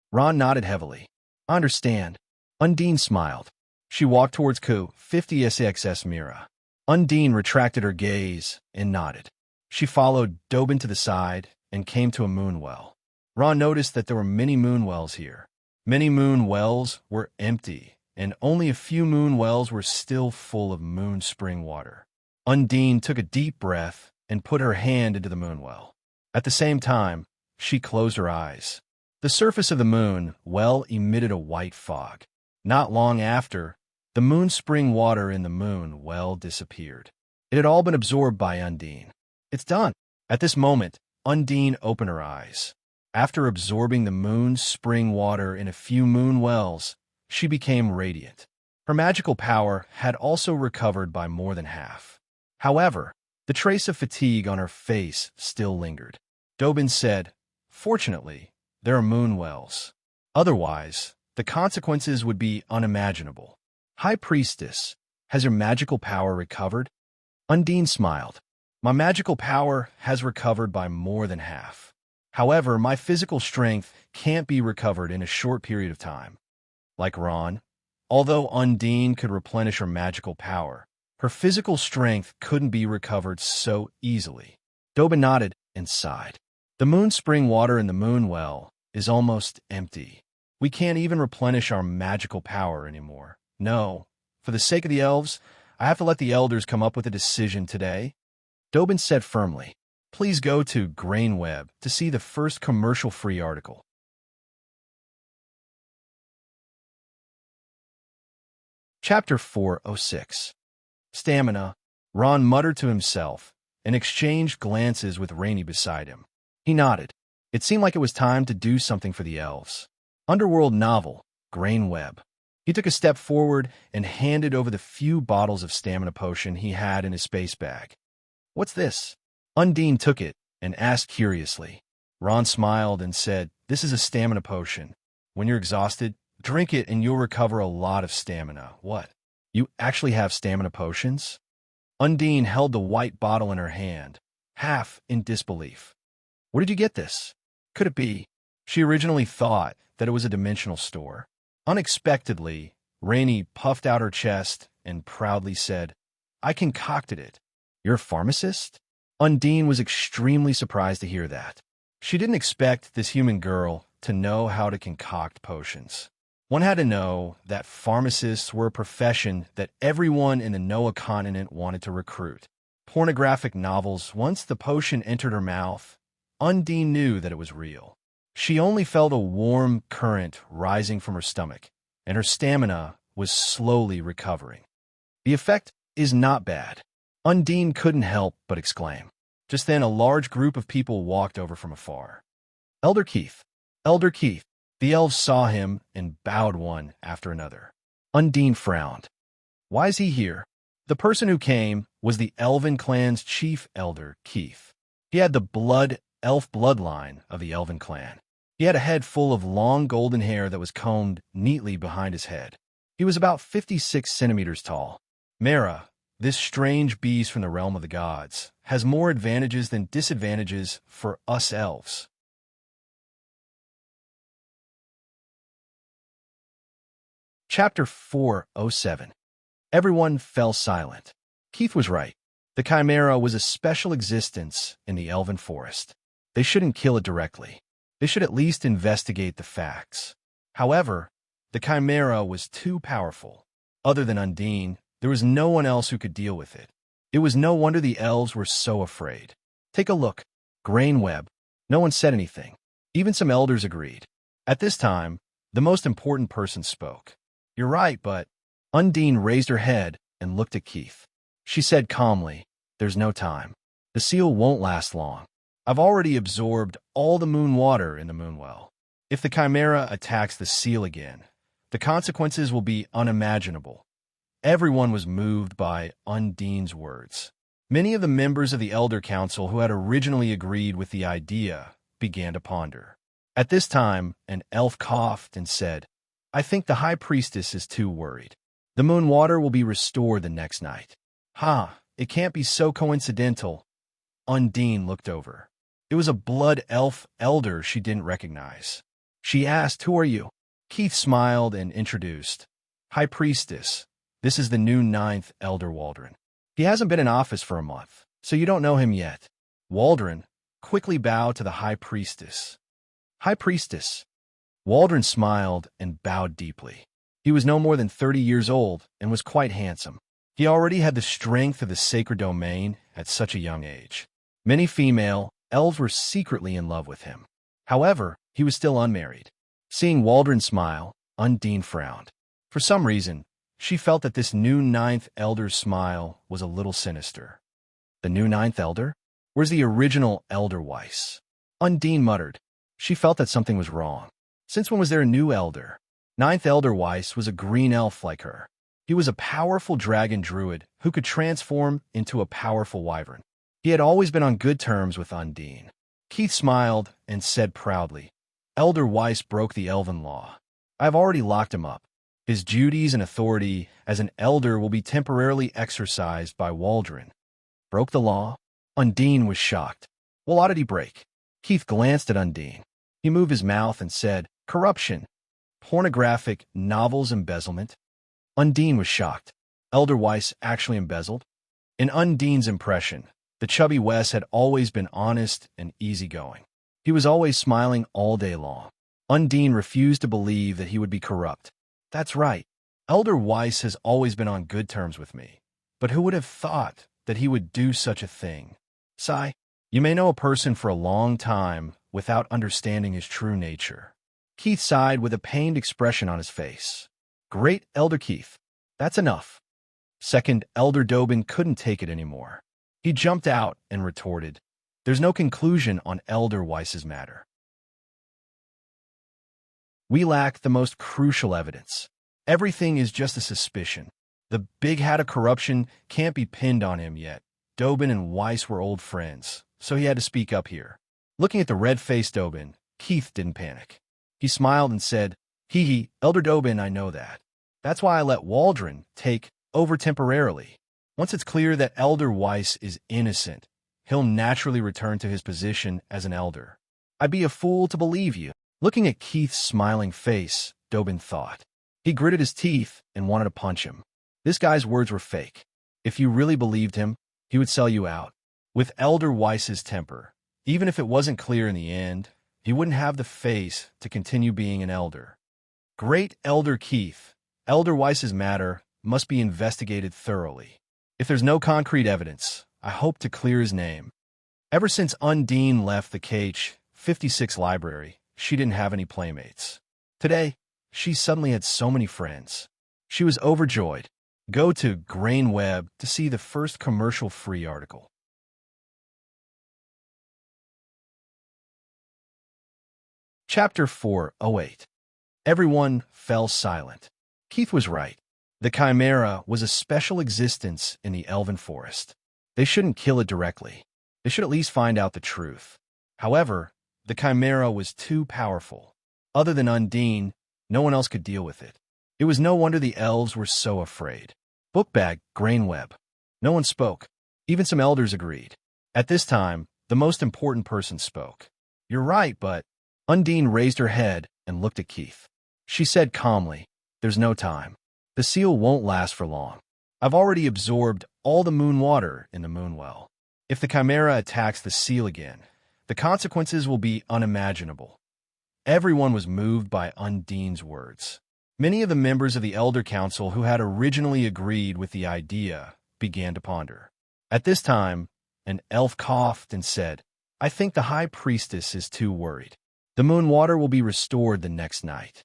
Ron nodded heavily. I understand. Undine smiled. She walked towards Ku 50 SXS Mira. Undine retracted her gaze and nodded. She followed Dobin to the side and came to a moon well. Ron noticed that there were many moon wells here. Many moon wells were empty, and only a few moon wells were still full of moon spring water. Undine took a deep breath and put her hand into the moon well. At the same time, she closed her eyes. The surface of the moon well emitted a white fog. Not long after, the moon spring water in the moon well disappeared. It had all been absorbed by Undine. It's done. At this moment, Undine opened her eyes. After absorbing the moon spring water in a few moon wells, she became radiant. Her magical power had also recovered by more than half. However, the trace of fatigue on her face still lingered. Dobin said, "Fortunately, there are moon wells. Otherwise, the consequences would be unimaginable." "High Priestess, has your magical power recovered?" Undine smiled. "My magical power has recovered by more than half. However, my physical strength can't be recovered in a short period of time." Like Ron, although Undine could replenish her magical power, her physical strength couldn't be recovered so easily. Dobin nodded and sighed. "The moon spring water in the moon well is almost empty. We can't even replenish our magical power anymore. No, for the sake of the elves, I have to let the elders come up with a decision today." Dobin said firmly, "Please go to Grainweb to see the first commercial-free article." Chapter 406. Stamina. Ron muttered to himself and exchanged glances with Rainey beside him. He nodded. It seemed like it was time to do something for the elves. Underworld novel, Grainweb. He took a step forward and handed over the few bottles of stamina potion he had in his space bag. "What's this?" Undine took it and asked curiously. Ron smiled and said, "This is a stamina potion. When you're exhausted, drink it and you'll recover a lot of stamina." "What? You actually have stamina potions?" Undine held the white bottle in her hand, half in disbelief. "Where did you get this? Could it be?" She originally thought that it was a dimensional store. Unexpectedly, Rainey puffed out her chest and proudly said, "I concocted it." "You're a pharmacist?" Undine was extremely surprised to hear that. She didn't expect this human girl to know how to concoct potions. One had to know that pharmacists were a profession that everyone in the Noah continent wanted to recruit. Pornographic novels, once the potion entered her mouth, Undine knew that it was real. She only felt a warm current rising from her stomach, and her stamina was slowly recovering. The effect is not bad. Undine couldn't help but exclaim. Just then, a large group of people walked over from afar. "Elder Keith! Elder Keith!" The elves saw him and bowed one after another. Undine frowned. "Why is he here?" The person who came was the Elven clan's chief elder, Keith. He had the elf bloodline of the Elven clan. He had a head full of long golden hair that was combed neatly behind his head. He was about 56 centimeters tall. "Mara, this strange beast from the realm of the gods, has more advantages than disadvantages for us elves." Chapter 407. Everyone fell silent. Keith was right. The Chimera was a special existence in the Elven forest. They shouldn't kill it directly. They should at least investigate the facts. However, the Chimera was too powerful. Other than Undine, there was no one else who could deal with it. It was no wonder the elves were so afraid. "Take a look. Grainweb." No one said anything. Even some elders agreed. At this time, the most important person spoke. "You're right, but—" Undine raised her head and looked at Keith. She said calmly, "There's no time. The seal won't last long. I've already absorbed all the moon water in the moon well. If the Chimera attacks the seal again, the consequences will be unimaginable." Everyone was moved by Undine's words. Many of the members of the Elder Council who had originally agreed with the idea began to ponder. At this time, an elf coughed and said, "I think the High Priestess is too worried. The moon water will be restored the next night." It can't be so coincidental." Undine looked over. It was a blood elf elder she didn't recognize. She asked, "Who are you?" Keith smiled and introduced, "High Priestess, this is the new 9th Elder Waldron." He hasn't been in office for a month, so you don't know him yet. Waldron quickly bowed to the High Priestess. High Priestess. Waldron smiled and bowed deeply. He was no more than 30 years old and was quite handsome. He already had the strength of the sacred domain at such a young age. Many female elves were secretly in love with him. However, he was still unmarried. Seeing Waldron smile, Undine frowned. For some reason, she felt that this new Ninth Elder's smile was a little sinister. The new Ninth Elder? Where's the original Elder Weiss? Undine muttered. She felt that something was wrong. Since when was there a new Elder? Ninth Elder Weiss was a green elf like her. He was a powerful dragon druid who could transform into a powerful wyvern. He had always been on good terms with Undine. Keith smiled and said proudly, Elder Weiss broke the elven law. I've already locked him up. His duties and authority as an elder will be temporarily exercised by Waldron. Broke the law? Undine was shocked. Well, how did he break? Keith glanced at Undine. He moved his mouth and said, corruption. Pornographic novels embezzlement. Undine was shocked. Elder Weiss actually embezzled? In Undine's impression, the chubby Wes had always been honest and easygoing. He was always smiling all day long. Undine refused to believe that he would be corrupt. That's right. Elder Weiss has always been on good terms with me. But who would have thought that he would do such a thing? Sigh, you may know a person for a long time without understanding his true nature. Keith sighed with a pained expression on his face. Great Elder Keith, that's enough. Second Elder Dobin couldn't take it anymore. He jumped out and retorted, there's no conclusion on Elder Weiss's matter. We lack the most crucial evidence. Everything is just a suspicion. The big hat of corruption can't be pinned on him yet. Dobin and Weiss were old friends, so he had to speak up here. Looking at the red-faced Dobin, Keith didn't panic. He smiled and said, Hee, Elder Dobin, I know that. That's why I let Waldron take over temporarily. Once it's clear that Elder Weiss is innocent, he'll naturally return to his position as an elder. I'd be a fool to believe you. Looking at Keith's smiling face, Dobin thought. He gritted his teeth and wanted to punch him. This guy's words were fake. If you really believed him, he would sell you out. With Elder Weiss's temper, even if it wasn't clear in the end, he wouldn't have the face to continue being an elder. Great Elder Keith, Elder Weiss's matter must be investigated thoroughly. If there's no concrete evidence, I hope to clear his name. Ever since Undine left the KH-56 library, she didn't have any playmates. Today, she suddenly had so many friends. She was overjoyed. Go to Grain Web to see the first commercial-free article. Chapter 408. Everyone fell silent. Keith was right. The Chimera was a special existence in the Elven Forest. They shouldn't kill it directly. They should at least find out the truth. However, the Chimera was too powerful. Other than Undine, no one else could deal with it. It was no wonder the elves were so afraid. Bookbag, Grain Web. No one spoke. Even some elders agreed. At this time, the most important person spoke. You're right, but... Undine raised her head and looked at Keith. She said calmly, there's no time. The seal won't last for long. I've already absorbed all the moon water in the moonwell. If the Chimera attacks the seal again, the consequences will be unimaginable. Everyone was moved by Undine's words. Many of the members of the Elder Council who had originally agreed with the idea began to ponder. At this time, an elf coughed and said, I think the High Priestess is too worried. The moon water will be restored the next night.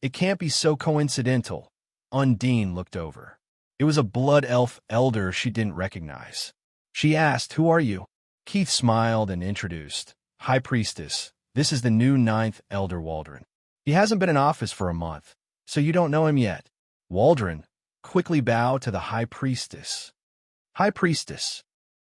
It can't be so coincidental. Undine looked over. It was a blood elf elder she didn't recognize. She asked, who are you? Keith smiled and introduced, High Priestess, this is the new Ninth Elder Waldron. He hasn't been in office for a month, so you don't know him yet. Waldron quickly bowed to the High Priestess. High Priestess.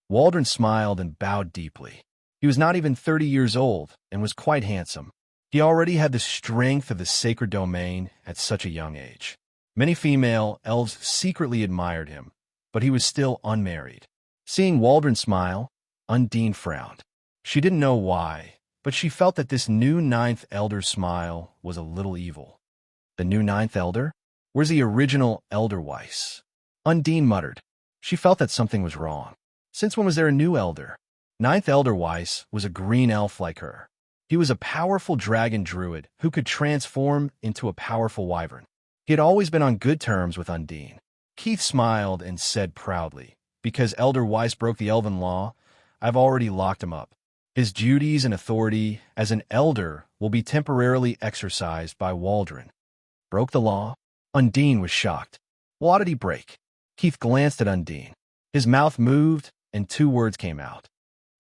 Waldron smiled and bowed deeply. He was not even 30 years old and was quite handsome. He already had the strength of the sacred domain at such a young age. Many female elves secretly admired him, but he was still unmarried. Seeing Waldron smile, Undine frowned. She didn't know why, but she felt that this new Ninth Elder's smile was a little evil. The new Ninth Elder? Where's the original Elder Weiss? Undine muttered. She felt that something was wrong. Since when was there a new elder? Ninth Elder Weiss was a green elf like her. He was a powerful dragon druid who could transform into a powerful wyvern. He had always been on good terms with Undine. Keith smiled and said proudly, "Because Elder Weiss broke the elven law, I've already locked him up. His duties and authority as an elder will be temporarily exercised by Waldron." Broke the law? Undine was shocked. What did he break? Keith glanced at Undine. His mouth moved, and two words came out.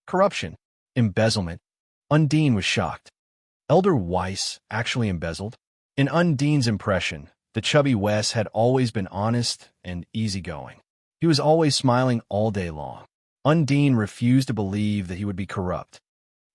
Corruption. Embezzlement. Undine was shocked. Elder Weiss actually embezzled? In Undine's impression, the chubby Wes had always been honest and easygoing. He was always smiling all day long. Undine refused to believe that he would be corrupt.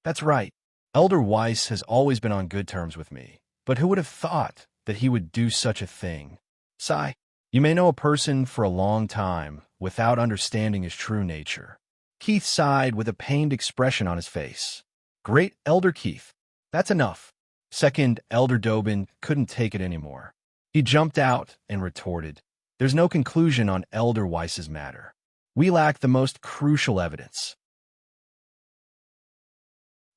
That's right. Elder Weiss has always been on good terms with me, but who would have thought that he would do such a thing? Sigh. You may know a person for a long time without understanding his true nature. Keith sighed with a pained expression on his face. Great Elder Keith. That's enough. Second Elder Dobin couldn't take it anymore. He jumped out and retorted, "There's no conclusion on Elder Weiss's matter. We lack the most crucial evidence.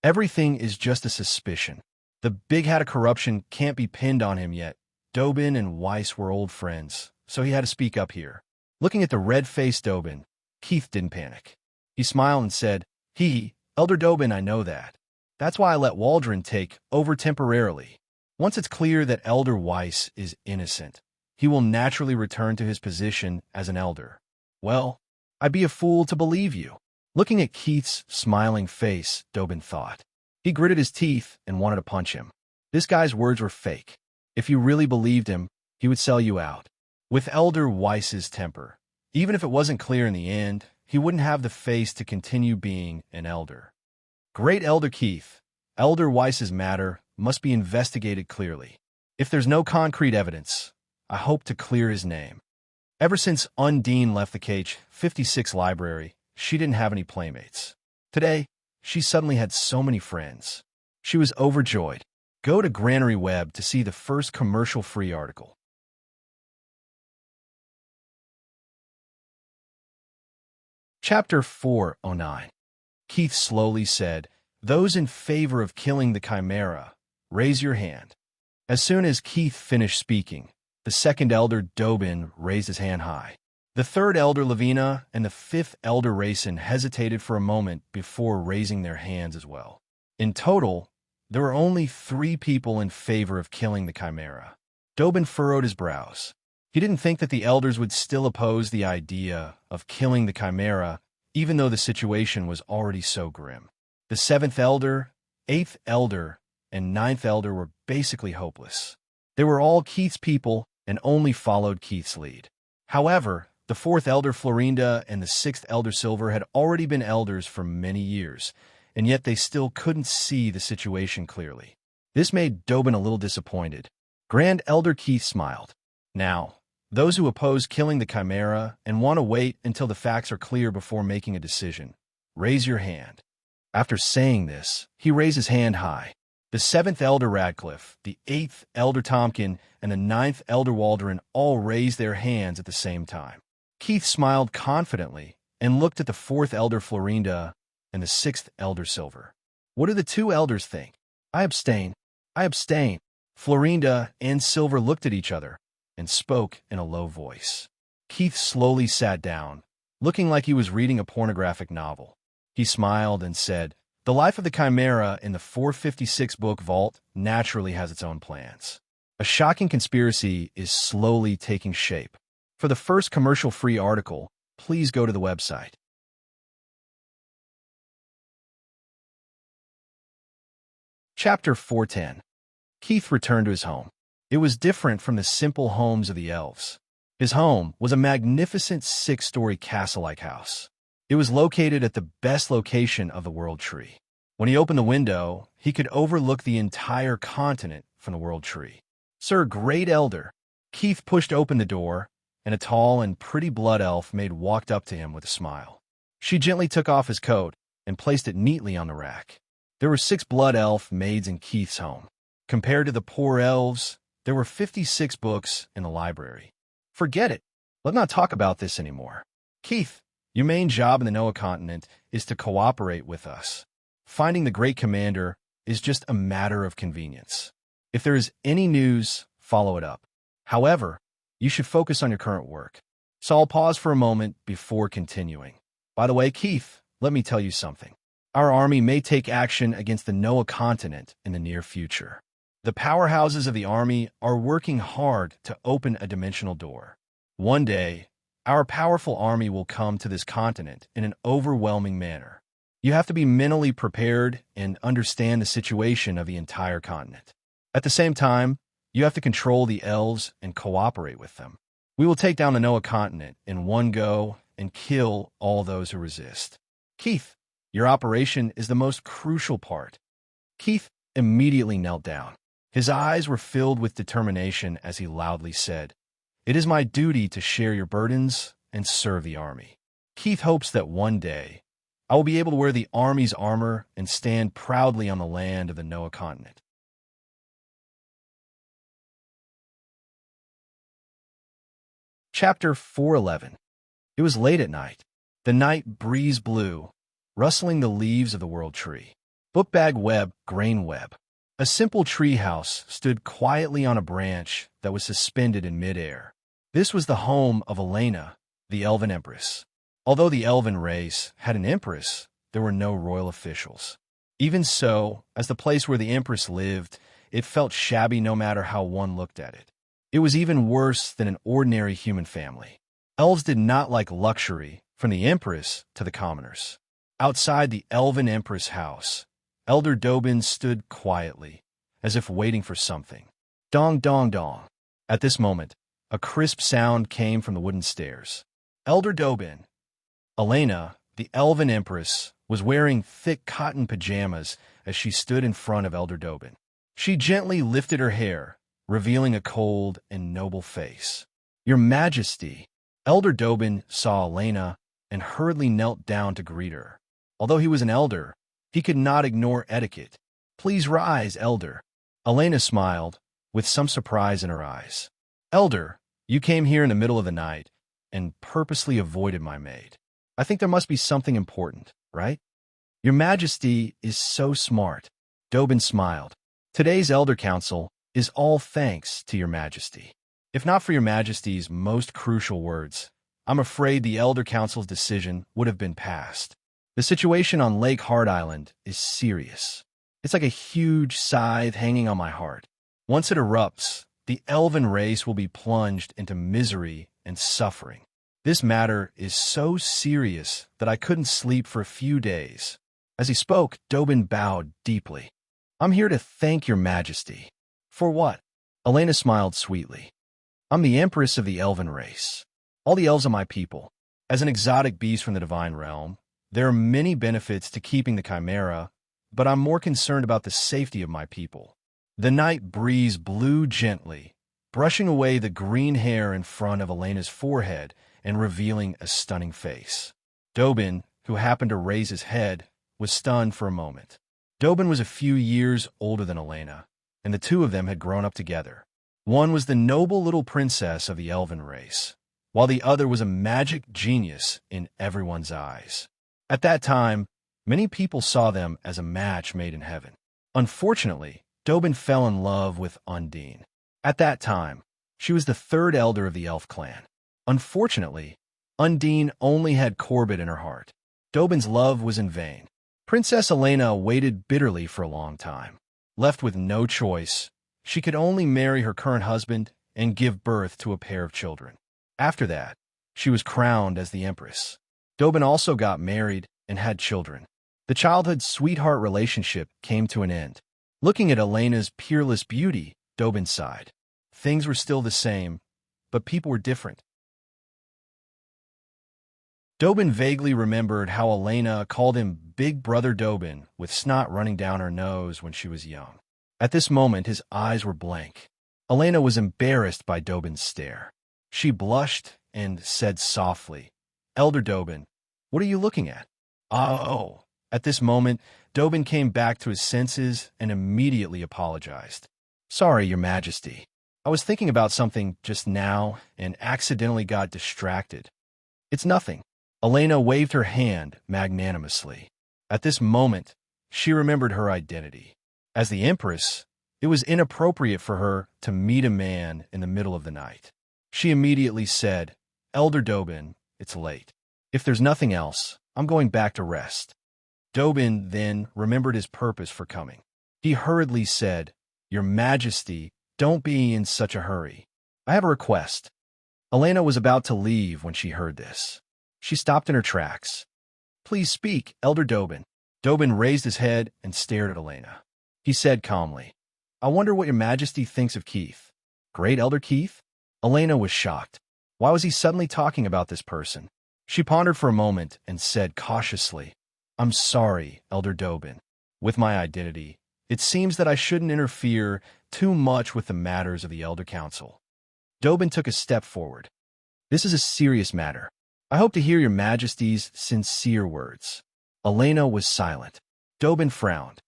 Everything is just a suspicion. The big hat of corruption can't be pinned on him yet. Dobin and Weiss were old friends, so he had to speak up here." Looking at the red-faced Dobin, Keith didn't panic. He smiled and said, Elder Dobin, I know that. That's why I let Waldron take over temporarily. Once it's clear that Elder Weiss is innocent, he will naturally return to his position as an elder." Well, I'd be a fool to believe you. Looking at Keith's smiling face, Dobin thought. He gritted his teeth and wanted to punch him. This guy's words were fake. If you really believed him, he would sell you out. With Elder Weiss's temper, even if it wasn't clear in the end, he wouldn't have the face to continue being an elder. Great Elder Keith, Elder Weiss's matter must be investigated clearly. If there's no concrete evidence, I hope to clear his name. Ever since Undine left the K56 library, she didn't have any playmates. Today, she suddenly had so many friends. She was overjoyed. Go to Granary Web to see the first commercial-free article. Chapter 409. Keith slowly said, "Those in favor of killing the Chimera, raise your hand." As soon as Keith finished speaking, the second Elder Dobin raised his hand high. The third Elder Lavina and the fifth Elder Rayson hesitated for a moment before raising their hands as well. In total, there were only 3 people in favor of killing the Chimera. Dobin furrowed his brows. He didn't think that the elders would still oppose the idea of killing the Chimera, even though the situation was already so grim. The 7th Elder, 8th Elder, and 9th Elder were basically hopeless. They were all Keith's people and only followed Keith's lead. However, the 4th Elder Florinda and the 6th Elder Silver had already been elders for many years, and yet they still couldn't see the situation clearly. This made Dobin a little disappointed. Grand Elder Keith smiled. Now, those who oppose killing the Chimera and want to wait until the facts are clear before making a decision, raise your hand. After saying this, he raised his hand high. The 7th Elder Radcliffe, the 8th Elder Tompkin, and the 9th Elder Waldron all raised their hands at the same time. Keith smiled confidently and looked at the 4th Elder Florinda and the 6th Elder Silver. What do the 2 elders think? I abstain. I abstain. Florinda and Silver looked at each other and spoke in a low voice. Keith slowly sat down, looking like he was reading a pornographic novel. He smiled and said, "The life of the Chimera in the 456 book vault naturally has its own plans. A shocking conspiracy is slowly taking shape. For the first commercial-free article, please go to the website." Chapter 410. Keith returned to his home. It was different from the simple homes of the elves. His home was a magnificent 6-story castle-like house. It was located at the best location of the World Tree. When he opened the window, he could overlook the entire continent from the World Tree. "Sir, Great Elder." Keith pushed open the door, and a tall and pretty blood elf maid walked up to him with a smile. She gently took off his coat and placed it neatly on the rack. There were 6 blood elf maids in Keith's home. Compared to the poor elves, there were 56 books in the library. "Forget it. Let's not talk about this anymore." Keith, your main job in the Noah continent is to cooperate with us. Finding the great commander is just a matter of convenience. If there is any news, follow it up. However, you should focus on your current work. So I'll pause for a moment before continuing. By the way, Keith, let me tell you something. Our army may take action against the Noah continent in the near future. The powerhouses of the army are working hard to open a dimensional door. One day, our powerful army will come to this continent in an overwhelming manner. You have to be mentally prepared and understand the situation of the entire continent. At the same time, you have to control the elves and cooperate with them. We will take down the Noah continent in one go and kill all those who resist. Keith, your operation is the most crucial part. Keith immediately knelt down. His eyes were filled with determination as he loudly said, "It is my duty to share your burdens and serve the army." Keith hopes that one day, I will be able to wear the army's armor and stand proudly on the land of the Noah continent. Chapter 411. It was late at night. The night breeze blew, rustling the leaves of the world tree. Bookbag web, grain web. A simple tree house stood quietly on a branch that was suspended in midair. This was the home of Elena, the elven empress. Although the elven race had an empress, there were no royal officials. Even so, as the place where the empress lived, it felt shabby no matter how one looked at it. It was even worse than an ordinary human family. Elves did not like luxury, from the empress to the commoners. Outside the elven empress house, Elder Dobin stood quietly, as if waiting for something. Dong, dong, dong. At this moment, a crisp sound came from the wooden stairs. Elder Dobin. Elena, the elven empress, was wearing thick cotton pajamas as she stood in front of Elder Dobin. She gently lifted her hair, revealing a cold and noble face. "Your Majesty." Elder Dobin saw Elena and hurriedly knelt down to greet her. Although he was an elder, he could not ignore etiquette. "Please rise, Elder." Elena smiled, with some surprise in her eyes. "Elder, you came here in the middle of the night and purposely avoided my maid. I think there must be something important, right?" "Your Majesty is so smart." Dobin smiled. "Today's Elder Council is all thanks to your Majesty. If not for your Majesty's most crucial words, I'm afraid the Elder Council's decision would have been passed. The situation on Lake Hard Island is serious. It's like a huge scythe hanging on my heart. Once it erupts, the elven race will be plunged into misery and suffering. This matter is so serious that I couldn't sleep for a few days." As he spoke, Dobin bowed deeply. "I'm here to thank your Majesty." "For what?" Elena smiled sweetly. "I'm the empress of the elven race. All the elves are my people. As an exotic beast from the divine realm, there are many benefits to keeping the chimera, but I'm more concerned about the safety of my people." The night breeze blew gently, brushing away the green hair in front of Elena's forehead and revealing a stunning face. Dobin, who happened to raise his head, was stunned for a moment. Dobin was a few years older than Elena, and the two of them had grown up together. One was the noble little princess of the elven race, while the other was a magic genius in everyone's eyes. At that time, many people saw them as a match made in heaven. Unfortunately, Dobin fell in love with Undine. At that time, she was the third elder of the elf clan. Unfortunately, Undine only had Corbett in her heart. Dobin's love was in vain. Princess Elena waited bitterly for a long time. Left with no choice, she could only marry her current husband and give birth to a pair of children. After that, she was crowned as the empress. Dobin also got married and had children. The childhood sweetheart relationship came to an end. Looking at Elena's peerless beauty, Dobin sighed. Things were still the same, but people were different. Dobin vaguely remembered how Elena called him Big Brother Dobin, with snot running down her nose when she was young. At this moment, his eyes were blank. Elena was embarrassed by Dobin's stare. She blushed and said softly, "Elder Dobin, what are you looking at?" "Oh." At this moment, Dobin came back to his senses and immediately apologized. "Sorry, Your Majesty. I was thinking about something just now and accidentally got distracted." "It's nothing. Elena waved her hand magnanimously. At this moment, she remembered her identity. As the Empress, it was inappropriate for her to meet a man in the middle of the night. She immediately said, "Elder Dobin, it's late. If there's nothing else, I'm going back to rest." Dobin then remembered his purpose for coming. He hurriedly said, "Your Majesty, don't be in such a hurry. I have a request." Elena was about to leave when she heard this. She stopped in her tracks. "Please speak, Elder Dobin." Dobin raised his head and stared at Elena. He said calmly, "I wonder what your Majesty thinks of Keith." "Great Elder Keith?" Elena was shocked. Why was he suddenly talking about this person? She pondered for a moment and said cautiously, "I'm sorry, Elder Dobin. With my identity, it seems that I shouldn't interfere too much with the matters of the Elder Council." Dobin took a step forward. "This is a serious matter. I hope to hear your Majesty's sincere words." Elena was silent. Dobin frowned.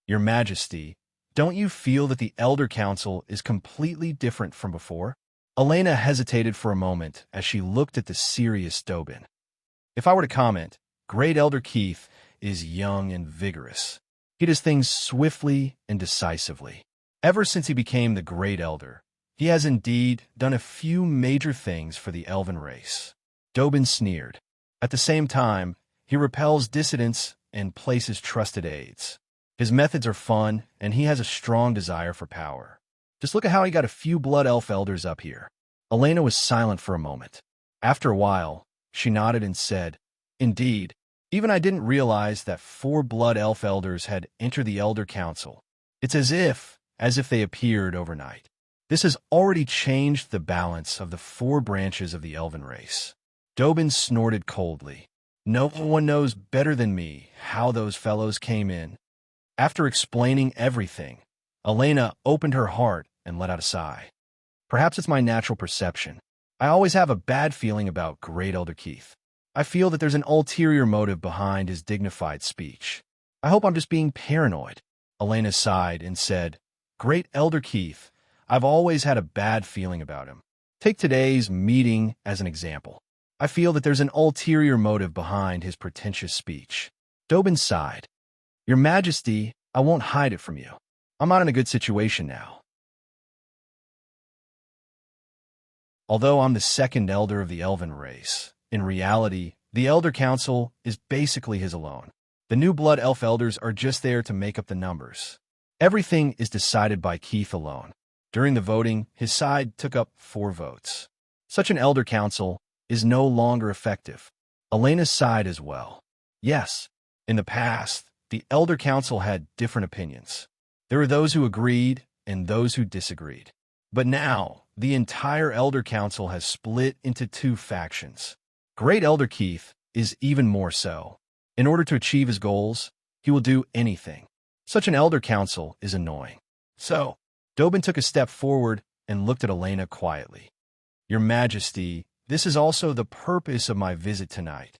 "Your Majesty, don't you feel that the Elder Council is completely different from before?" Elena hesitated for a moment as she looked at the serious Dobin. "If I were to comment, Great Elder Keith is young and vigorous. He does things swiftly and decisively. Ever since he became the Great Elder, he has indeed done a few major things for the elven race." Dobin sneered. "At the same time, he repels dissidents and places trusted aides. His methods are fun, and he has a strong desire for power. Just look at how he got a few blood elf elders up here." Elena was silent for a moment. After a while, she nodded and said, "Indeed, even I didn't realize that 4 blood elf elders had entered the Elder Council. It's as if they appeared overnight. This has already changed the balance of the 4 branches of the elven race." Dobin snorted coldly. "No one knows better than me how those fellows came in." After explaining everything, Elena opened her heart and let out a sigh. "Perhaps it's my natural perception. I always have a bad feeling about Great Elder Keith. I feel that there's an ulterior motive behind his dignified speech. I hope I'm just being paranoid." Elena sighed and said, "Great Elder Keith, I've always had a bad feeling about him. Take today's meeting as an example. I feel that there's an ulterior motive behind his pretentious speech." Dobin sighed. "Your Majesty, I won't hide it from you. I'm not in a good situation now. Although I'm the second elder of the elven race, in reality, the Elder Council is basically his alone. The new blood elf elders are just there to make up the numbers. Everything is decided by Keith alone. During the voting, his side took up 4 votes. Such an Elder Council is no longer effective." Elena sighed as well. "Yes, in the past, the Elder Council had different opinions. There were those who agreed and those who disagreed. But now, the entire Elder Council has split into 2 factions. Great Elder Keith is even more so. In order to achieve his goals, he will do anything. Such an Elder Council is annoying." So, Dobin took a step forward and looked at Elena quietly. "Your Majesty, this is also the purpose of my visit tonight."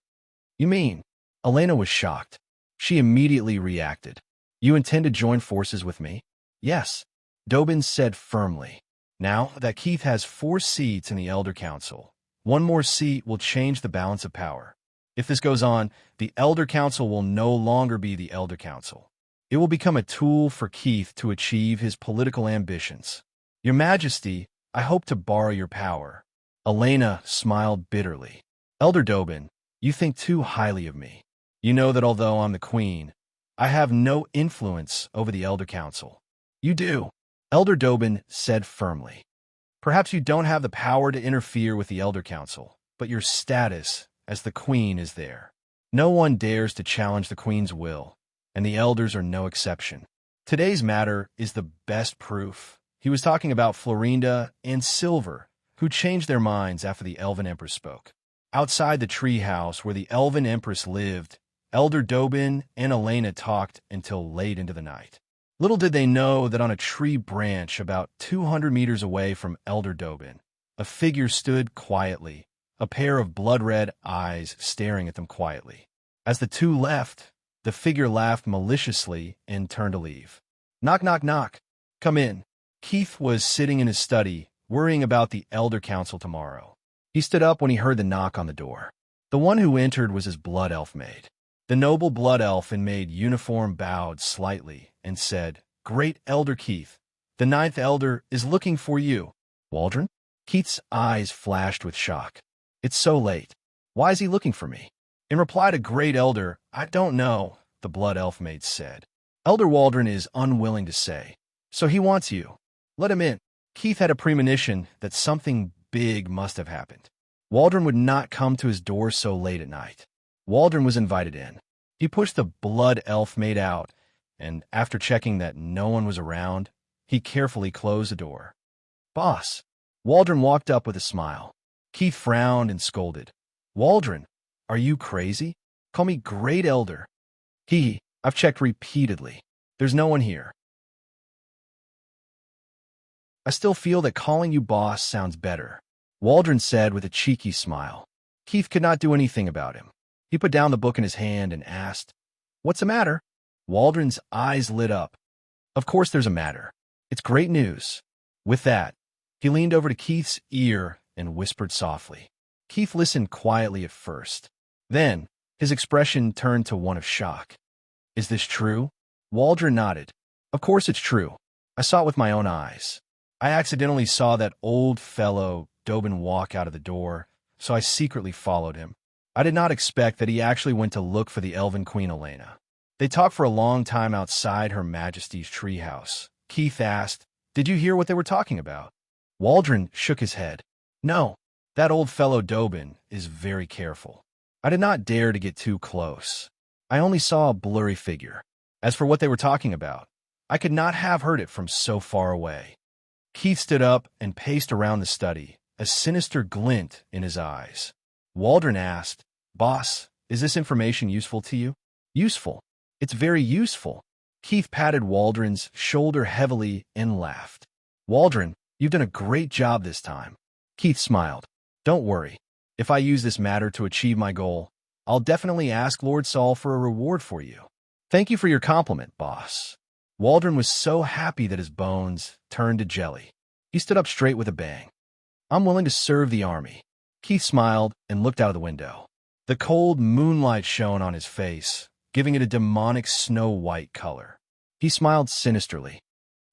"You mean?" Elena was shocked. She immediately reacted. "You intend to join forces with me?" "Yes," Dobin said firmly. "Now that Keith has 4 seats in the Elder Council, 1 more seat will change the balance of power. If this goes on, the Elder Council will no longer be the Elder Council. It will become a tool for Keith to achieve his political ambitions. Your Majesty, I hope to borrow your power." Elena smiled bitterly. "Elder Dobin, you think too highly of me. You know that although I'm the queen, I have no influence over the Elder Council." "You do," Elder Dobin said firmly. "Perhaps you don't have the power to interfere with the Elder Council, but your status as the queen is there. No one dares to challenge the queen's will, and the elders are no exception. Today's matter is the best proof." He was talking about Florinda and Silver, who changed their minds after the Elven Empress spoke. Outside the treehouse where the Elven Empress lived, Elder Dobin and Elena talked until late into the night. Little did they know that on a tree branch about 200 meters away from Elder Dobin, a figure stood quietly, a pair of blood-red eyes staring at them quietly. As the 2 left, the figure laughed maliciously and turned to leave. "Knock, knock, knock. Come in." Keith was sitting in his study, worrying about the Elder Council tomorrow. He stood up when he heard the knock on the door. The one who entered was his blood elf maid. The noble blood elf in maid uniform bowed slightly and said, "Great Elder Keith, the ninth elder is looking for you." Waldron? Keith's eyes flashed with shock. "It's so late. Why is he looking for me?" In reply to Great Elder, "I don't know," the blood elf maid said. "Elder Waldron is unwilling to say, so he wants you. Let him in." Keith had a premonition that something big must have happened. Waldron would not come to his door so late at night. Waldron was invited in. He pushed the blood elf maid out, and after checking that no one was around, he carefully closed the door. "Boss." Waldron walked up with a smile. Keith frowned and scolded. "Waldron, are you crazy? Call me Great Elder." I've checked repeatedly. There's no one here." "I still feel that calling you boss sounds better," Waldron said with a cheeky smile. Keith could not do anything about him. He put down the book in his hand and asked, "What's the matter?" Waldron's eyes lit up. "Of course there's a matter. It's great news." With that, he leaned over to Keith's ear and whispered softly. Keith listened quietly at first. Then, his expression turned to one of shock. "Is this true?" Waldron nodded. "Of course it's true. I saw it with my own eyes. I accidentally saw that old fellow Dobin walk out of the door, so I secretly followed him. I did not expect that he actually went to look for the Elven Queen Elena. They talked for a long time outside Her Majesty's treehouse. Keith asked, "Did you hear what they were talking about?" Waldron shook his head. "No, that old fellow Dobin is very careful. I did not dare to get too close. I only saw a blurry figure. As for what they were talking about, I could not have heard it from so far away." Keith stood up and paced around the study, a sinister glint in his eyes. Waldron asked, "Boss, is this information useful to you?" "Useful? It's very useful." Keith patted Waldron's shoulder heavily and laughed. "Waldron, you've done a great job this time." Keith smiled. "Don't worry. If I use this matter to achieve my goal, I'll definitely ask Lord Saul for a reward for you." "Thank you for your compliment, boss." Waldron was so happy that his bones turned to jelly. He stood up straight with a bang. "I'm willing to serve the army." Keith smiled and looked out of the window. The cold moonlight shone on his face, giving it a demonic snow-white color. He smiled sinisterly.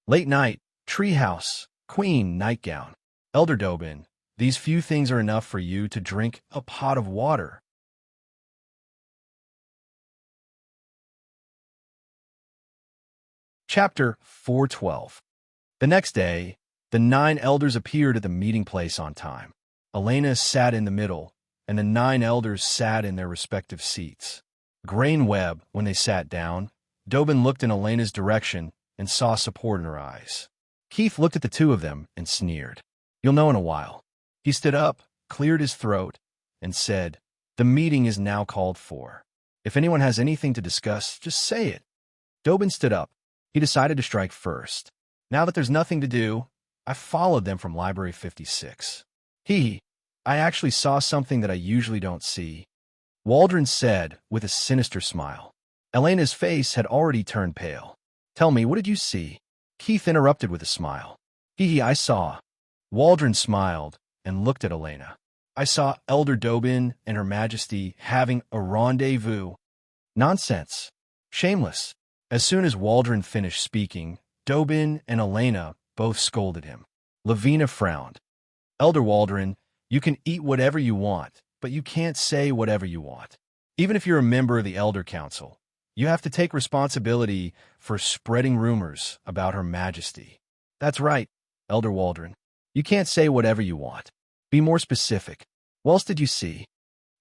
"Late night, treehouse, queen, nightgown. Elder Dobin, these few things are enough for you to drink a pot of water." Chapter 412. The next day, the 9 elders appeared at the meeting place on time. Elena sat in the middle, and the 9 elders sat in their respective seats. Grain web, when they sat down, Dobin looked in Elena's direction and saw support in her eyes. Keith looked at the two of them and sneered. "You'll know in a while." He stood up, cleared his throat, and said, "The meeting is now called for. If anyone has anything to discuss, just say it." Dobin stood up. He decided to strike first. "Now that there's nothing to do, I followed them from Library 56. I actually saw something that I usually don't see," Waldron said with a sinister smile. Elena's face had already turned pale. "Tell me, what did you see?" Keith interrupted with a smile. I saw." Waldron smiled and looked at Elena. "I saw Elder Dobin and Her Majesty having a rendezvous." "Nonsense. Shameless." As soon as Waldron finished speaking, Dobin and Elena both scolded him. Lavina frowned. "Elder Waldron, you can eat whatever you want, but you can't say whatever you want. Even if you're a member of the Elder Council, you have to take responsibility for spreading rumors about Her Majesty." "That's right, Elder Waldron. You can't say whatever you want. Be more specific. What else did you see?"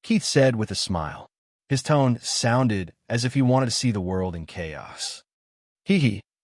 Keith said with a smile. His tone sounded as if he wanted to see the world in chaos.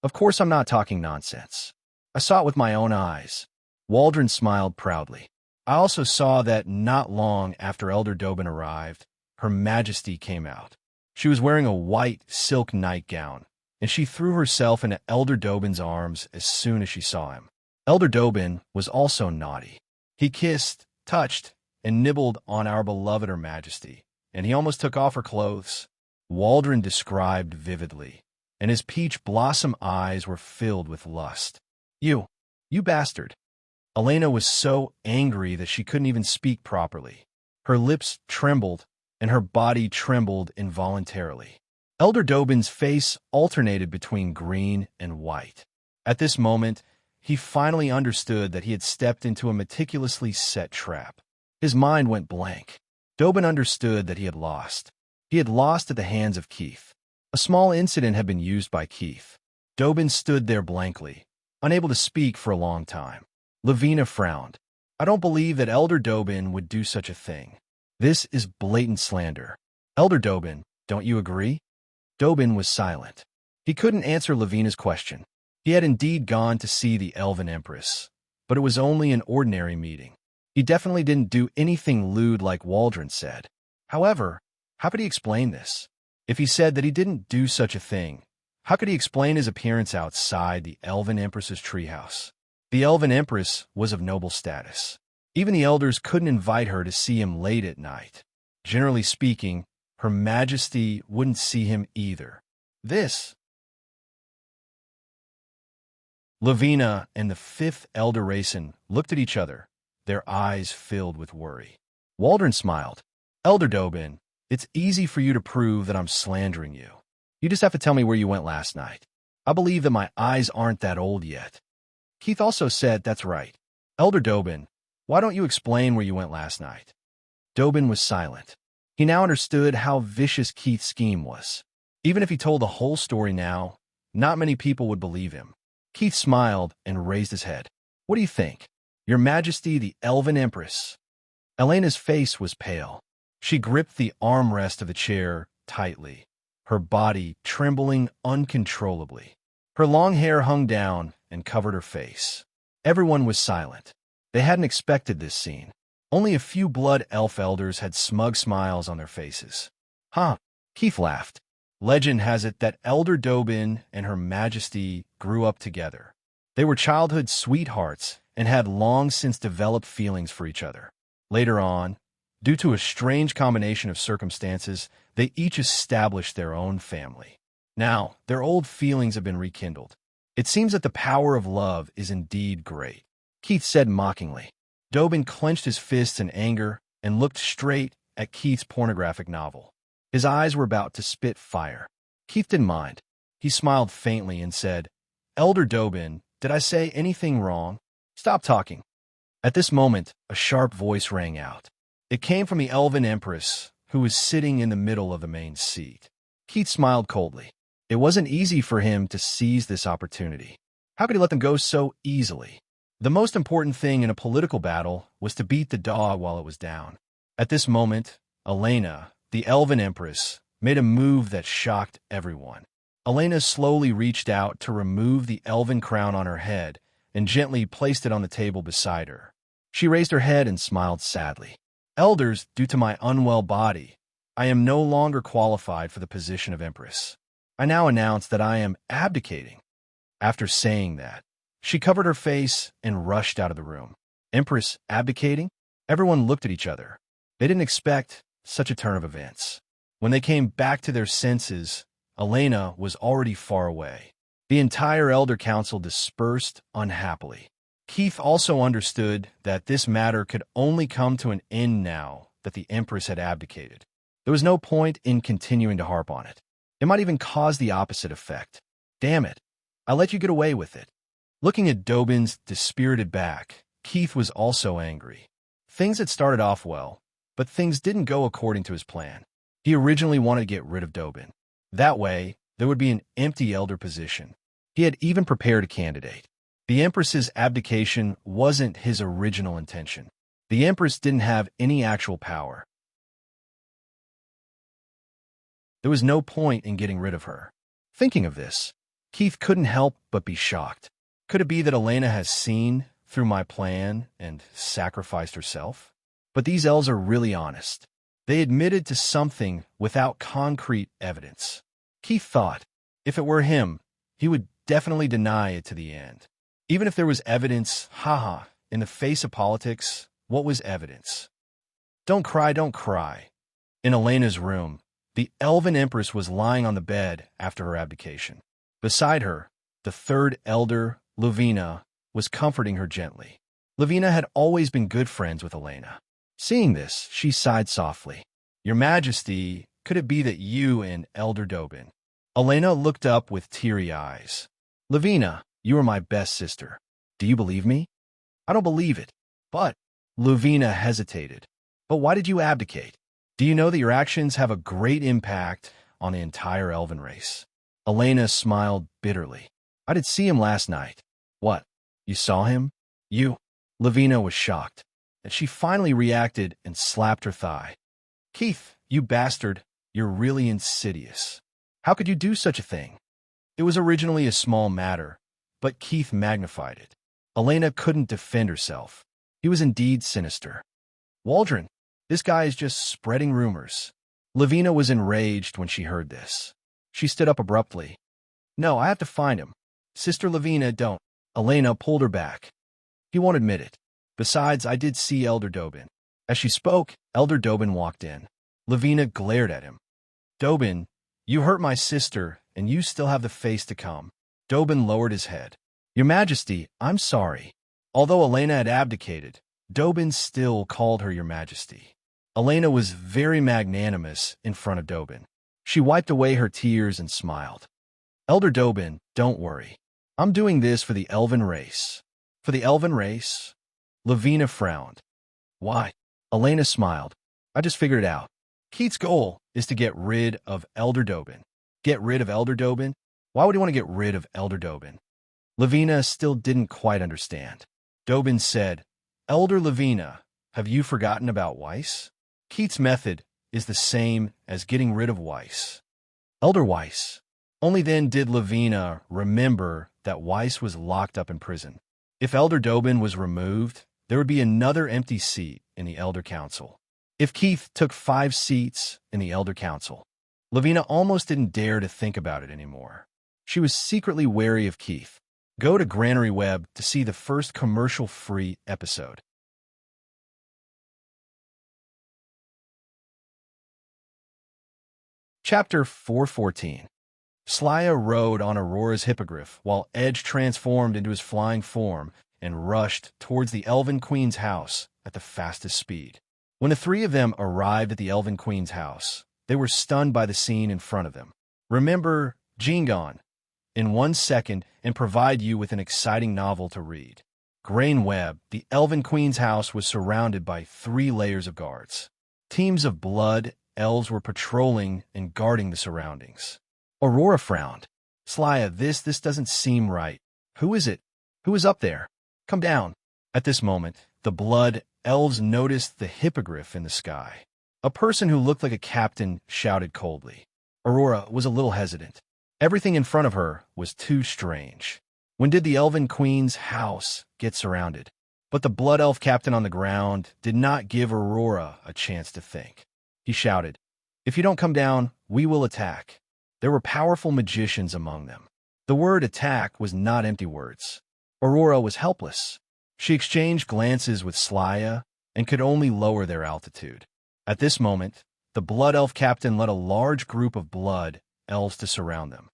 Of course I'm not talking nonsense. I saw it with my own eyes." Waldron smiled proudly. "I also saw that not long after Elder Dobin arrived, Her Majesty came out. She was wearing a white silk nightgown, and she threw herself into Elder Dobin's arms as soon as she saw him. Elder Dobin was also naughty. He kissed, touched, and nibbled on our beloved Her Majesty, and he almost took off her clothes." Waldron described vividly, and his peach blossom eyes were filled with lust. You bastard." Elena was so angry that she couldn't even speak properly. Her lips trembled, and her body trembled involuntarily. Elder Dobin's face alternated between green and white. At this moment, he finally understood that he had stepped into a meticulously set trap. His mind went blank. Dobin understood that he had lost. He had lost at the hands of Keith. A small incident had been used by Keith. Dobin stood there blankly, unable to speak for a long time. Lavina frowned. I don't believe that Elder Dobin would do such a thing. This is blatant slander. Elder Dobin, don't you agree? Dobin was silent. He couldn't answer Lavina's question. He had indeed gone to see the Elven Empress, but it was only an ordinary meeting. He definitely didn't do anything lewd like Waldron said. However, how could he explain this? If he said that he didn't do such a thing, how could he explain his appearance outside the Elven Empress's treehouse? The Elven Empress was of noble status. Even the elders couldn't invite her to see him late at night. Generally speaking, Her Majesty wouldn't see him either. Lavina and the fifth Elder Racen looked at each other, their eyes filled with worry. Waldron smiled. Elder Dobin, it's easy for you to prove that I'm slandering you. You just have to tell me where you went last night. I believe that my eyes aren't that old yet. Keith also said that's right. Elder Dobin, why don't you explain where you went last night? Dobin was silent. He now understood how vicious Keith's scheme was. Even if he told the whole story now, not many people would believe him. Keith smiled and raised his head. What do you think? Your Majesty, the Elven Empress. Elena's face was pale. She gripped the armrest of the chair tightly, her body trembling uncontrollably. Her long hair hung down and covered her face. Everyone was silent. They hadn't expected this scene. Only a few blood elf elders had smug smiles on their faces. Keith laughed. Legend has it that Elder Dobin and Her Majesty grew up together. They were childhood sweethearts and had long since developed feelings for each other. Later on, due to a strange combination of circumstances, they each established their own family. Now, their old feelings have been rekindled. It seems that the power of love is indeed great, Keith said mockingly. Dobin clenched his fists in anger and looked straight at Keith's pornographic novel. His eyes were about to spit fire. Keith didn't mind. He smiled faintly and said, Elder Dobin, did I say anything wrong? Stop talking. At this moment, a sharp voice rang out. It came from the Elven Empress, who was sitting in the middle of the main seat. Keith smiled coldly. It wasn't easy for him to seize this opportunity. How could he let them go so easily? The most important thing in a political battle was to beat the dog while it was down. At this moment, Elena, the Elven Empress, made a move that shocked everyone. Elena slowly reached out to remove the elven crown on her head and gently placed it on the table beside her. She raised her head and smiled sadly. Elders, due to my unwell body, I am no longer qualified for the position of Empress. I now announce that I am abdicating. After saying that, she covered her face and rushed out of the room. Empress abdicating? Everyone looked at each other. They didn't expect such a turn of events. When they came back to their senses, Elena was already far away. The entire Elder Council dispersed unhappily. Keith also understood that this matter could only come to an end now that the Empress had abdicated. There was no point in continuing to harp on it. It might even cause the opposite effect. Damn it, I let you get away with it. Looking at Dobin's dispirited back, Keith was also angry. Things had started off well, but things didn't go according to his plan. He originally wanted to get rid of Dobin. That way, there would be an empty elder position. He had even prepared a candidate. The Empress's abdication wasn't his original intention. The Empress didn't have any actual power. There was no point in getting rid of her. Thinking of this, Keith couldn't help but be shocked. Could it be that Elena has seen through my plan and sacrificed herself? But these elves are really honest. They admitted to something without concrete evidence. Keith thought, if it were him, he would definitely deny it to the end. Even if there was evidence, in the face of politics, what was evidence? Don't cry, don't cry. In Elena's room, the Elven Empress was lying on the bed after her abdication. Beside her, the third elder, Lavina, was comforting her gently. Lavina had always been good friends with Elena. Seeing this, she sighed softly. Your Majesty, could it be that you and Elder Dobin? Elena looked up with teary eyes. Lavina, you are my best sister. Do you believe me? I don't believe it. But, Lavina hesitated. But why did you abdicate? Do you know that your actions have a great impact on the entire elven race? Elena smiled bitterly. I did see him last night. What? You saw him? You? Lavina was shocked, and she finally reacted and slapped her thigh. Keith, you bastard, you're really insidious. How could you do such a thing? It was originally a small matter, but Keith magnified it. Elena couldn't defend herself. He was indeed sinister. Waldron, this guy is just spreading rumors. Lavina was enraged when she heard this. She stood up abruptly. No, I have to find him. Sister Lavina, don't. Elena pulled her back. He won't admit it. Besides, I did see Elder Dobin. As she spoke, Elder Dobin walked in. Lavina glared at him. Dobin, you hurt my sister, and you still have the face to come. Dobin lowered his head. Your Majesty, I'm sorry. Although Elena had abdicated, Dobin still called her Your Majesty. Elena was very magnanimous in front of Dobin. She wiped away her tears and smiled. Elder Dobin, don't worry. I'm doing this for the elven race. For the elven race? Lavina frowned. Why? Elena smiled. I just figured it out. Keith's goal is to get rid of Elder Dobin. Get rid of Elder Dobin? Why would he want to get rid of Elder Dobin? Lavina still didn't quite understand. Dobin said, Elder Lavina, have you forgotten about Weiss? Keith's method is the same as getting rid of Weiss. Elder Weiss. Only then did Lavina remember that Weiss was locked up in prison. If Elder Dobin was removed, there would be another empty seat in the Elder Council. If Keith took 5 seats in the Elder Council, Lavina almost didn't dare to think about it anymore. She was secretly wary of Keith. Go to Granary Web to see the first commercial-free episode. Chapter 414. Slya rode on Aurora's hippogriff while Edge transformed into his flying form and rushed towards the Elven Queen's house at the fastest speed. When the 3 of them arrived at the Elven Queen's house, they were stunned by the scene in front of them. Remember Jingon in 1 second and provide you with an exciting novel to read. Grain Web, the Elven Queen's house was surrounded by 3 layers of guards. Teams of blood elves were patrolling and guarding the surroundings. Aurora frowned. Slya, this doesn't seem right. Who is it? Who is up there? Come down. At this moment, the blood elves noticed the hippogriff in the sky. A person who looked like a captain shouted coldly. Aurora was a little hesitant. Everything in front of her was too strange. When did the Elven Queen's house get surrounded? But the blood elf captain on the ground did not give Aurora a chance to think. He shouted, If you don't come down, we will attack. There were powerful magicians among them. The word attack was not empty words. Aurora was helpless. She exchanged glances with Slya and could only lower their altitude. At this moment, the blood elf captain led a large group of blood elves to surround them.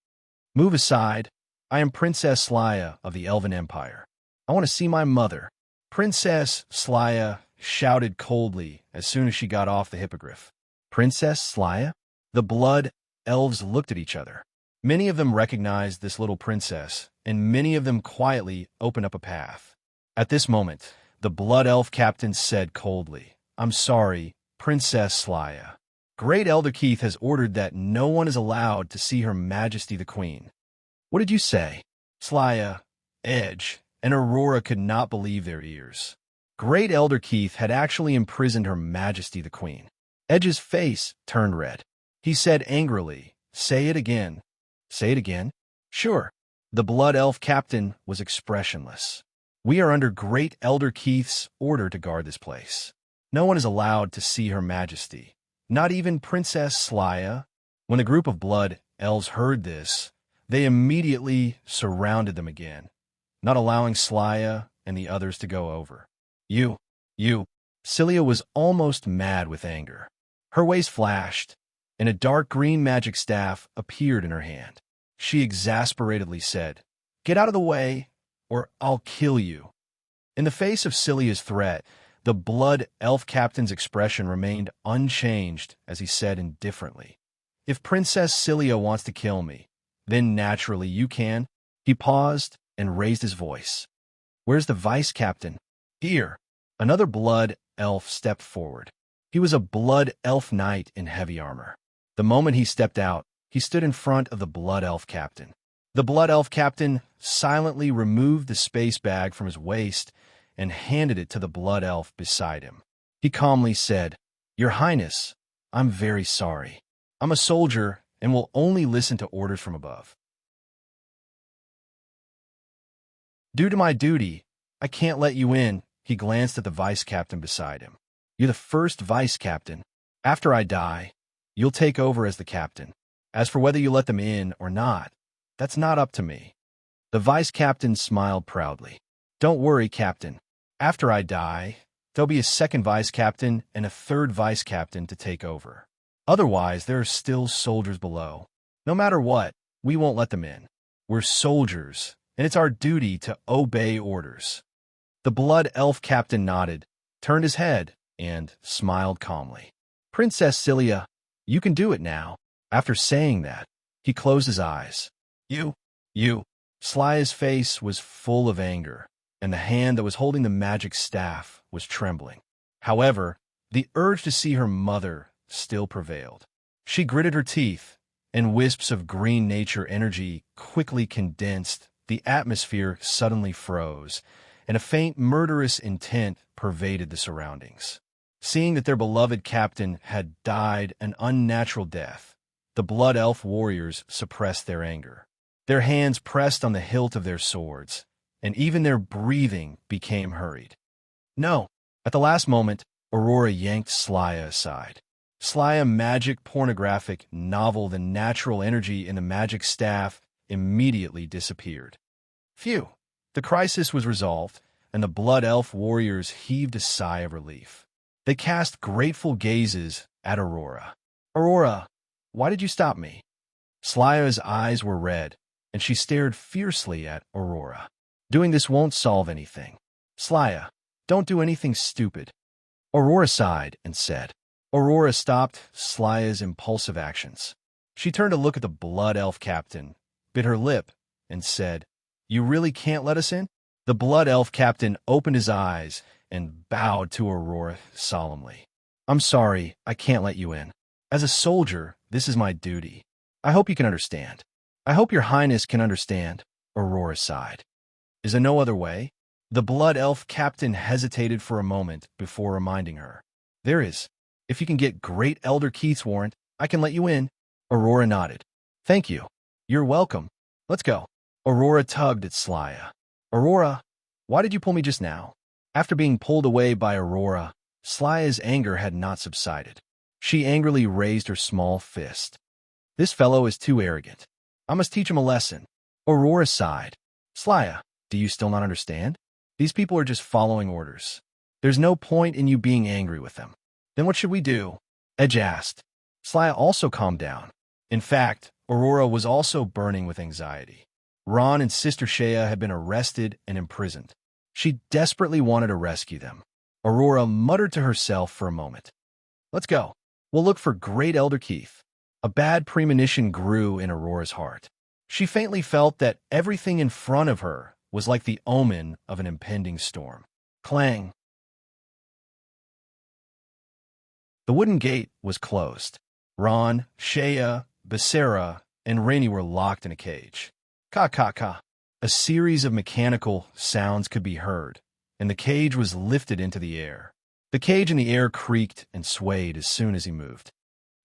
Move aside. I am Princess Slya of the Elven Empire. I want to see my mother. Princess Slya shouted coldly as soon as she got off the hippogriff. Princess Slya? The blood elves looked at each other. Many of them recognized this little princess, and many of them quietly opened up a path. At this moment, the blood elf captain said coldly, I'm sorry, Princess Slya. Great Elder Keith has ordered that no one is allowed to see Her Majesty the Queen. What did you say? Slya, Edge, and Aurora could not believe their ears. Great Elder Keith had actually imprisoned Her Majesty the Queen. Edge's face turned red. He said angrily, Say it again. Say it again? Sure. The blood elf captain was expressionless. We are under Great Elder Keith's order to guard this place. No one is allowed to see Her Majesty, not even Princess Slya. When the group of blood elves heard this, they immediately surrounded them again, not allowing Slya and the others to go over. You. Celia was almost mad with anger. Her waist flashed, and a dark green magic staff appeared in her hand. She exasperatedly said, Get out of the way, or I'll kill you. In the face of Celia's threat, The blood elf captain's expression remained unchanged as he said indifferently, "If Princess Cilia wants to kill me, then naturally you can." He paused and raised his voice. "Where's the vice captain?" "Here." Another blood elf stepped forward. He was a blood elf knight in heavy armor. The moment he stepped out, he stood in front of the blood elf captain. The blood elf captain silently removed the space bag from his waist and handed it to the blood elf beside him. He calmly said, "Your Highness, I'm very sorry. I'm a soldier and will only listen to orders from above. Due to my duty, I can't let you in." He glanced at the vice captain beside him. "You're the first vice captain. After I die, you'll take over as the captain. As for whether you let them in or not, that's not up to me." The vice captain smiled proudly. "Don't worry, Captain. After I die, there'll be a second vice captain and a third vice captain to take over. Otherwise, there are still soldiers below. No matter what, we won't let them in. We're soldiers, and it's our duty to obey orders." The blood elf captain nodded, turned his head, and smiled calmly. "Princess Cilia, you can do it now." After saying that, he closed his eyes. You. Slaya's face was full of anger, and the hand that was holding the magic staff was trembling. However, the urge to see her mother still prevailed. She gritted her teeth, and wisps of green nature energy quickly condensed. The atmosphere suddenly froze, and a faint murderous intent pervaded the surroundings. Seeing that their beloved captain had died an unnatural death, the blood elf warriors suppressed their anger. Their hands pressed on the hilt of their swords, and even their breathing became hurried. "No!" At the last moment, Aurora yanked Slaya aside. Slaya magic pornographic novel the natural energy in the magic staff immediately disappeared. Phew! The crisis was resolved, and the blood elf warriors heaved a sigh of relief. They cast grateful gazes at Aurora. "Aurora, why did you stop me?" Slaya's eyes were red, and she stared fiercely at Aurora. "Doing this won't solve anything. Slaya, don't do anything stupid." Aurora sighed and said. Aurora stopped Slaya's impulsive actions. She turned to look at the blood elf captain, bit her lip, and said, "You really can't let us in?" The blood elf captain opened his eyes and bowed to Aurora solemnly. "I'm sorry, I can't let you in. As a soldier, this is my duty. I hope you can understand." "I hope your highness can understand," Aurora sighed. "Is there no other way?" The blood elf captain hesitated for a moment before reminding her. "There is. If you can get Great Elder Keith's warrant, I can let you in." Aurora nodded. "Thank you. You're welcome. Let's go." Aurora tugged at Slaya. "Aurora, why did you pull me just now?" After being pulled away by Aurora, Slaya's anger had not subsided. She angrily raised her small fist. "This fellow is too arrogant. I must teach him a lesson." Aurora sighed. "Slaya, do you still not understand? These people are just following orders. There's no point in you being angry with them." "Then what should we do?" Edge asked. Slaya also calmed down. In fact, Aurora was also burning with anxiety. Ron and Sister Shea had been arrested and imprisoned. She desperately wanted to rescue them. Aurora muttered to herself for a moment. "Let's go. We'll look for Great Elder Keith." A bad premonition grew in Aurora's heart. She faintly felt that everything in front of her was like the omen of an impending storm. Clang! The wooden gate was closed. Ron, Shea, Becerra, and Rainey were locked in a cage. Ka-ka-ka. A series of mechanical sounds could be heard, and the cage was lifted into the air. The cage in the air creaked and swayed as soon as he moved.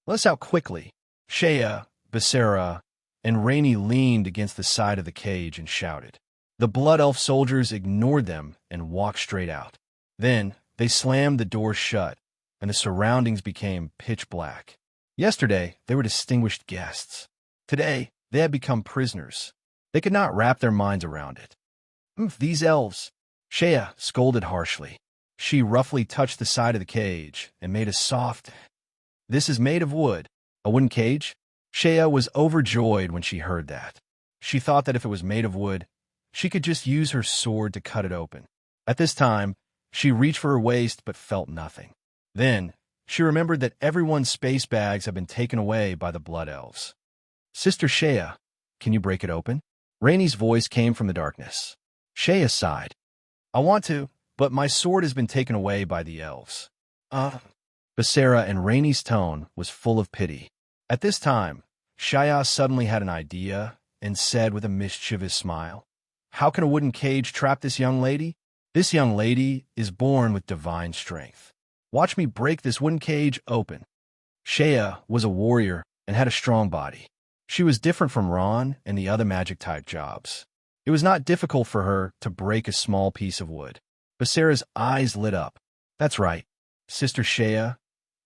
"Let us out quickly." Shea, Becerra, and Rainey leaned against the side of the cage and shouted. The blood elf soldiers ignored them and walked straight out. Then they slammed the door shut, and the surroundings became pitch black. Yesterday, they were distinguished guests. Today, they had become prisoners. They could not wrap their minds around it. These elves!" Shea scolded harshly. She roughly touched the side of the cage and made a soft, "This is made of wood." "A wooden cage?" Shea was overjoyed when she heard that. She thought that if it was made of wood, she could just use her sword to cut it open. At this time, She reached for her waist but felt nothing. Then, she remembered that everyone's space bags had been taken away by the Blood Elves. Sister Shea, can you break it open? Rainy's voice came from the darkness. Shea sighed. I want to, but my sword has been taken away by the elves. Basara, and Rainy's tone was full of pity. At this time, Shea suddenly had an idea and said with a mischievous smile, How can a wooden cage trap this young lady? This young lady is born with divine strength. Watch me break this wooden cage open. Shea was a warrior and had a strong body. She was different from Ron and the other magic-type jobs. It was not difficult for her to break a small piece of wood. Basara's eyes lit up. That's right, Sister Shea.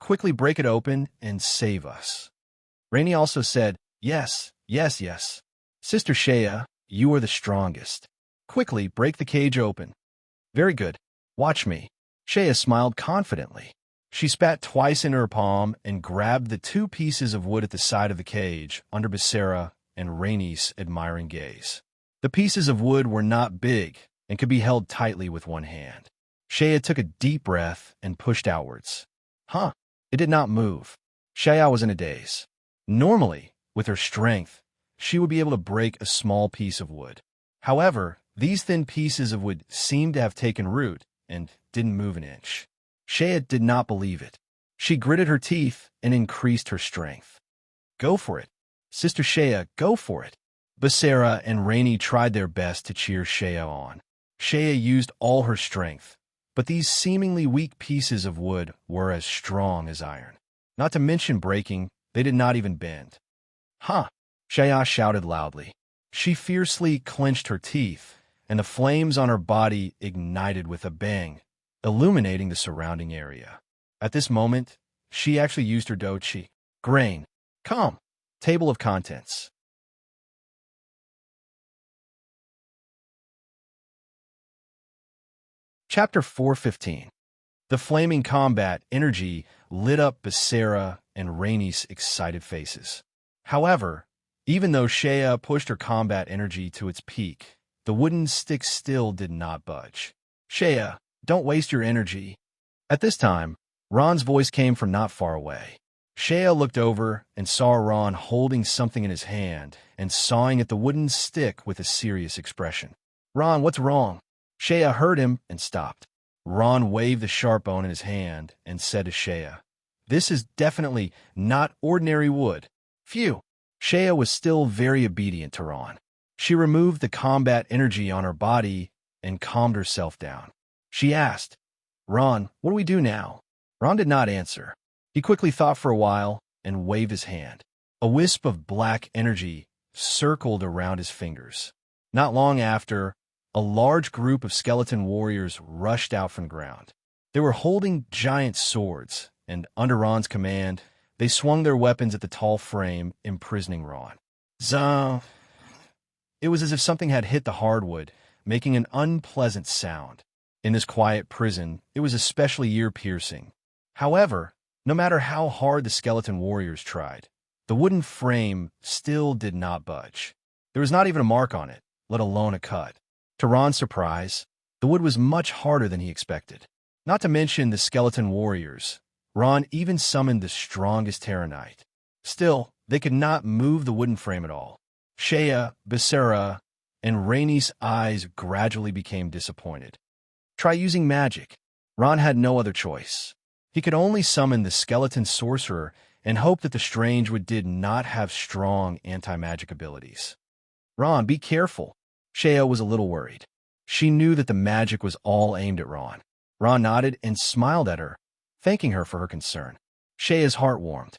Quickly break it open and save us. Rainy also said, Yes, yes, yes. Sister Shea, you are the strongest. Quickly break the cage open. Very good. Watch me. Shea smiled confidently. She spat twice into her palm and grabbed the 2 pieces of wood at the side of the cage under Basara and Rainy's admiring gaze. The pieces of wood were not big and could be held tightly with one hand. Shea took a deep breath and pushed outwards. It did not move. Shea was in a daze. Normally, with her strength, she would be able to break a small piece of wood. However, these thin pieces of wood seemed to have taken root and didn't move an inch. Shea did not believe it. She gritted her teeth and increased her strength. Go for it. Sister Shea, go for it. Basara and Rainy tried their best to cheer Shea on. Shea used all her strength, but these seemingly weak pieces of wood were as strong as iron. Not to mention breaking, they did not even bend. Shea shouted loudly. She fiercely clenched her teeth, and the flames on her body ignited with a bang, illuminating the surrounding area. At this moment, she actually used her dochi. Grain. Come. Table of contents. Chapter 4:15. The flaming combat energy lit up Basara and Rainy's excited faces. However, even though Shea pushed her combat energy to its peak, the wooden stick still did not budge. Shea, don't waste your energy. At this time, Ron's voice came from not far away. Shea looked over and saw Ron holding something in his hand and sawing at the wooden stick with a serious expression. Ron, what's wrong? Shea heard him and stopped. Ron waved the sharp bone in his hand and said to Shea, This is definitely not ordinary wood. Phew. Shea was still very obedient to Ron. She removed the combat energy on her body and calmed herself down. She asked, Ron, what do we do now? Ron did not answer. He quickly thought for a while and waved his hand. A wisp of black energy circled around his fingers. Not long after, a large group of skeleton warriors rushed out from the ground. They were holding giant swords, and under Ron's command, they swung their weapons at the tall frame, imprisoning Ron. Zah! It was as if something had hit the hardwood, making an unpleasant sound. In this quiet prison, it was especially ear-piercing. However, no matter how hard the skeleton warriors tried, the wooden frame still did not budge. There was not even a mark on it, let alone a cut. To Ron's surprise, the wood was much harder than he expected. Not to mention the skeleton warriors, Ron even summoned the strongest Terranite. Still, they could not move the wooden frame at all. Shea, Basara, and Rainy's eyes gradually became disappointed. Try using magic. Ron had no other choice. He could only summon the skeleton sorcerer and hope that the strange wood did not have strong anti-magic abilities. Ron, be careful. Shea was a little worried. She knew that the magic was all aimed at Ron. Ron nodded and smiled at her, thanking her for her concern. Shea's heart warmed.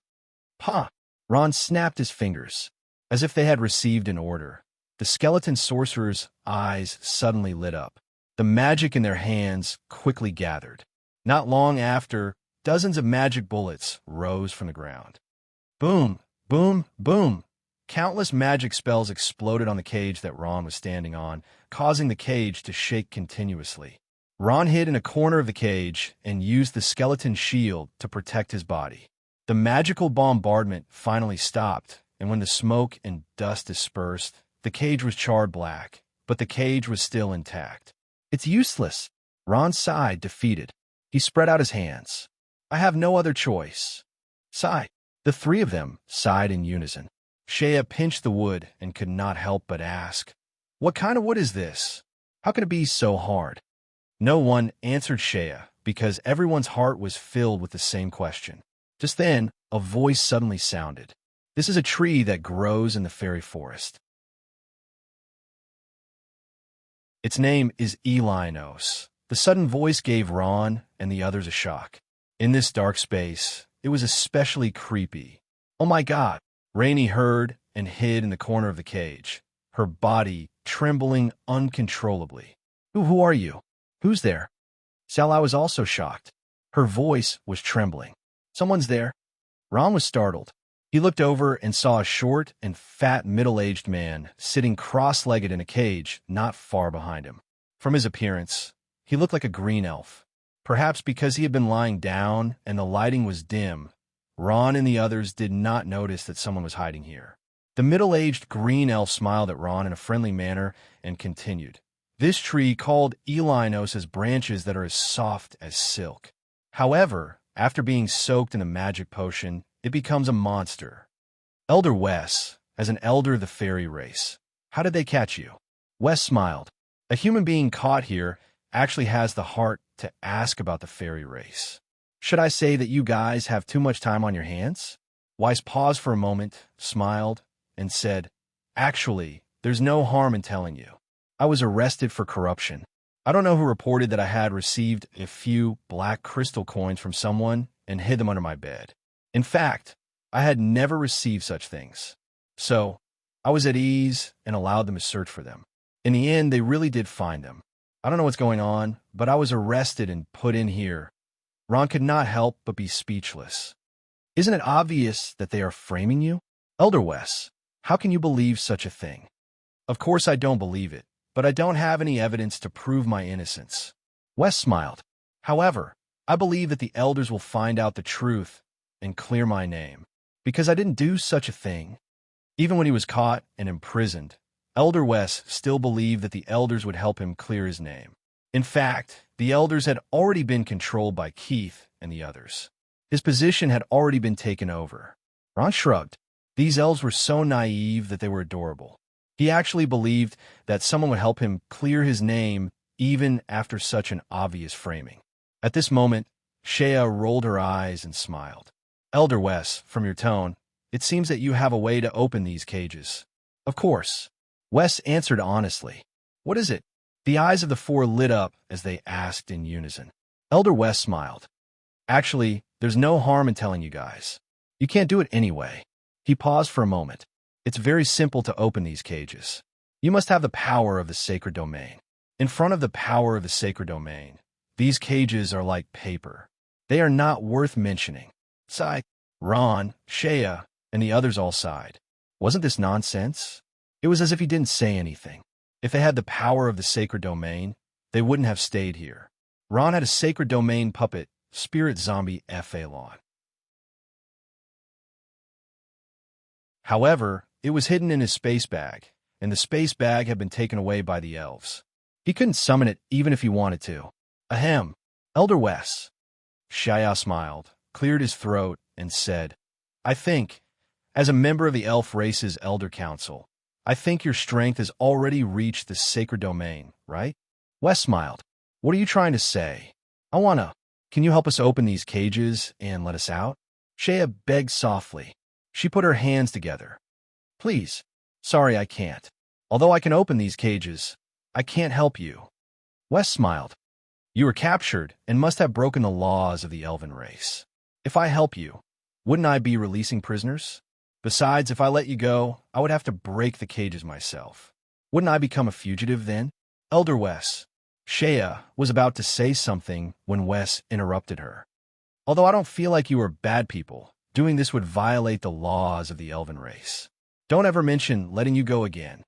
Pa! Ron snapped his fingers, as if they had received an order. The skeleton sorcerer's eyes suddenly lit up. The magic in their hands quickly gathered. Not long after, dozens of magic bullets rose from the ground. Boom, boom, boom. Countless magic spells exploded on the cage that Ron was standing on, causing the cage to shake continuously. Ron hid in a corner of the cage and used the skeleton shield to protect his body. The magical bombardment finally stopped, and when the smoke and dust dispersed, the cage was charred black, but the cage was still intact. It's useless. Ron sighed, defeated. He spread out his hands. I have no other choice. Sigh. The three of them sighed in unison. Shea pinched the wood and could not help but ask, what kind of wood is this? How can it be so hard? No one answered Shea because everyone's heart was filled with the same question. Just then, a voice suddenly sounded. This is a tree that grows in the fairy forest. Its name is Elinos. The sudden voice gave Ron and the others a shock. In this dark space, it was especially creepy. Oh my God! Rainey heard and hid in the corner of the cage, her body trembling uncontrollably. Who are you? Who's there? Sally was also shocked. Her voice was trembling. Someone's there. Ron was startled. He looked over and saw a short and fat middle-aged man sitting cross-legged in a cage not far behind him. From his appearance, he looked like a green elf. Perhaps because he had been lying down and the lighting was dim, Ron and the others did not notice that someone was hiding here. The middle-aged green elf smiled at Ron in a friendly manner and continued. This tree called Elinos has branches that are as soft as silk. However, after being soaked in a magic potion, it becomes a monster. Elder Wes, as an elder of the fairy race, how did they catch you? Wes smiled. A human being caught here actually has the heart to ask about the fairy race. Should I say that you guys have too much time on your hands? Wes paused for a moment, smiled, and said, actually, there's no harm in telling you. I was arrested for corruption. I don't know who reported that I had received a few black crystal coins from someone and hid them under my bed. In fact, I had never received such things. So, I was at ease and allowed them to search for them. In the end, they really did find them. I don't know what's going on, but I was arrested and put in here. Ron could not help but be speechless. Isn't it obvious that they are framing you? Elder Wes, how can you believe such a thing? Of course I don't believe it, but I don't have any evidence to prove my innocence. Wes smiled. However, I believe that the elders will find out the truth and clear my name, because I didn't do such a thing. Even when he was caught and imprisoned, Elder Wes still believed that the elders would help him clear his name. In fact, the elders had already been controlled by Keith and the others. His position had already been taken over. Ron shrugged. These elves were so naive that they were adorable. He actually believed that someone would help him clear his name even after such an obvious framing. At this moment, Shea rolled her eyes and smiled. Elder Wes, from your tone, it seems that you have a way to open these cages. Of course. Wes answered honestly. What is it? The eyes of the four lit up as they asked in unison. Elder Wes smiled. Actually, there's no harm in telling you guys. You can't do it anyway. He paused for a moment. It's very simple to open these cages. You must have the power of the sacred domain. In front of the power of the sacred domain, these cages are like paper. They are not worth mentioning. Sigh. Ron, Shea, and the others all sighed. Wasn't this nonsense? It was as if he didn't say anything. If they had the power of the sacred domain, they wouldn't have stayed here. Ron had a sacred domain puppet, Spirit Zombie Phalon. However, it was hidden in his space bag, and the space bag had been taken away by the elves. He couldn't summon it even if he wanted to. Ahem. Elder Wes. Shea smiled, cleared his throat, and said, I think, as a member of the elf race's elder council, I think your strength has already reached the sacred domain, right? Wes smiled. What are you trying to say? Can you help us open these cages and let us out? Shea begged softly. She put her hands together. Please. Sorry, I can't. Although I can open these cages, I can't help you. Wes smiled. You were captured and must have broken the laws of the elven race. If I help you, wouldn't I be releasing prisoners? Besides, if I let you go, I would have to break the cages myself. Wouldn't I become a fugitive then? Elder Wes. Shea was about to say something when Wes interrupted her. Although I don't feel like you are bad people, doing this would violate the laws of the elven race. Don't ever mention letting you go again.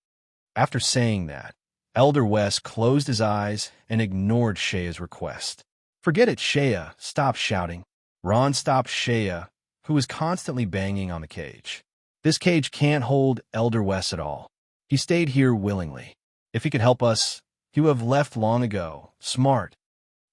After saying that, Elder Wes closed his eyes and ignored Shea's request. Forget it, Shea, stop shouting. Ron stopped Shea, who was constantly banging on the cage. This cage can't hold Elder Wes at all. He stayed here willingly. If he could help us, he would have left long ago. Smart.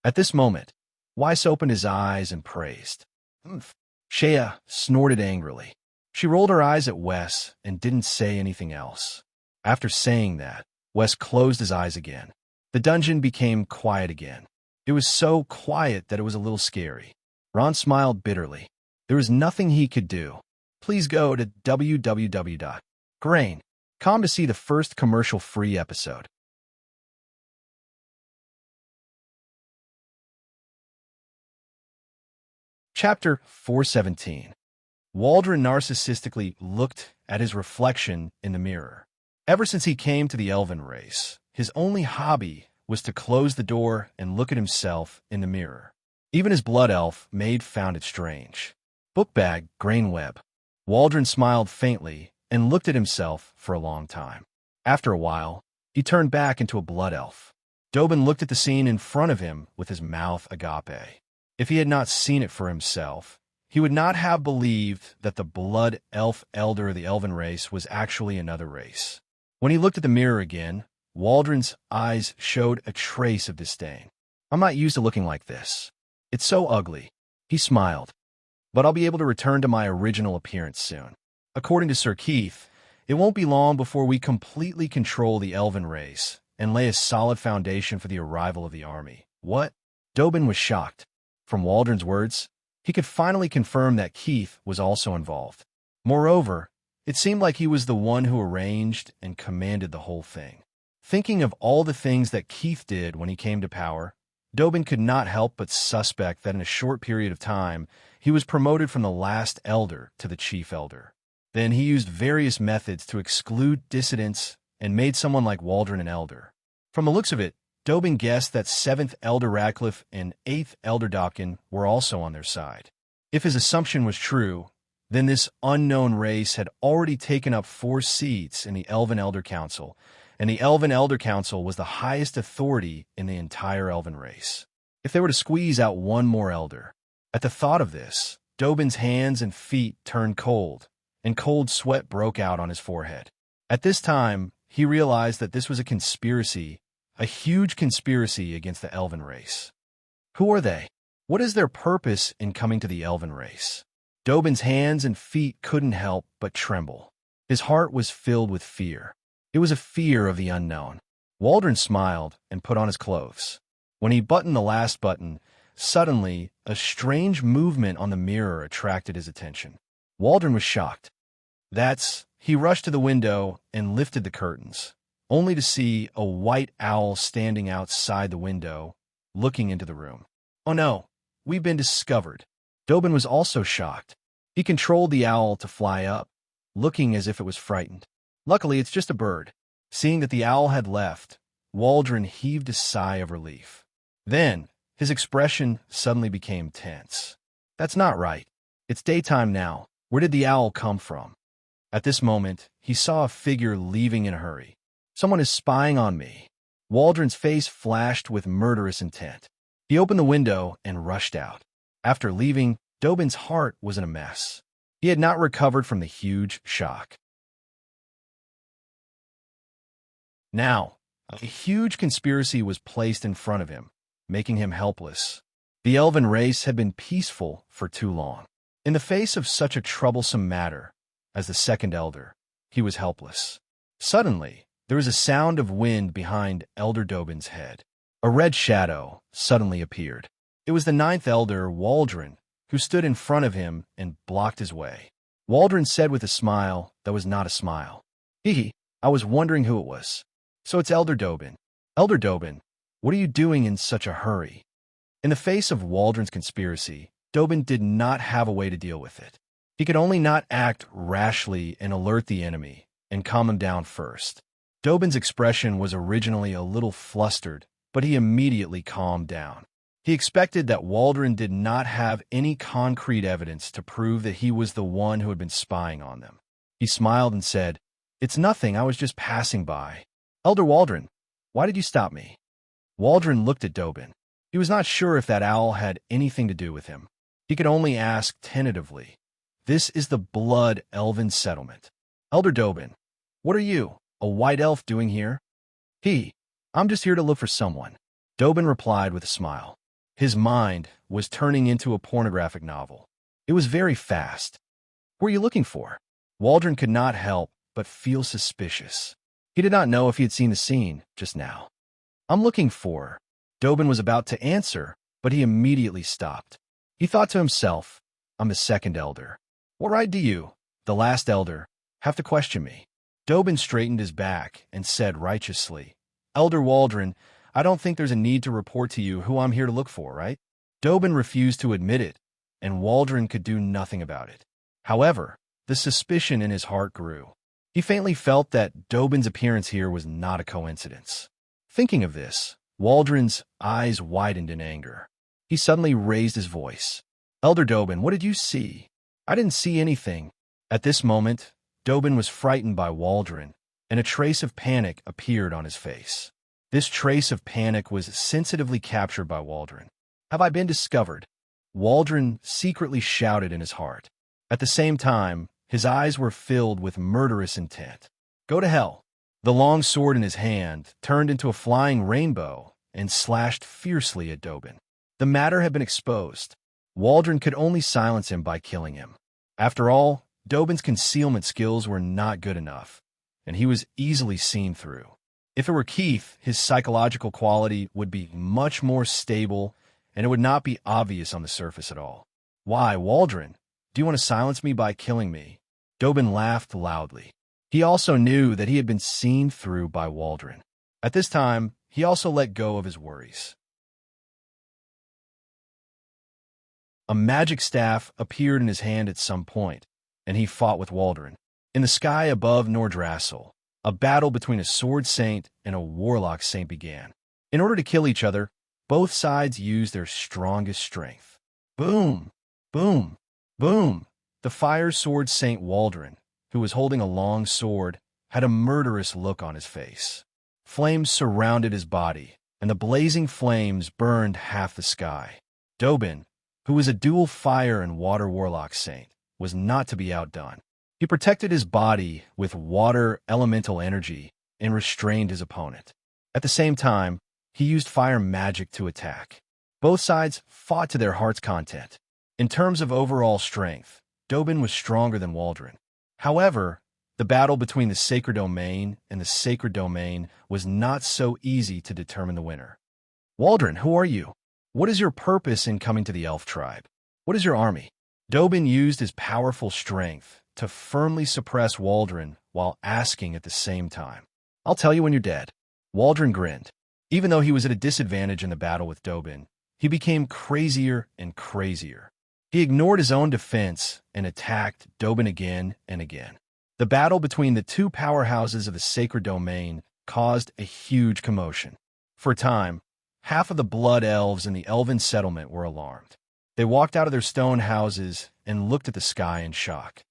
At this moment, Weiss opened his eyes and praised. "Humph." Shea snorted angrily. She rolled her eyes at Wes and didn't say anything else. After saying that, Wes closed his eyes again. The dungeon became quiet again. It was so quiet that it was a little scary. Ron smiled bitterly. There was nothing he could do. Please go to www.grain.com to see the first commercial-free episode. Chapter 417. Waldron narcissistically looked at his reflection in the mirror. Ever since he came to the elven race, his only hobby was to close the door and look at himself in the mirror. Even his blood elf maid found it strange. Bookbag, grain web. Waldron smiled faintly and looked at himself for a long time. After a while, he turned back into a blood elf. Dobin looked at the scene in front of him with his mouth agape. If he had not seen it for himself, he would not have believed that the blood elf elder of the elven race was actually another race. When he looked at the mirror again, Waldron's eyes showed a trace of disdain. "I'm not used to looking like this. It's so ugly." He smiled. "But I'll be able to return to my original appearance soon. According to Sir Keith, it won't be long before we completely control the elven race and lay a solid foundation for the arrival of the army." What? Dobin was shocked. From Waldron's words, he could finally confirm that Keith was also involved. Moreover, it seemed like he was the one who arranged and commanded the whole thing. Thinking of all the things that Keith did when he came to power, Dobin could not help but suspect that in a short period of time, he was promoted from the last elder to the chief elder. Then he used various methods to exclude dissidents and made someone like Waldron an elder. From the looks of it, Dobin guessed that 7th Elder Radcliffe and 8th Elder Dawkin were also on their side. If his assumption was true, then this unknown race had already taken up 4 seats in the Elven Elder Council, and the Elven Elder Council was the highest authority in the entire Elven race. If they were to squeeze out one more elder. At the thought of this, Dobin's hands and feet turned cold, and cold sweat broke out on his forehead. At this time, he realized that this was a conspiracy, a huge conspiracy against the elven race. Who are they? What is their purpose in coming to the elven race? Dobin's hands and feet couldn't help but tremble. His heart was filled with fear. It was a fear of the unknown. Waldron smiled and put on his clothes. When he buttoned the last button, suddenly a strange movement on the mirror attracted his attention. Waldron was shocked. He rushed to the window and lifted the curtains, only to see a white owl standing outside the window, looking into the room. "Oh no, we've been discovered." Dobin was also shocked. He controlled the owl to fly up, looking as if it was frightened. Luckily, it's just a bird. Seeing that the owl had left, Waldron heaved a sigh of relief. Then, his expression suddenly became tense. "That's not right. It's daytime now. Where did the owl come from?" At this moment, he saw a figure leaving in a hurry. "Someone is spying on me." Waldron's face flashed with murderous intent. He opened the window and rushed out. After leaving, Dobin's heart was in a mess. He had not recovered from the huge shock. Now, a huge conspiracy was placed in front of him, making him helpless. The elven race had been peaceful for too long. In the face of such a troublesome matter, as the second elder, he was helpless. Suddenly, there was a sound of wind behind Elder Dobin's head. A red shadow suddenly appeared. It was the 9th elder, Waldron, who stood in front of him and blocked his way. Waldron said with a smile that was not a smile, I was wondering who it was. So it's Elder Dobin. Elder Dobin, what are you doing in such a hurry?" In the face of Waldron's conspiracy, Dobin did not have a way to deal with it. He could only not act rashly and alert the enemy and calm him down first. Dobin's expression was originally a little flustered, but he immediately calmed down. He expected that Waldron did not have any concrete evidence to prove that he was the one who had been spying on them. He smiled and said, "It's nothing, I was just passing by." "Elder Waldron, why did you stop me?" Waldron looked at Dobin. He was not sure if that owl had anything to do with him. He could only ask tentatively, "This is the Blood Elven Settlement. Elder Dobin, what are you, a white elf, doing here?" "I'm just here to look for someone," Dobin replied with a smile. His mind was turning into a pornographic novel. It was very fast. What were you looking for? Waldron could not help but feel suspicious. He did not know if he had seen the scene just now. I'm looking for... Dobin was about to answer, but he immediately stopped. He thought to himself, I'm the second elder. What right do you, the last elder, have to question me? Dobin straightened his back and said righteously, Elder Waldron, I don't think there's a need to report to you who I'm here to look for, right? Dobin refused to admit it, and Waldron could do nothing about it. However, the suspicion in his heart grew. He faintly felt that Dobin's appearance here was not a coincidence. Thinking of this, Waldron's eyes widened in anger. He suddenly raised his voice. Elder Dobin, what did you see? I didn't see anything. At this moment, Dobin was frightened by Waldron, and a trace of panic appeared on his face. This trace of panic was sensitively captured by Waldron. Have I been discovered? Waldron secretly shouted in his heart. At the same time, his eyes were filled with murderous intent. Go to hell. The long sword in his hand turned into a flying rainbow and slashed fiercely at Dobin. The matter had been exposed. Waldron could only silence him by killing him. After all, Dobin's concealment skills were not good enough, and he was easily seen through. If it were Keith, his psychological quality would be much more stable, and it would not be obvious on the surface at all. Why, Waldron? Do you want to silence me by killing me? Dobin laughed loudly. He also knew that he had been seen through by Waldron. At this time, he also let go of his worries. A magic staff appeared in his hand at some point, and he fought with Waldron. In the sky above Nordrassel, a battle between a sword saint and a warlock saint began. In order to kill each other, both sides used their strongest strength. Boom! Boom! Boom! The fire sword saint Waldron, who was holding a long sword, had a murderous look on his face. Flames surrounded his body, and the blazing flames burned half the sky. Dobin, who was a dual fire and water warlock saint, was not to be outdone. He protected his body with water elemental energy and restrained his opponent. At the same time, he used fire magic to attack. Both sides fought to their heart's content. In terms of overall strength, Dobin was stronger than Waldron. However, the battle between the Sacred Domain and the Sacred Domain was not so easy to determine the winner. Waldron, who are you? What is your purpose in coming to the elf tribe? What is your army? Dobin used his powerful strength to firmly suppress Waldron while asking at the same time. I'll tell you when you're dead. Waldron grinned. Even though he was at a disadvantage in the battle with Dobin, he became crazier and crazier. He ignored his own defense and attacked Dobin again and again. The battle between the two powerhouses of the Sacred Domain caused a huge commotion. For a time, half of the blood elves in the elven settlement were alarmed. They walked out of their stone houses and looked at the sky in shock.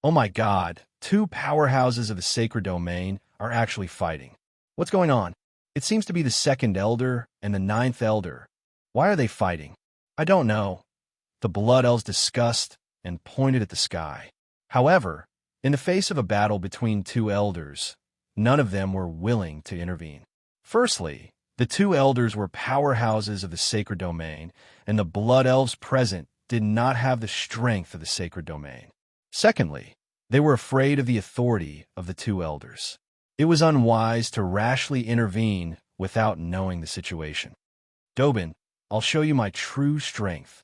Oh my God, two powerhouses of the Sacred Domain are actually fighting. What's going on? It seems to be the second elder and the ninth elder. Why are they fighting? I don't know. The blood elves discussed and pointed at the sky. However, in the face of a battle between two elders, none of them were willing to intervene. Firstly, the two elders were powerhouses of the Sacred Domain, and the blood elves present did not have the strength of the Sacred Domain. Secondly, they were afraid of the authority of the two elders. It was unwise to rashly intervene without knowing the situation. Dobin, I'll show you my true strength.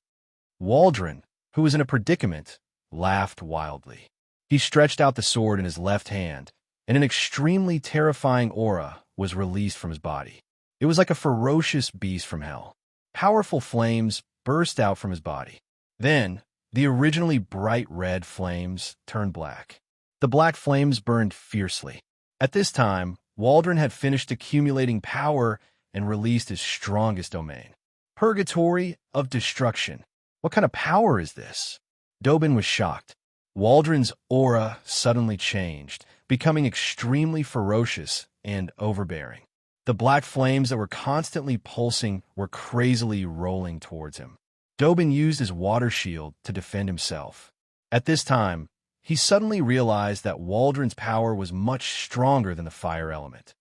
Waldron, who was in a predicament, laughed wildly. He stretched out the sword in his left hand, and an extremely terrifying aura was released from his body. It was like a ferocious beast from hell. Powerful flames burst out from his body. Then, the originally bright red flames turned black. The black flames burned fiercely. At this time, Waldron had finished accumulating power and released his strongest domain. Purgatory of Destruction. What kind of power is this? Dobin was shocked. Waldron's aura suddenly changed, becoming extremely ferocious and overbearing. The black flames that were constantly pulsing were crazily rolling towards him. Dobin used his water shield to defend himself. At this time, he suddenly realized that Waldron's power was much stronger than the fire element.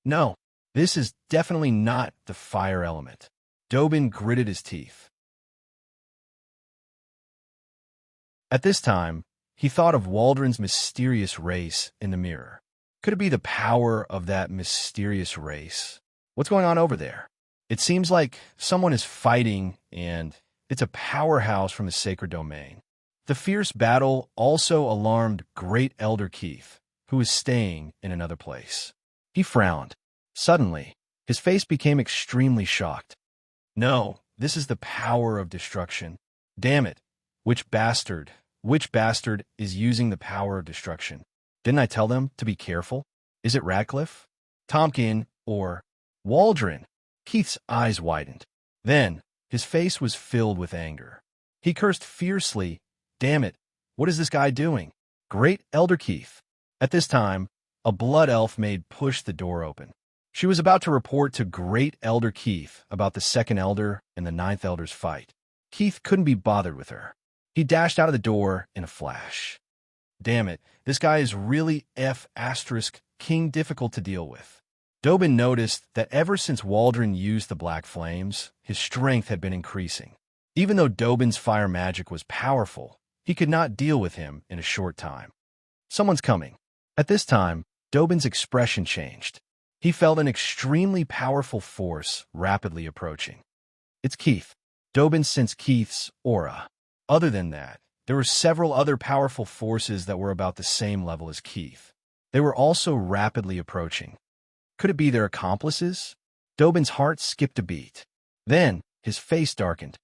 No, this is definitely not the fire element. Dobin gritted his teeth. At this time, he thought of Waldron's mysterious race in the mirror. Could it be the power of that mysterious race? What's going on over there? It seems like someone is fighting, and it's a powerhouse from the sacred domain. The fierce battle also alarmed Great Elder Keith, who was staying in another place. He frowned. Suddenly, his face became extremely shocked. No, this is the power of destruction. Damn it. Which bastard is using the power of destruction? Didn't I tell them to be careful? Is it Radcliffe, Tompkin, or Waldron? Keith's eyes widened. Then, his face was filled with anger. He cursed fiercely. Damn it, what is this guy doing? Great Elder Keith. At this time, a blood elf maid pushed the door open. She was about to report to Great Elder Keith about the second elder and the ninth elder's fight. Keith couldn't be bothered with her. He dashed out of the door in a flash. Damn it, this guy is really King difficult to deal with. Dobin noticed that ever since Waldron used the black flames, his strength had been increasing. Even though Dobin's fire magic was powerful, he could not deal with him in a short time. Someone's coming. At this time, Dobin's expression changed. He felt an extremely powerful force rapidly approaching. It's Keith. Dobin sensed Keith's aura. Other than that, there were several other powerful forces that were about the same level as Keith. They were also rapidly approaching. Could it be their accomplices? Dobin's heart skipped a beat. Then, his face darkened.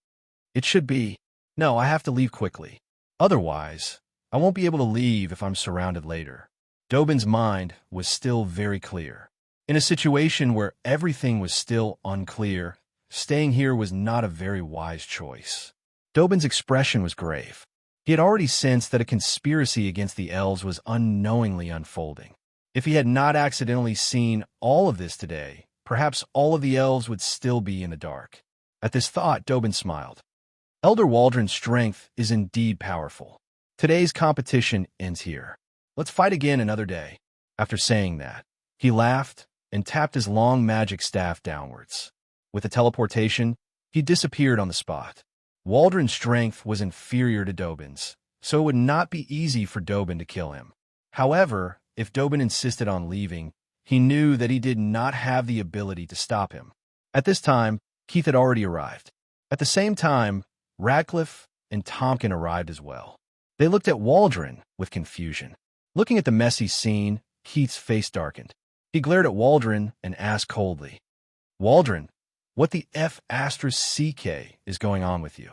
It should be. No, I have to leave quickly. Otherwise, I won't be able to leave if I'm surrounded later. Dobin's mind was still very clear. In a situation where everything was still unclear, staying here was not a very wise choice. Dobin's expression was grave. He had already sensed that a conspiracy against the elves was unknowingly unfolding. If he had not accidentally seen all of this today, perhaps all of the elves would still be in the dark. At this thought, Dobin smiled. Elder Waldron's strength is indeed powerful. Today's competition ends here. Let's fight again another day. After saying that, he laughed and tapped his long magic staff downwards. With a teleportation, he disappeared on the spot. Waldron's strength was inferior to Dobin's, so it would not be easy for Dobin to kill him. However, if Dobin insisted on leaving, he knew that he did not have the ability to stop him. At this time, Keith had already arrived. At the same time, Radcliffe and Tompkin arrived as well. They looked at Waldron with confusion. Looking at the messy scene, Keith's face darkened. He glared at Waldron and asked coldly, Waldron, what the F*** is going on with you?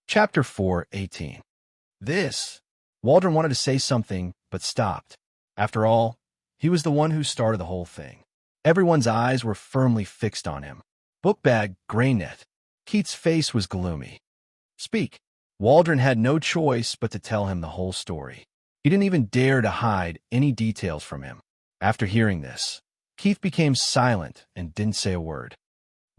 Chapter 4:18. Waldron wanted to say something, but stopped. After all, he was the one who started the whole thing. Everyone's eyes were firmly fixed on him. Bookbag, Greynet. Keith's face was gloomy. Speak. Waldron had no choice but to tell him the whole story. He didn't even dare to hide any details from him. After hearing this, Keith became silent and didn't say a word.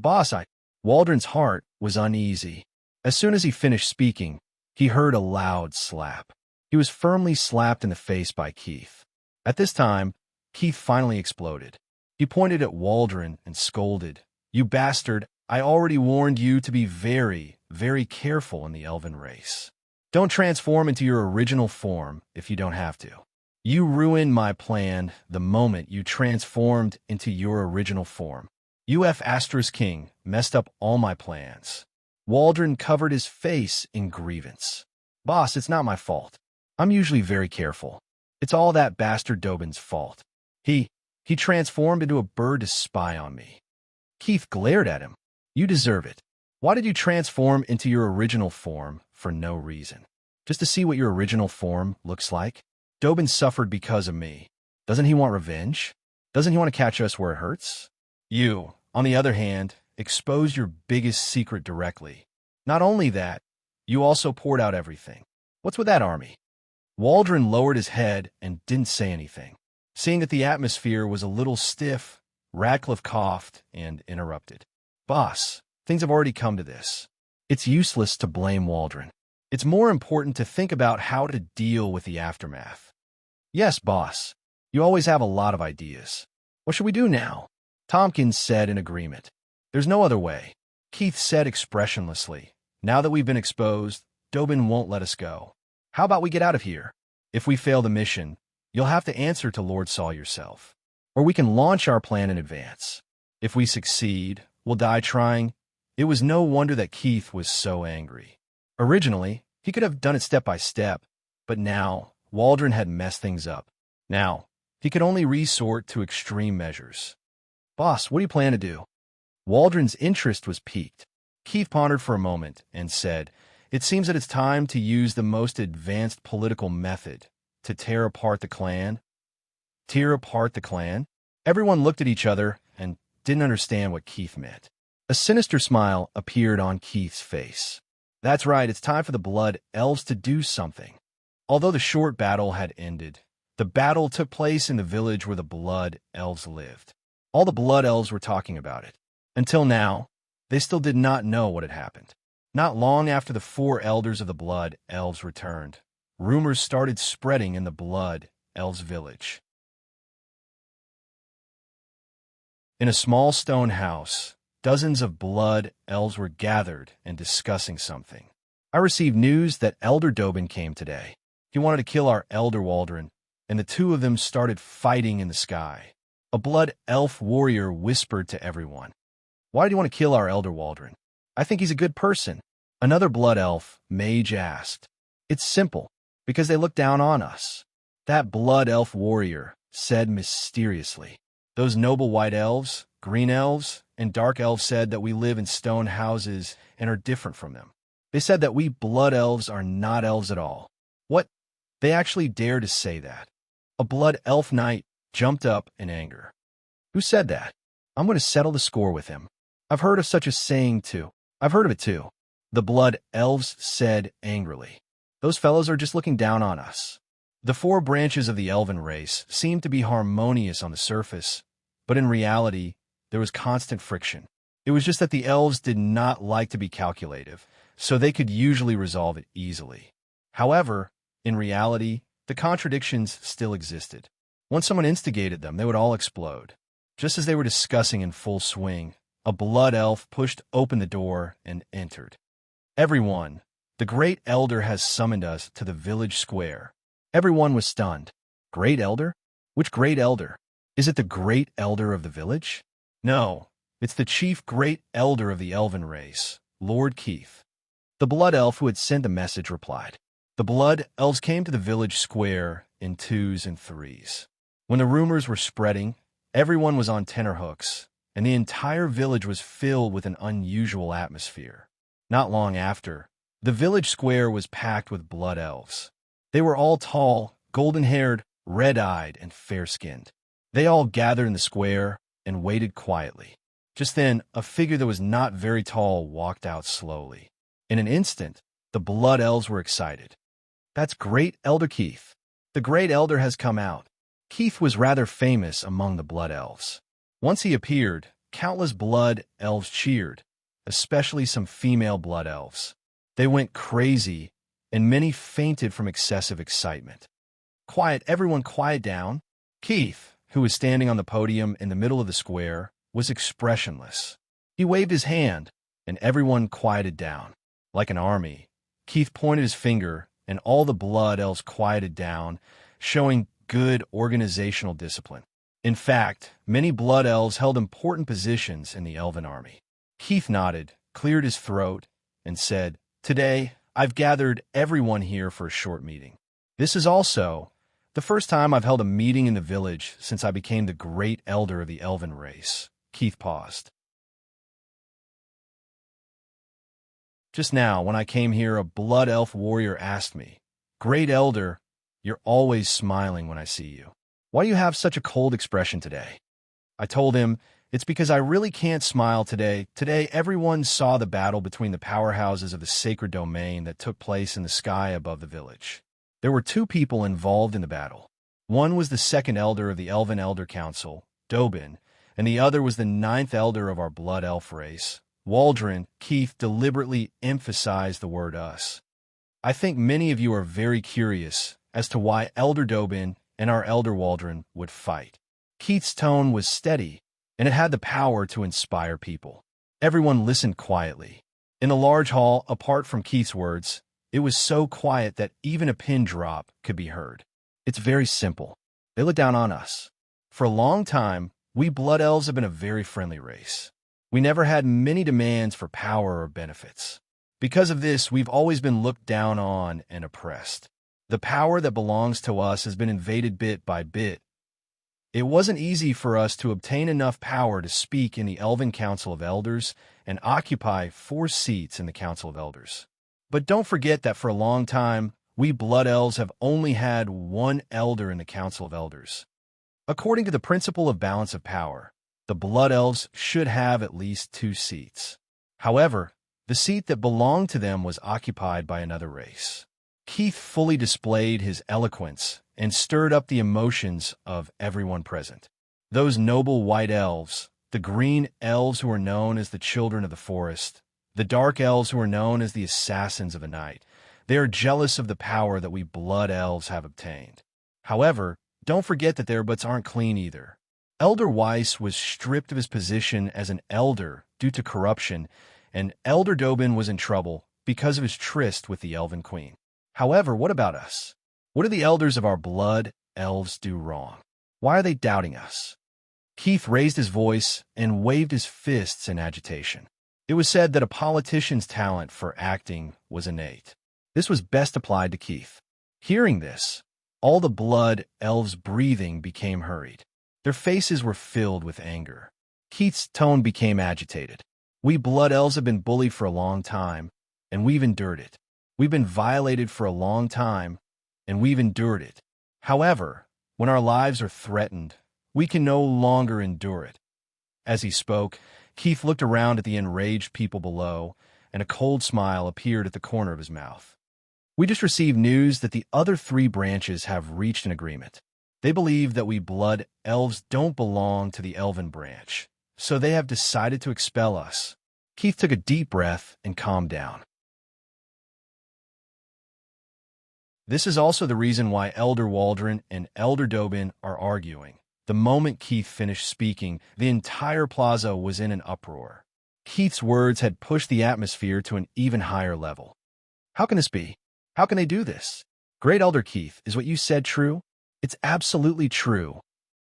Boss, Waldron's heart was uneasy. As soon as he finished speaking, he heard a loud slap. He was firmly slapped in the face by Keith. At this time, Keith finally exploded. He pointed at Waldron and scolded, You bastard, I already warned you to be very, very careful in the elven race. Don't transform into your original form if you don't have to. You ruined my plan the moment you transformed into your original form. King messed up all my plans. Waldron covered his face in grievance. Boss, it's not my fault. I'm usually very careful. It's all that bastard Dobin's fault. He transformed into a bird to spy on me. Keith glared at him. You deserve it. Why did you transform into your original form for no reason? Just to see what your original form looks like? Dobin suffered because of me. Doesn't he want revenge? Doesn't he want to catch us where it hurts? You, on the other hand, exposed your biggest secret directly. Not only that, you also poured out everything. What's with that army? Waldron lowered his head and didn't say anything. Seeing that the atmosphere was a little stiff, Radcliffe coughed and interrupted. Boss, things have already come to this. It's useless to blame Waldron. It's more important to think about how to deal with the aftermath. Yes, boss. You always have a lot of ideas. What should we do now? Tompkins said in agreement. There's no other way. Keith said expressionlessly. Now that we've been exposed, Dobin won't let us go. How about we get out of here? If we fail the mission, you'll have to answer to Lord Saul yourself. Or we can launch our plan in advance. If we succeed, we'll die trying. It was no wonder that Keith was so angry. Originally, he could have done it step by step, but now, Waldron had messed things up. Now, he could only resort to extreme measures. Boss, what do you plan to do? Waldron's interest was piqued. Keith pondered for a moment and said, It seems that it's time to use the most advanced political method to tear apart the clan. Tear apart the clan? Everyone looked at each other and didn't understand what Keith meant. A sinister smile appeared on Keith's face. That's right, it's time for the Blood Elves to do something. Although the short battle had ended, the battle took place in the village where the Blood Elves lived. All the Blood Elves were talking about it. Until now, they still did not know what had happened. Not long after the 4 elders of the Blood Elves returned, rumors started spreading in the Blood Elves village. In a small stone house, dozens of Blood Elves were gathered and discussing something. I received news that Elder Dobin came today. He wanted to kill our Elder Waldron, and the 2 of them started fighting in the sky. A Blood Elf warrior whispered to everyone, Why do you want to kill our Elder Waldron? I think he's a good person. Another Blood Elf, Mage, asked. It's simple, because they look down on us. That Blood Elf warrior said mysteriously. Those noble white elves, green elves, and dark elves said that we live in stone houses and are different from them. They said that we Blood Elves are not elves at all. What? They actually dared to say that. A Blood Elf knight jumped up in anger. Who said that? I'm going to settle the score with him. I've heard of such a saying too. I've heard of it too. The Blood Elves said angrily. Those fellows are just looking down on us. The 4 branches of the elven race seemed to be harmonious on the surface, but in reality, there was constant friction. It was just that the elves did not like to be calculative, so they could usually resolve it easily. However, in reality, the contradictions still existed. Once someone instigated them, they would all explode. Just as they were discussing in full swing, a Blood Elf pushed open the door and entered. Everyone, the Great Elder has summoned us to the village square. Everyone was stunned. Great Elder? Which Great Elder? Is it the Great Elder of the village? No, it's the Chief Great Elder of the elven race, Lord Keith. The Blood Elf who had sent the message replied. The Blood Elves came to the village square in 2s and 3s. When the rumors were spreading, everyone was on tenterhooks, and the entire village was filled with an unusual atmosphere. Not long after, the village square was packed with Blood Elves. They were all tall, golden-haired, red-eyed, and fair-skinned. They all gathered in the square and waited quietly. Just then, a figure that was not very tall walked out slowly. In an instant, the Blood Elves were excited. That's Great Elder Keith. The Great Elder has come out. Keith was rather famous among the Blood Elves. Once he appeared, countless Blood Elves cheered, especially some female Blood Elves. They went crazy, and many fainted from excessive excitement. Quiet, everyone quiet down. Keith, who was standing on the podium in the middle of the square, was expressionless. He waved his hand, and everyone quieted down. Like an army, Keith pointed his finger, and all the Blood Elves quieted down, showing good organizational discipline. In fact, many Blood Elves held important positions in the elven army. Keith nodded, cleared his throat, and said, Today, I've gathered everyone here for a short meeting. This is also the first time I've held a meeting in the village since I became the Great Elder of the elven race. Keith paused. Just now, when I came here, a Blood Elf warrior asked me, Great Elder, you're always smiling when I see you. Why do you have such a cold expression today? I told him, it's because I really can't smile today. Today, everyone saw the battle between the powerhouses of the sacred domain that took place in the sky above the village. There were 2 people involved in the battle. One was the 2nd Elder of the Elven Elder Council, Dobin, and the other was the 9th Elder of our Blood Elf race, Waldron. Keith deliberately emphasized the word us. I think many of you are very curious as to why Elder Dobin and our elder Waldron would fight. Keith's tone was steady, and it had the power to inspire people. Everyone listened quietly. In the large hall, apart from Keith's words, it was so quiet that even a pin drop could be heard. It's very simple. They look down on us. For a long time, we Blood Elves have been a very friendly race. We never had many demands for power or benefits. Because of this, we've always been looked down on and oppressed. The power that belongs to us has been invaded bit by bit. It wasn't easy for us to obtain enough power to speak in the Elven Council of Elders and occupy 4 seats in the Council of Elders. But don't forget that for a long time, we Blood Elves have only had 1 Elder in the Council of Elders. According to the principle of balance of power, the Blood Elves should have at least 2 seats. However, the seat that belonged to them was occupied by another race. Keith fully displayed his eloquence and stirred up the emotions of everyone present. Those noble white elves, the green elves who were known as the children of the forest, the dark elves who are known as the assassins of the night, they are jealous of the power that we Blood Elves have obtained. However, don't forget that their butts aren't clean either. Elder Weiss was stripped of his position as an elder due to corruption, and Elder Dobin was in trouble because of his tryst with the Elven Queen. However, what about us? What do the elders of our Blood Elves do wrong? Why are they doubting us? Keith raised his voice and waved his fists in agitation. It was said that a politician's talent for acting was innate. This was best applied to Keith. Hearing this, all the Blood Elves' breathing became hurried. Their faces were filled with anger. Keith's tone became agitated. We Blood Elves have been bullied for a long time, and we've endured it. We've been violated for a long time, and we've endured it. However, when our lives are threatened, we can no longer endure it. As he spoke, Keith looked around at the enraged people below, and a cold smile appeared at the corner of his mouth. We just received news that the other 3 branches have reached an agreement. They believe that we Blood Elves don't belong to the Elven branch, so they have decided to expel us. Keith took a deep breath and calmed down. This is also the reason why Elder Waldron and Elder Dobin are arguing. The moment Keith finished speaking, the entire plaza was in an uproar. Keith's words had pushed the atmosphere to an even higher level. How can this be? How can they do this? Great Elder Keith, is what you said true? It's absolutely true.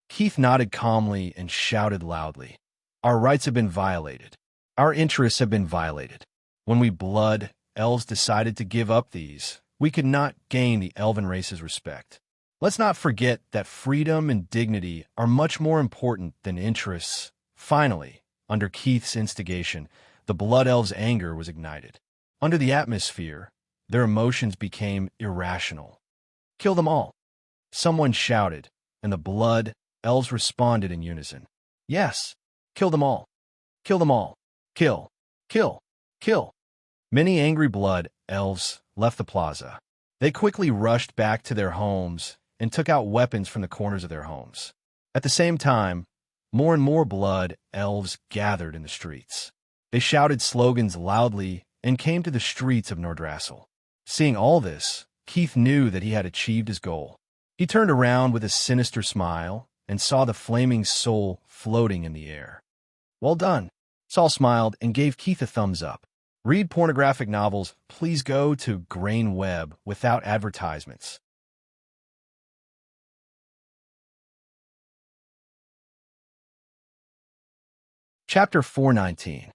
Keith nodded calmly and shouted loudly. Our rights have been violated. Our interests have been violated. When we Blood Elves decided to give up these, we could not gain the Elven race's respect. Let's not forget that freedom and dignity are much more important than interests. Finally, under Keith's instigation, the Blood Elves' anger was ignited. Under the atmosphere, their emotions became irrational. Kill them all. Someone shouted, and the Blood Elves responded in unison. Yes, kill them all. Kill them all. Kill, kill, kill. Many angry Blood Elves left the plaza. They quickly rushed back to their homes and took out weapons from the corners of their homes. At the same time, more and more Blood Elves gathered in the streets. They shouted slogans loudly and came to the streets of Nordrassel. Seeing all this, Keith knew that he had achieved his goal. He turned around with a sinister smile and saw the flaming soul floating in the air. Well done. Saul smiled and gave Keith a thumbs up. Read pornographic novels, please go to Grain Web without advertisements. Chapter 419.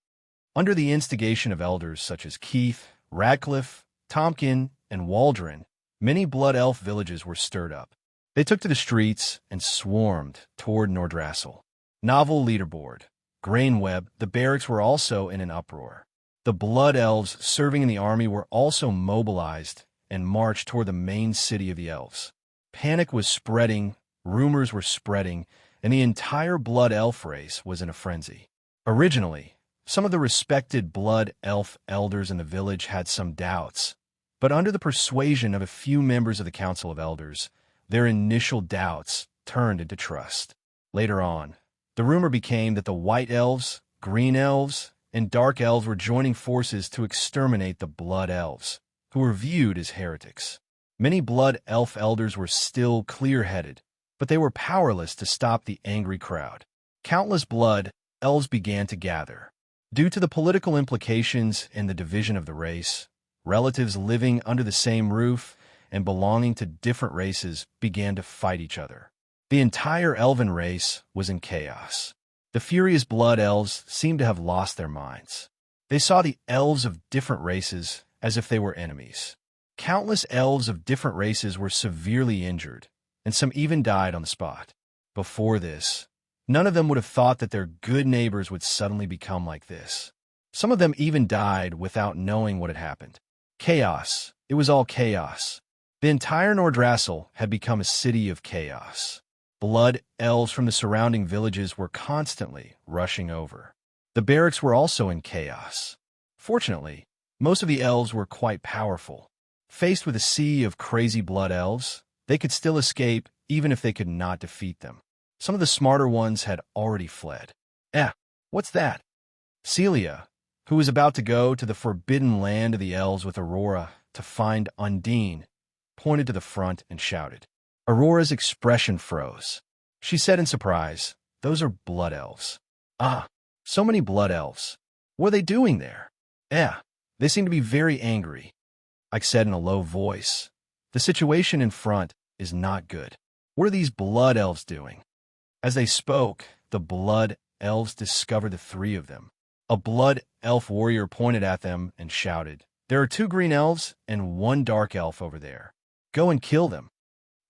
Under the instigation of elders such as Keith, Radcliffe, Tompkin, and Waldron, many Blood Elf villages were stirred up. They took to the streets and swarmed toward Nordrassel. Novel leaderboard, Grain Web, the barracks were also in an uproar. The Blood Elves serving in the army were also mobilized and marched toward the main city of the elves. Panic was spreading, rumors were spreading, and the entire Blood Elf race was in a frenzy. Originally, some of the respected Blood Elf elders in the village had some doubts, but under the persuasion of a few members of the Council of Elders, their initial doubts turned into trust. Later on, the rumor became that the White Elves, Green Elves, and Dark Elves were joining forces to exterminate the Blood Elves, who were viewed as heretics. Many blood elf elders were still clear-headed, but they were powerless to stop the angry crowd. Countless blood elves began to gather. Due to the political implications in the division of the race, relatives living under the same roof and belonging to different races began to fight each other. The entire elven race was in chaos. The furious blood elves seemed to have lost their minds. They saw the elves of different races as if they were enemies. Countless elves of different races were severely injured, and some even died on the spot. Before this, none of them would have thought that their good neighbors would suddenly become like this. Some of them even died without knowing what had happened. Chaos. It was all chaos. The entire Nordrassel had become a city of chaos. Blood elves from the surrounding villages were constantly rushing over. The barracks were also in chaos. Fortunately, most of the elves were quite powerful. Faced with a sea of crazy blood elves, they could still escape even if they could not defeat them. Some of the smarter ones had already fled. What's that? Celia, who was about to go to the forbidden land of the elves with Aurora to find Undine, pointed to the front and shouted. Aurora's expression froze. She said in surprise, "Those are blood elves." "Ah, so many blood elves. What are they doing there?" They seem to be very angry." Ike said in a low voice. "The situation in front is not good. What are these blood elves doing?" As they spoke, the blood elves discovered the three of them. A blood elf warrior pointed at them and shouted, "There are 2 green elves and 1 dark elf over there. Go and kill them."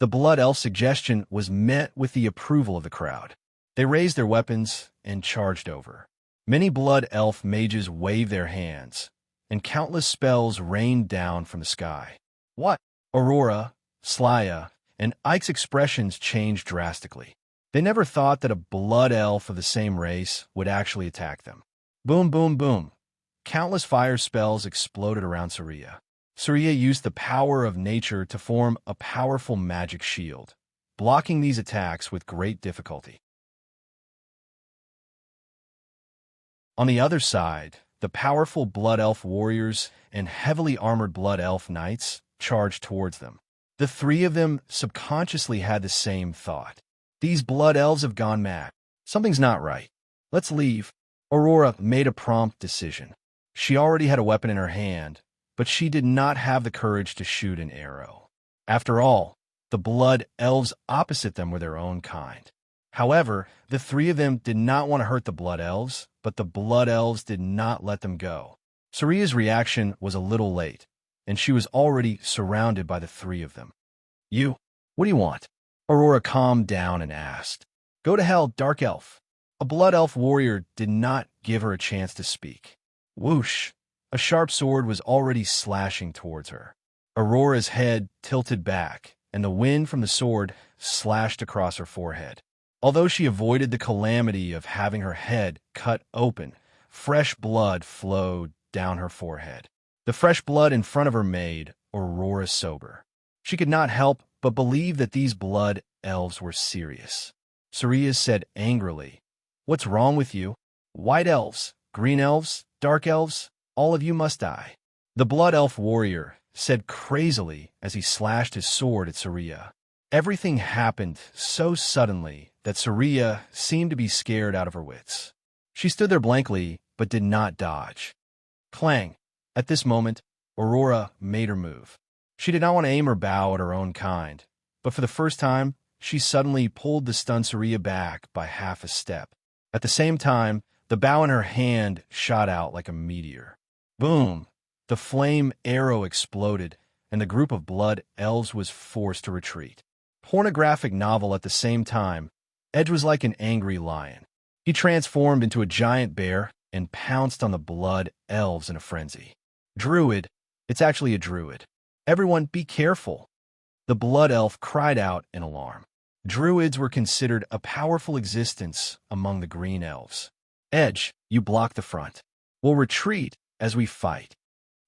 The blood elf suggestion was met with the approval of the crowd. They raised their weapons and charged over. Many blood elf mages waved their hands, and countless spells rained down from the sky. "What?" Aurora, Slya, and Ike's expressions changed drastically. They never thought that a blood elf of the same race would actually attack them. Boom, boom, boom. Countless fire spells exploded around Saria. Saria used the power of nature to form a powerful magic shield, blocking these attacks with great difficulty. On the other side, the powerful blood elf warriors and heavily armored blood elf knights charged towards them. The 3 of them subconsciously had the same thought. These blood elves have gone mad. Something's not right. Let's leave. Aurora made a prompt decision. She already had a weapon in her hand, but she did not have the courage to shoot an arrow. After all, the blood elves opposite them were their own kind. However, the 3 of them did not want to hurt the blood elves, but the blood elves did not let them go. Saria's reaction was a little late, and she was already surrounded by the 3 of them. What do you want?" Aurora calmed down and asked. "Go to hell, dark elf." A blood elf warrior did not give her a chance to speak. Whoosh! A sharp sword was already slashing towards her. Aurora's head tilted back, and the wind from the sword slashed across her forehead. Although she avoided the calamity of having her head cut open, fresh blood flowed down her forehead. The fresh blood in front of her made Aurora sober. She could not help but believe that these blood elves were serious. Saria said angrily, "What's wrong with you? White elves, green elves, dark elves, all of you must die." The blood elf warrior said crazily as he slashed his sword at Saria. Everything happened so suddenly that Saria seemed to be scared out of her wits. She stood there blankly, but did not dodge. Clang! At this moment, Aurora made her move. She did not want to aim or bow at her own kind, but for the first time, she suddenly pulled the stunned Saria back by half a step. At the same time, the bow in her hand shot out like a meteor. Boom! The flame arrow exploded, and the group of blood elves was forced to retreat. Pornographic novel at the same time, Edge was like an angry lion. He transformed into a giant bear and pounced on the blood elves in a frenzy. Druid! It's actually a druid. Everyone, be careful! The blood elf cried out in alarm. Druids were considered a powerful existence among the green elves. Edge, you block the front. We'll retreat as we fight.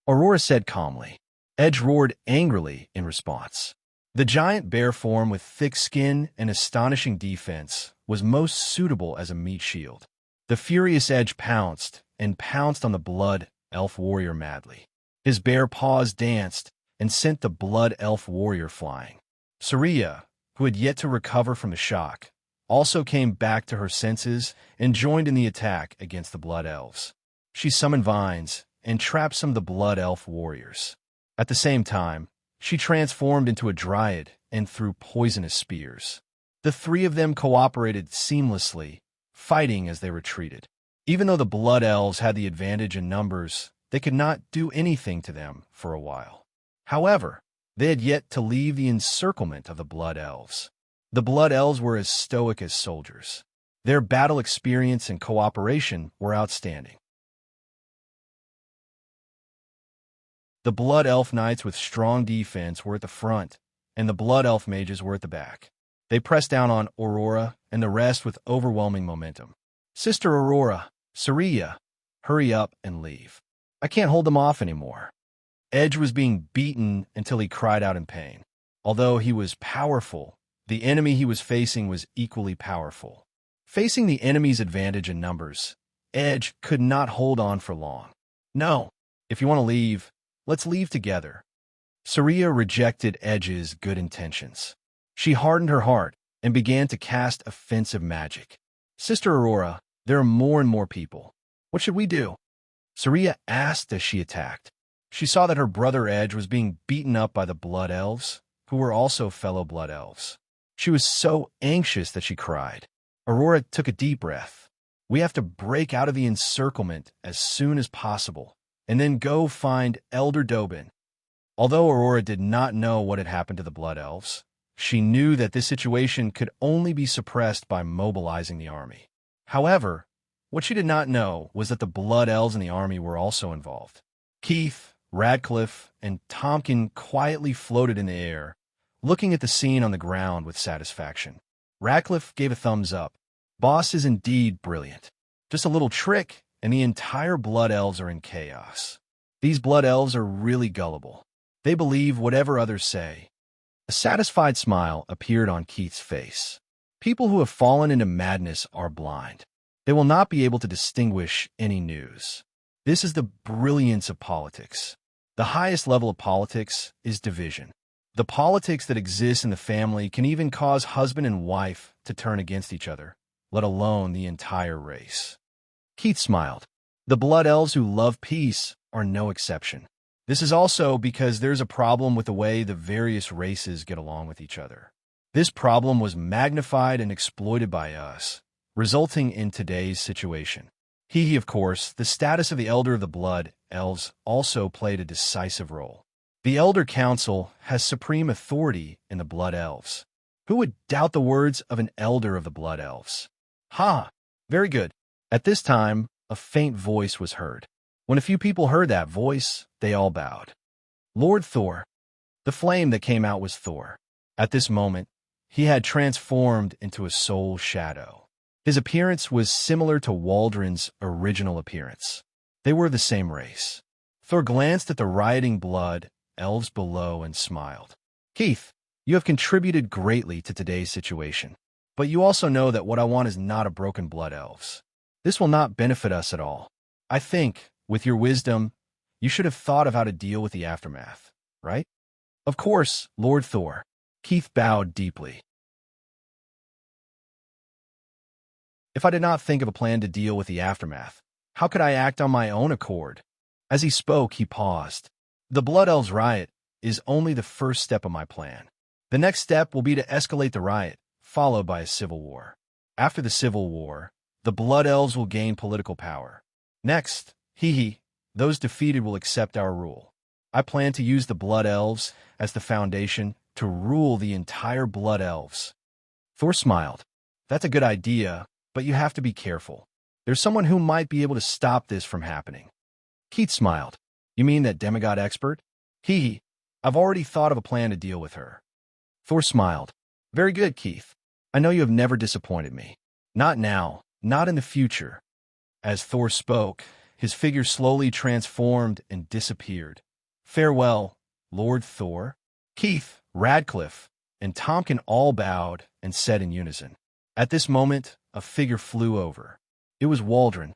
Aurora said calmly. Edge roared angrily in response. The giant bear form with thick skin and astonishing defense was most suitable as a meat shield. The furious Edge pounced and pounced on the blood elf warrior madly. His bear paws danced, and sent the blood elf warrior flying. Saria, who had yet to recover from the shock, also came back to her senses and joined in the attack against the blood elves. She summoned vines and trapped some of the blood elf warriors. At the same time, she transformed into a dryad and threw poisonous spears. The three of them cooperated seamlessly, fighting as they retreated. Even though the blood elves had the advantage in numbers, they could not do anything to them for a while. However, they had yet to leave the encirclement of the blood elves. The blood elves were as stoic as soldiers. Their battle experience and cooperation were outstanding. The blood elf knights with strong defense were at the front, and the blood elf mages were at the back. They pressed down on Aurora and the rest with overwhelming momentum. Sister Aurora, Saria, hurry up and leave. I can't hold them off anymore. Edge was being beaten until he cried out in pain. Although he was powerful, the enemy he was facing was equally powerful. Facing the enemy's advantage in numbers, Edge could not hold on for long. No, if you want to leave, let's leave together. Saria rejected Edge's good intentions. She hardened her heart and began to cast offensive magic. Sister Aurora, there are more and more people. What should we do? Saria asked as she attacked. She saw that her brother Edge was being beaten up by the blood elves, who were also fellow blood elves. She was so anxious that she cried. Aurora took a deep breath. We have to break out of the encirclement as soon as possible, and then go find Elder Dobin. Although Aurora did not know what had happened to the blood elves, she knew that this situation could only be suppressed by mobilizing the army. However, what she did not know was that the blood elves in the army were also involved. Keith, Radcliffe, and Tompkin quietly floated in the air, looking at the scene on the ground with satisfaction. Radcliffe gave a thumbs up. Boss is indeed brilliant. Just a little trick, and the entire blood elves are in chaos. These blood elves are really gullible. They believe whatever others say. A satisfied smile appeared on Keith's face. People who have fallen into madness are blind. They will not be able to distinguish any news. This is the brilliance of politics. The highest level of politics is division. The politics that exists in the family can even cause husband and wife to turn against each other, let alone the entire race. Keith smiled. The blood elves who love peace are no exception. This is also because there's a problem with the way the various races get along with each other. This problem was magnified and exploited by us, resulting in today's situation. Of course, the status of the Elder of the Blood Elves also played a decisive role. The Elder Council has supreme authority in the Blood Elves. Who would doubt the words of an Elder of the Blood Elves? Ha! Very good. At this time, a faint voice was heard. When a few people heard that voice, they all bowed. Lord Thor. The flame that came out was Thor. At this moment, he had transformed into a soul shadow. His appearance was similar to Waldron's original appearance. They were the same race. Thor glanced at the rioting blood elves below and smiled. Keith, you have contributed greatly to today's situation. But you also know that what I want is not a broken blood elves. This will not benefit us at all. I think, with your wisdom, you should have thought of how to deal with the aftermath, right? Of course, Lord Thor. Keith bowed deeply. If I did not think of a plan to deal with the aftermath, how could I act on my own accord? As he spoke, he paused. The Blood Elves riot is only the first step of my plan. The next step will be to escalate the riot, followed by a civil war. After the civil war, the Blood Elves will gain political power. Next, those defeated will accept our rule. I plan to use the Blood Elves as the foundation to rule the entire Blood Elves. Thor smiled. That's a good idea, but you have to be careful. There's someone who might be able to stop this from happening. Keith smiled. You mean that demigod expert? I've already thought of a plan to deal with her. Thor smiled. Very good, Keith. I know you have never disappointed me. Not now, not in the future. As Thor spoke, his figure slowly transformed and disappeared. Farewell, Lord Thor. Keith, Radcliffe, and Tompkin all bowed and said in unison. At this moment, a figure flew over. It was Waldron.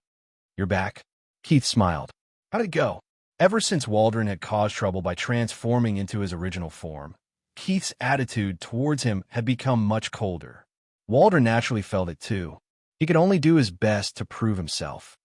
You're back? Keith smiled. How'd it go? Ever since Waldron had caused trouble by transforming into his original form, Keith's attitude towards him had become much colder. Waldron naturally felt it too. He could only do his best to prove himself.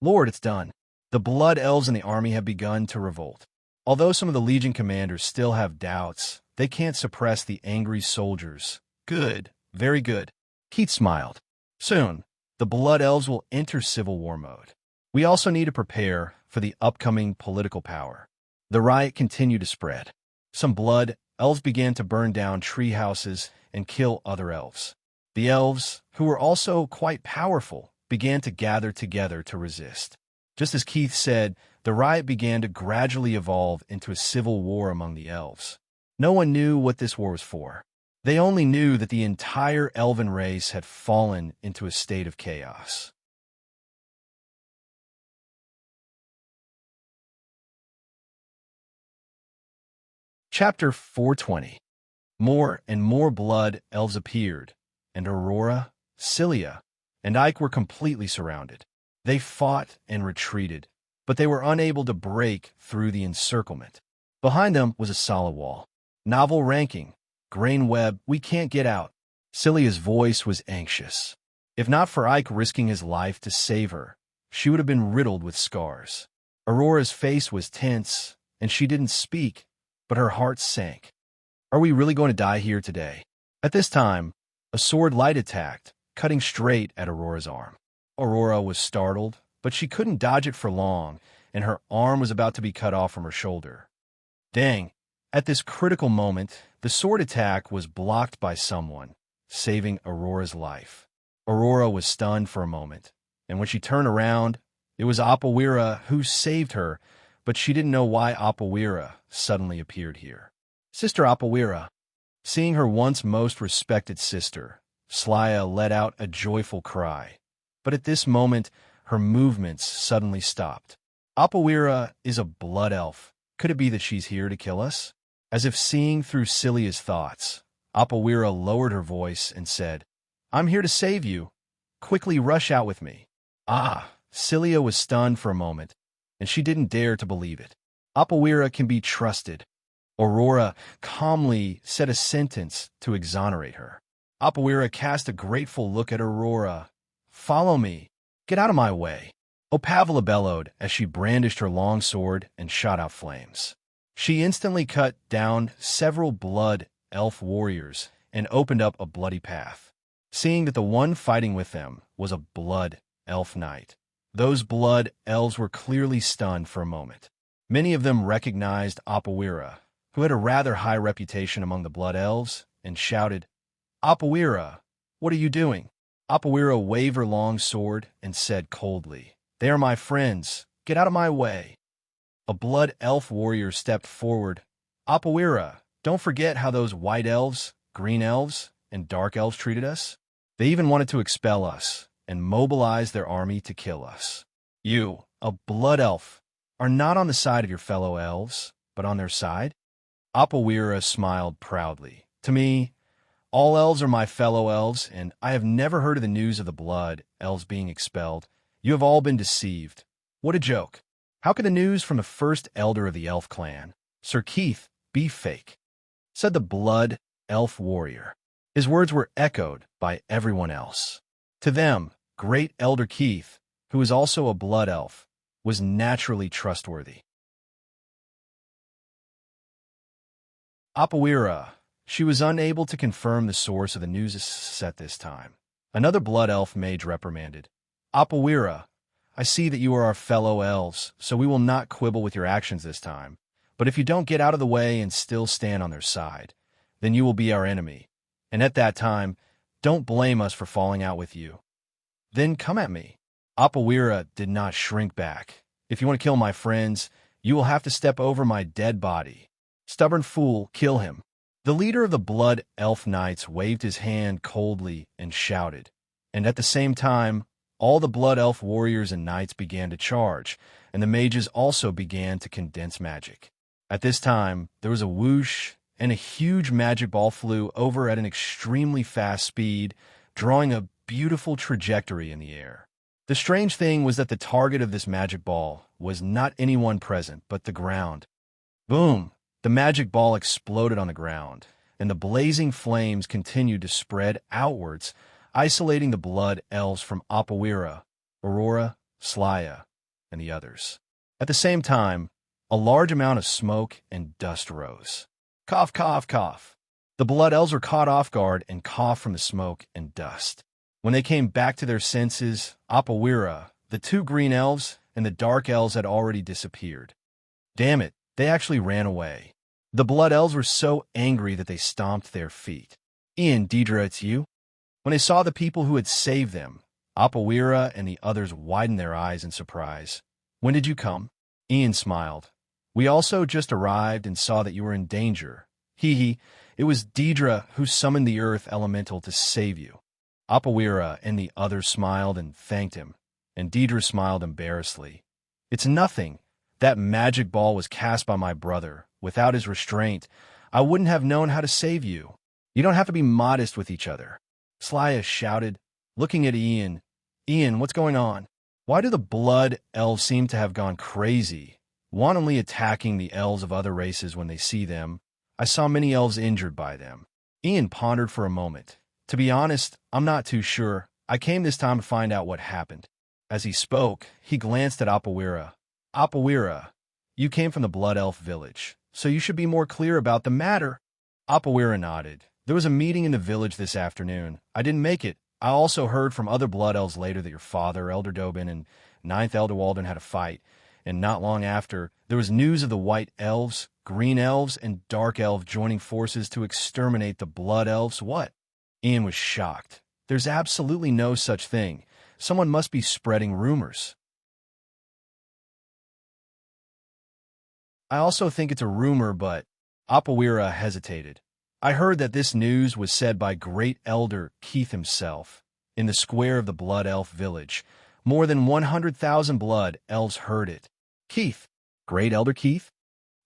Lord, it's done. The Blood Elves in the army have begun to revolt. Although some of the Legion commanders still have doubts, they can't suppress the angry soldiers. Good, very good. Keith smiled. Soon, the Blood Elves will enter Civil War mode. We also need to prepare for the upcoming political power. The riot continued to spread. Some Blood Elves began to burn down tree houses and kill other elves. The elves, who were also quite powerful, began to gather together to resist. Just as Keith said, the riot began to gradually evolve into a civil war among the elves. No one knew what this war was for. They only knew that the entire elven race had fallen into a state of chaos. Chapter 420. More and more Blood Elves appeared, and Aurora, Cilia, and Ike were completely surrounded. They fought and retreated, but they were unable to break through the encirclement. Behind them was a solid wall. Novel ranking. Grain web, we can't get out. Cilia's voice was anxious. If not for Ike risking his life to save her, she would have been riddled with scars. Aurora's face was tense, and she didn't speak, but her heart sank. Are we really going to die here today? At this time, a sword light attacked, cutting straight at Aurora's arm. Aurora was startled, but she couldn't dodge it for long, and her arm was about to be cut off from her shoulder. Dang! At this critical moment, the sword attack was blocked by someone, saving Aurora's life. Aurora was stunned for a moment, and when she turned around, it was Apawira who saved her, but she didn't know why Apawira suddenly appeared here. Sister Apawira. Seeing her once most respected sister, Slya let out a joyful cry. But at this moment, her movements suddenly stopped. Apawira is a blood elf. Could it be that she's here to kill us? As if seeing through Cilia's thoughts, Apawira lowered her voice and said, I'm here to save you. Quickly rush out with me. Ah! Cilia was stunned for a moment, and she didn't dare to believe it. Apawira can be trusted. Aurora calmly said a sentence to exonerate her. Apawira cast a grateful look at Aurora. Follow me. Get out of my way. Opavala bellowed as she brandished her long sword and shot out flames. She instantly cut down several blood elf warriors and opened up a bloody path. Seeing that the one fighting with them was a blood elf knight, those blood elves were clearly stunned for a moment. Many of them recognized Apawira, who had a rather high reputation among the blood elves, and shouted, Apawira, what are you doing? Apawira waved her long sword and said coldly, They are my friends. Get out of my way. A blood elf warrior stepped forward. Apawira, don't forget how those white elves, green elves, and dark elves treated us. They even wanted to expel us and mobilize their army to kill us. You, a blood elf, are not on the side of your fellow elves, but on their side? Apawira smiled proudly. To me, all elves are my fellow elves, and I have never heard of the news of the blood elves being expelled. You have all been deceived. What a joke. How could the news from the first elder of the elf clan, Sir Keith, be fake? Said the blood elf warrior. His words were echoed by everyone else. To them, great Elder Keith, who is also a blood elf, was naturally trustworthy. Apawira. She was unable to confirm the source of the news at this time. Another blood elf mage reprimanded. Apawira, I see that you are our fellow elves, so we will not quibble with your actions this time. But if you don't get out of the way and still stand on their side, then you will be our enemy. And at that time, don't blame us for falling out with you. Then come at me. Apawira did not shrink back. If you want to kill my friends, you will have to step over my dead body. Stubborn fool, kill him. The leader of the Blood Elf Knights waved his hand coldly and shouted. And at the same time, all the Blood Elf warriors and knights began to charge, and the mages also began to condense magic. At this time, there was a whoosh, and a huge magic ball flew over at an extremely fast speed, drawing a beautiful trajectory in the air. The strange thing was that the target of this magic ball was not anyone present, but the ground. Boom! The magic ball exploded on the ground, and the blazing flames continued to spread outwards, isolating the blood elves from Apawira, Aurora, Slaya, and the others. At the same time, a large amount of smoke and dust rose. Cough, cough, cough. The blood elves were caught off guard and coughed from the smoke and dust. When they came back to their senses, Apawira, the two green elves, and the dark elves had already disappeared. Damn it, they actually ran away. The blood elves were so angry that they stomped their feet. Ian, Deidre, it's you? When they saw the people who had saved them, Apawira and the others widened their eyes in surprise. When did you come? Ian smiled. We also just arrived and saw that you were in danger. Hee hee, it was Deidre who summoned the earth elemental to save you. Apawira and the others smiled and thanked him, and Deidre smiled embarrassedly. It's nothing. That magic ball was cast by my brother. Without his restraint, I wouldn't have known how to save you. You don't have to be modest with each other. Slaya shouted, looking at Ian. Ian, what's going on? Why do the blood elves seem to have gone crazy, wantonly attacking the elves of other races when they see them? I saw many elves injured by them. Ian pondered for a moment. To be honest, I'm not too sure. I came this time to find out what happened. As he spoke, he glanced at Apawira. Apawira, you came from the Blood Elf village, so you should be more clear about the matter. Apawira nodded. There was a meeting in the village this afternoon. I didn't make it. I also heard from other Blood Elves later that your father, Elder Dobin, and Ninth Elder Walden had a fight, and not long after, there was news of the White Elves, Green Elves, and Dark Elves joining forces to exterminate the Blood Elves. What? Ian was shocked. There's absolutely no such thing. Someone must be spreading rumors. I also think it's a rumor, but Apawira hesitated. I heard that this news was said by Great Elder Keith himself, in the square of the Blood Elf village. More than 100,000 Blood Elves heard it. Keith? Great Elder Keith?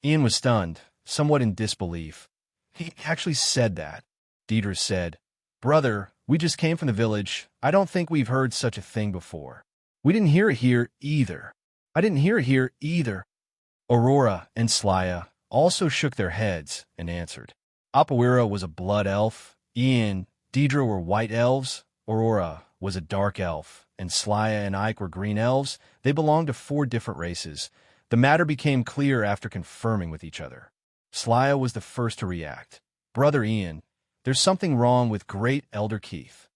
Ian was stunned, somewhat in disbelief. He actually said that. Deidre said, Brother, we just came from the village. I don't think we've heard such a thing before. We didn't hear it here either. I didn't hear it here either. Aurora and Slaya also shook their heads and answered. Apawira was a blood elf, Ian, Deidre were white elves, Aurora was a dark elf, and Slaya and Ike were green elves. They belonged to 4 different races. The matter became clear after confirming with each other. Slaya was the first to react. Brother Ian, there's something wrong with Great Elder Keith.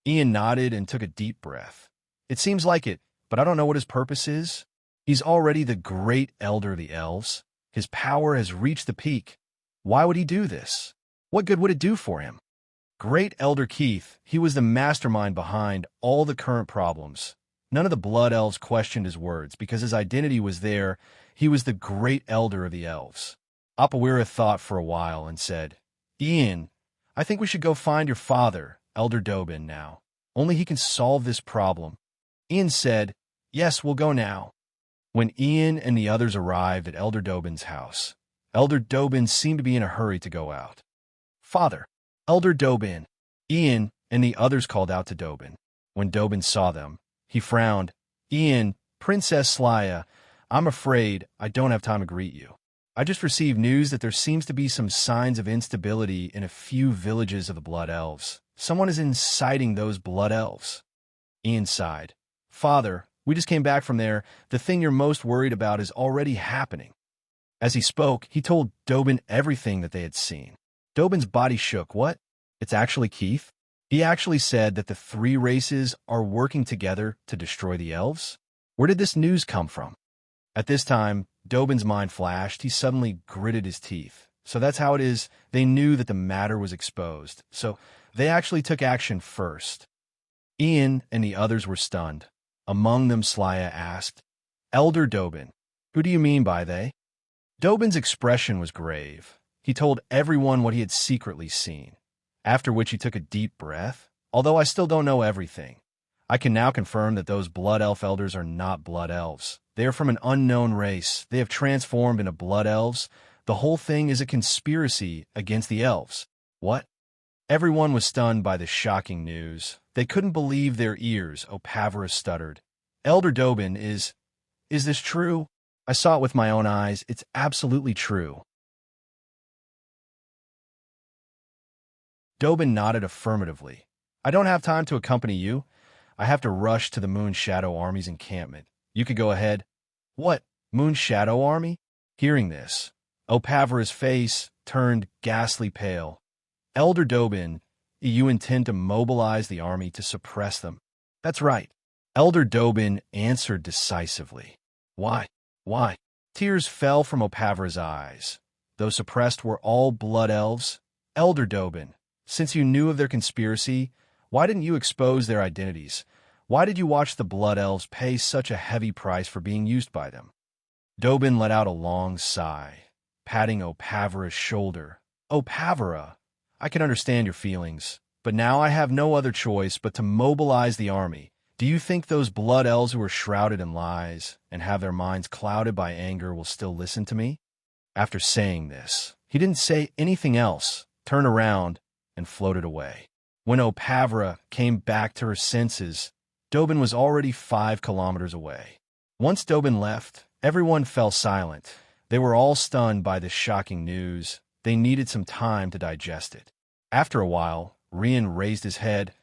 Ian nodded and took a deep breath. It seems like it, but I don't know what his purpose is. He's already the Great Elder of the Elves. His power has reached the peak. Why would he do this? What good would it do for him? Great Elder Keith, he was the mastermind behind all the current problems. None of the Blood Elves questioned his words because his identity was there. He was the Great Elder of the Elves. Apawira thought for a while and said, Ian, I think we should go find your father, Elder Dobin, now. Only he can solve this problem. Ian said, Yes, we'll go now. When Ian and the others arrived at Elder Dobin's house, Elder Dobin seemed to be in a hurry to go out. Father, Elder Dobin. Ian and the others called out to Dobin. When Dobin saw them, he frowned. Ian, Princess Slaya, I'm afraid I don't have time to greet you. I just received news that there seems to be some signs of instability in a few villages of the Blood Elves. Someone is inciting those Blood Elves. Ian sighed. Father, we just came back from there. The thing you're most worried about is already happening. As he spoke, he told Dobin everything that they had seen. Dobin's body shook. What? It's actually Keith? He actually said that the 3 races are working together to destroy the elves? Where did this news come from? At this time, Dobin's mind flashed. He suddenly gritted his teeth. So that's how it is. They knew that the matter was exposed. So they actually took action first. Ian and the others were stunned. Among them, Slaya asked, Elder Dobin, who do you mean by they? Dobin's expression was grave. He told everyone what he had secretly seen, after which he took a deep breath. Although I still don't know everything, I can now confirm that those Blood Elf elders are not Blood Elves. They are from an unknown race. They have transformed into Blood Elves. The whole thing is a conspiracy against the elves. What? Everyone was stunned by the shocking news. They couldn't believe their ears, Opavra stuttered. Elder Dobin, is this true? I saw it with my own eyes. It's absolutely true. Dobin nodded affirmatively. I don't have time to accompany you. I have to rush to the Moon Shadow Army's encampment. You could go ahead. What? Moon Shadow Army? Hearing this, Opavra's face turned ghastly pale. Elder Dobin, you intend to mobilize the army to suppress them? That's right. Elder Dobin answered decisively. Why? Why? Tears fell from Opavra's eyes. Those suppressed were all blood elves. Elder Dobin, since you knew of their conspiracy, why didn't you expose their identities? Why did you watch the blood elves pay such a heavy price for being used by them? Dobin let out a long sigh, patting Opavra's shoulder. Opavra, I can understand your feelings, but now I have no other choice but to mobilize the army. Do you think those blood elves who are shrouded in lies and have their minds clouded by anger will still listen to me? After saying this, he didn't say anything else, turned around, and floated away. When Opavra came back to her senses, Dobin was already 5 kilometers away. Once Dobin left, everyone fell silent. They were all stunned by this shocking news. They needed some time to digest it. After a while, Rian raised his head,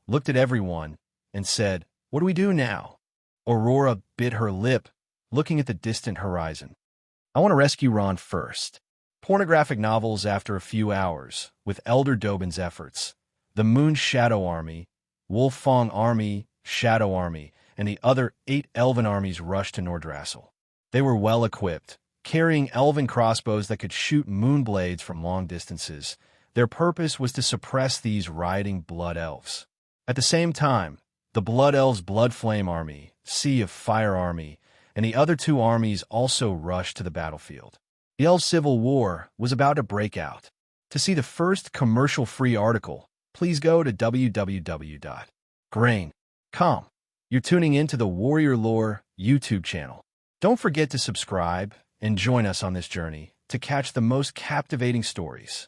looked at everyone, and said, "What do we do now?" Aurora bit her lip, looking at the distant horizon. I want to rescue Ron first. Pornographic novels after a few hours, with Elder Dobin's efforts. The Moon Shadow Army, Wolfang Army, Shadow Army, and the other 8 elven armies rushed to Nordrassel. They were well equipped, carrying elven crossbows that could shoot moonblades from long distances. Their purpose was to suppress these rioting blood elves. At the same time, the Blood Elves' Blood Flame Army, Sea of Fire Army, and the other 2 armies also rushed to the battlefield. The Elf Civil War was about to break out. To see the first commercial-free article, please go to www.grain.com. You're tuning in to the Warrior Lore YouTube channel. Don't forget to subscribe and join us on this journey to catch the most captivating stories.